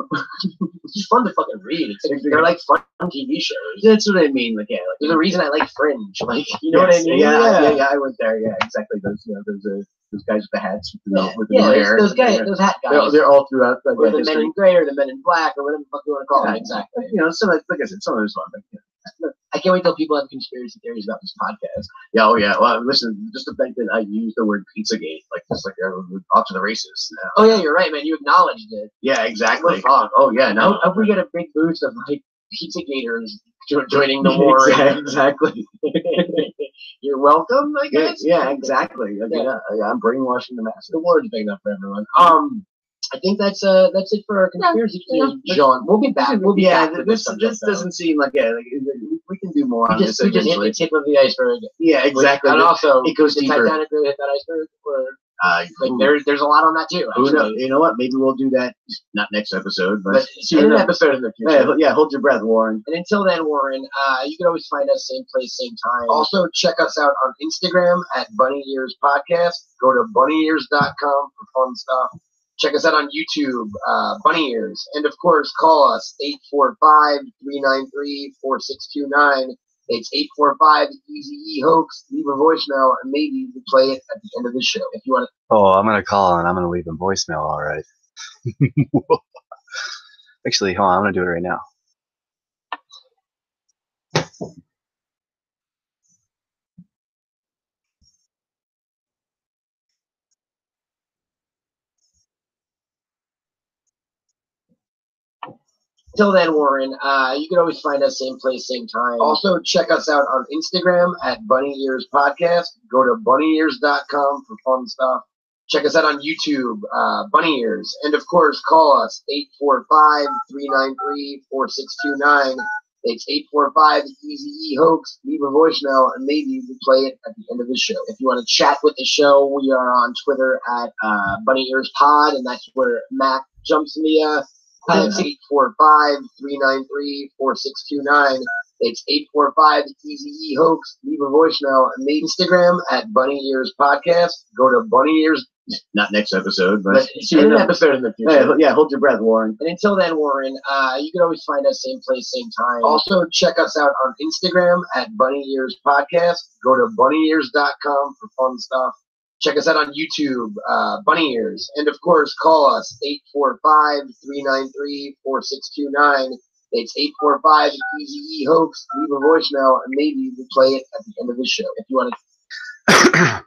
Speaker 2: It's just fun to fucking read. They're like fun TV shows.
Speaker 3: That's what I mean.
Speaker 2: There's a reason I like Fringe. What I mean?
Speaker 3: Yeah. I went there. Yeah, exactly. Those guys with the hats with the hair.
Speaker 2: Those hat guys.
Speaker 3: They're all throughout.
Speaker 2: Or the men in gray, or the men in black, or whatever the fuck you want to call them. Exactly.
Speaker 3: Like I said, some of those fun.
Speaker 2: I can't wait till people have conspiracy theories about this podcast.
Speaker 3: Yeah, oh yeah. Well, listen, just the fact that I used the word Pizzagate, off to the races now.
Speaker 2: Oh yeah, you're right, man. You acknowledged it.
Speaker 3: Yeah, exactly.
Speaker 2: Oh yeah, no. Hope we get a big boost of Pizzagators joining the war.
Speaker 3: Exactly.
Speaker 2: You're welcome, I guess.
Speaker 3: Yeah, exactly. I'm brainwashing the masses.
Speaker 2: The word's big enough for everyone. I think that's it for our conspiracy theories, John. We'll be back.
Speaker 3: This doesn't seem like we can do more on this.
Speaker 2: We just hit the tip of the iceberg.
Speaker 3: Yeah, exactly.
Speaker 2: And also,
Speaker 3: it goes
Speaker 2: the
Speaker 3: deeper.
Speaker 2: Titanic really hit that iceberg, or there's a lot on that too.
Speaker 3: Who knows? You know what? Maybe we'll do that. Not next episode, but
Speaker 2: in an episode in the future.
Speaker 3: Yeah, hold your breath, Warren.
Speaker 2: And until then, Warren, you can always find us same place, same time. Also, check us out on Instagram at Bunny Ears Podcast. Go to bunnyears.com for fun stuff. Check us out on YouTube, Bunny Ears. And, of course, call us, 845-393-4629. It's 845-EZE-HOAX. Leave a voicemail, and maybe we'll play it at the end of the show. If you want to.
Speaker 1: Oh, I'm going to call, and I'm going to leave a voicemail, all right. Actually, hold on. I'm going to do it right now.
Speaker 2: Till then, Warren, you can always find us same place, same time. Also, check us out on Instagram at Bunny Ears Podcast. Go to bunnyears.com for fun stuff. Check us out on YouTube, Bunny Ears. And, of course, call us, 845-393-4629. It's 845-EZE-HOAX. Leave a voicemail, and maybe we'll play it at the end of the show. If you want to chat with the show, we are on Twitter at Bunny Ears Pod, and that's where Mac jumps in the... It's 845-393-4629. It's 845-EZE-HOAX. Leave a voicemail. And the Instagram at Bunny Ears Podcast. Go to Bunny Ears.
Speaker 3: Not next episode, but
Speaker 2: in an episode in the future.
Speaker 3: Yeah, hold your breath, Warren.
Speaker 2: And until then, Warren, you can always find us same place, same time. Also, check us out on Instagram at Bunny Ears Podcast. Go to bunnyears.com for fun stuff. Check us out on YouTube, Bunny Ears. And, of course, call us, 845-393-4629. It's 845-EZE-HOAX. Leave a voicemail, and maybe we'll play it at the end of the show. If you want to...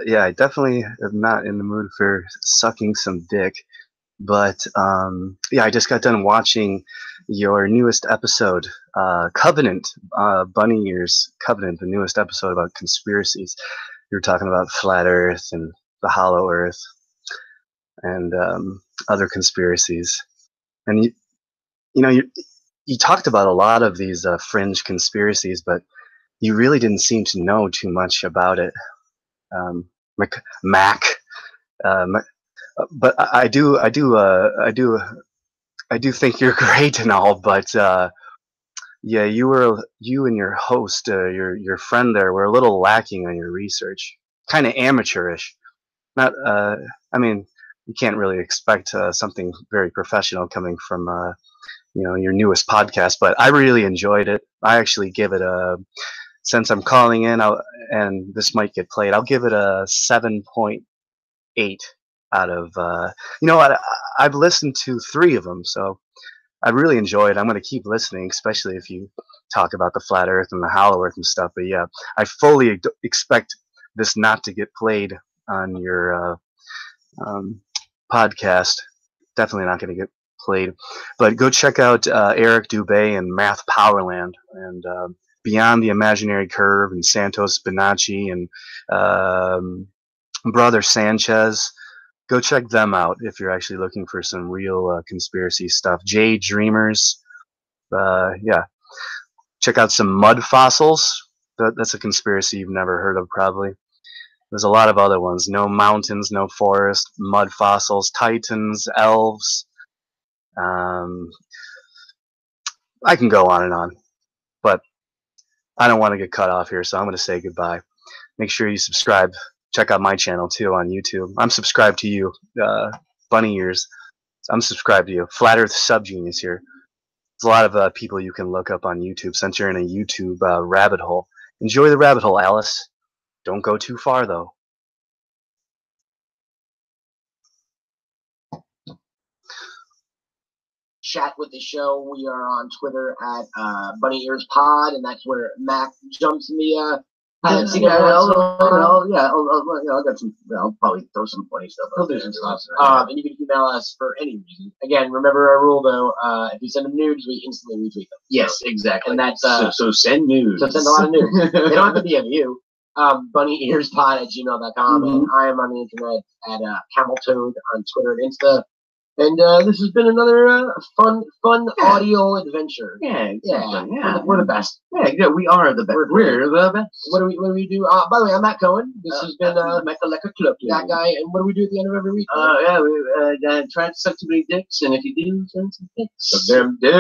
Speaker 1: Yeah, I definitely am not in the mood for sucking some dick, but yeah, I just got done watching your newest episode, Covenant, Bunny Ears Covenant, the newest episode about conspiracies. You were talking about flat Earth and the hollow Earth and other conspiracies, and you talked about a lot of these fringe conspiracies, but you really didn't seem to know too much about it. Mac, but I do I do think you're great and all, but yeah, you and your host, your friend there, were a little lacking on your research, kind of amateurish. Not, I mean, you can't really expect something very professional coming from your newest podcast, but I really enjoyed it. I actually give it a, since I'm calling in, and this might get played, I'll give it a 7.8 out of, I've listened to 3 of them, so I really enjoyed it. I'm going to keep listening, especially if you talk about the flat earth and the hollow earth and stuff. But yeah, I fully expect this not to get played on your podcast. Definitely not going to get played. But go check out Eric Dubé and Math Powerland and Beyond the Imaginary Curve and Santos Bonacci and Brother Sanchez. Go check them out if you're actually looking for some real conspiracy stuff. Jay Dreamers. Yeah. Check out some mud fossils. That's a conspiracy you've never heard of, probably. There's a lot of other ones. No mountains, no forest, mud fossils, titans, elves. I can go on and on, but I don't want to get cut off here, so I'm going to say goodbye. Make sure you subscribe. Check out my channel, too, on YouTube. I'm subscribed to you, Bunny Ears. I'm subscribed to you. Flat Earth SubGenius here. There's a lot of people you can look up on YouTube since you're in a YouTube rabbit hole. Enjoy the rabbit hole, Alice. Don't go too far, though.
Speaker 2: Chat with the show. We are on Twitter at Bunny Ears Pod, and that's where Mac jumps in the.
Speaker 3: I'll got some. I'll probably throw some funny stuff.
Speaker 2: I'll do some stuff. And you can email us for any reason. Again, remember our rule though. If you send them nudes, we instantly retweet them.
Speaker 3: Yes, exactly.
Speaker 2: And that's
Speaker 3: so send nudes.
Speaker 2: So send a lot of nudes. They don't have to be of you. BunnyEarsPod@gmail.com, and I am on the internet at CamelToad on Twitter and Insta. And this has been another fun audio adventure.
Speaker 3: Yeah.
Speaker 2: We're the best.
Speaker 3: Yeah, we are the best. We're the best.
Speaker 2: What do we do? By the way, I'm Matt Cohen. This has been
Speaker 3: Mccallister Club.
Speaker 2: That guy. And what do we do at the end of every week?
Speaker 3: We try to suck too many dicks, and if you do, send some dicks.
Speaker 2: Suck them dicks.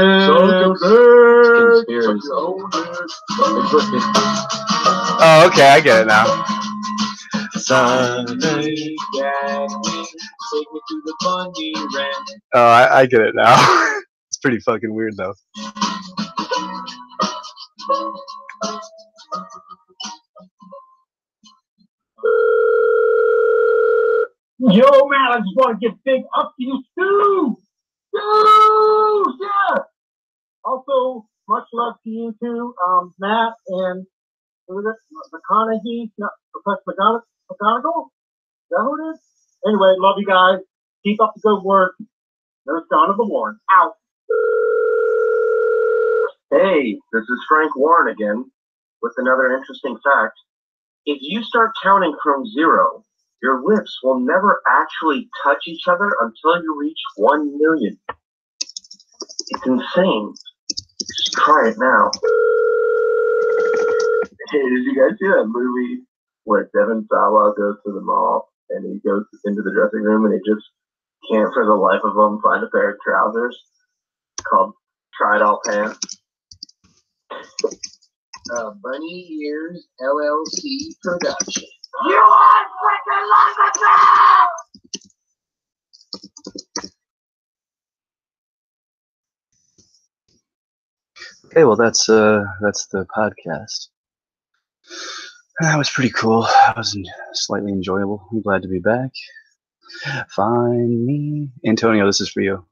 Speaker 1: Oh, okay, I get it now.
Speaker 2: Sunday, take me to the Bundy Ranch.
Speaker 1: Oh, I get it now. It's pretty fucking weird, though.
Speaker 4: Yo, man, I just want to give big up to you, Stu! Yeah! Also, much love to you too, Matt and McConaughey, Professor McGonagall? Is that who it is? Anyway, love you guys. Keep up the good work. There's Dawn of the Warren. Out.
Speaker 5: Hey, this is Frank Warren again with another interesting fact. If you start counting from 0, your lips will never actually touch each other until you reach 1 million. It's insane. Just try it now. Hey, did you guys see that movie where Devin Sawa goes to the mall and he goes into the dressing room and he just can't for the life of him find a pair of trousers? It's called Try It All Pants.
Speaker 2: Bunny Ears LLC production.
Speaker 4: You are freaking like
Speaker 1: Okay, well that's the podcast. That was pretty cool. That was slightly enjoyable. I'm glad to be back. Find me, Antonio. This is for you.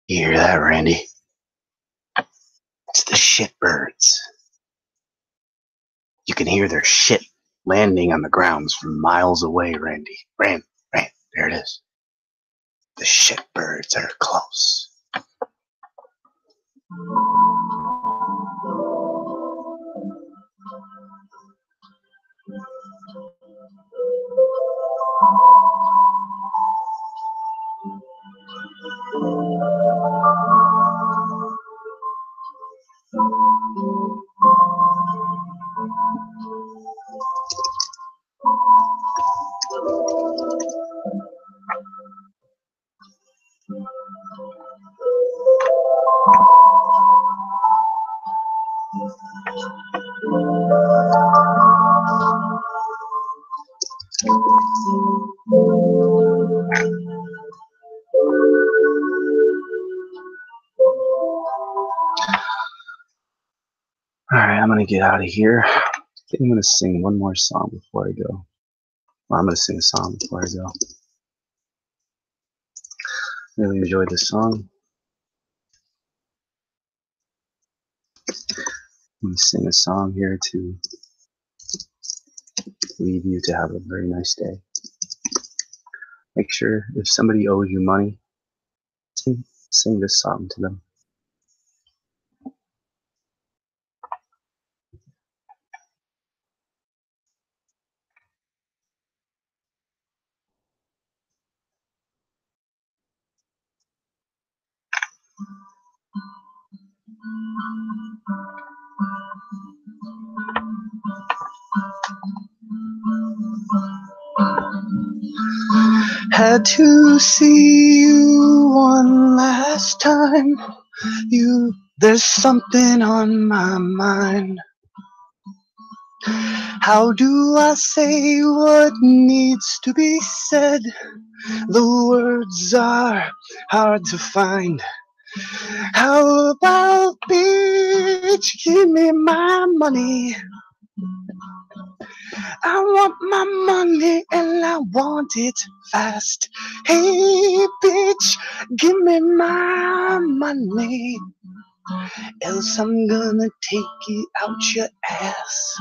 Speaker 1: You hear that, Randy? It's the shitbirds. You can hear their shit landing on the grounds from miles away, Randy. Rand, there it is. The shitbirds are close. Alright, I'm gonna get out of here. I think I'm gonna sing one more song before I go. Well, I'm gonna sing a song before I go. Really enjoyed this song. I'm gonna sing a song here to leave you to have a very nice day. Make sure if somebody owes you money, sing this song to them. Had to see you one last time. There's something on my mind. How do I say what needs to be said? The words are hard to find. How about, bitch, give me my money? I want my money and I want it fast. Hey, bitch, give me my money. else I'm gonna take it out your ass.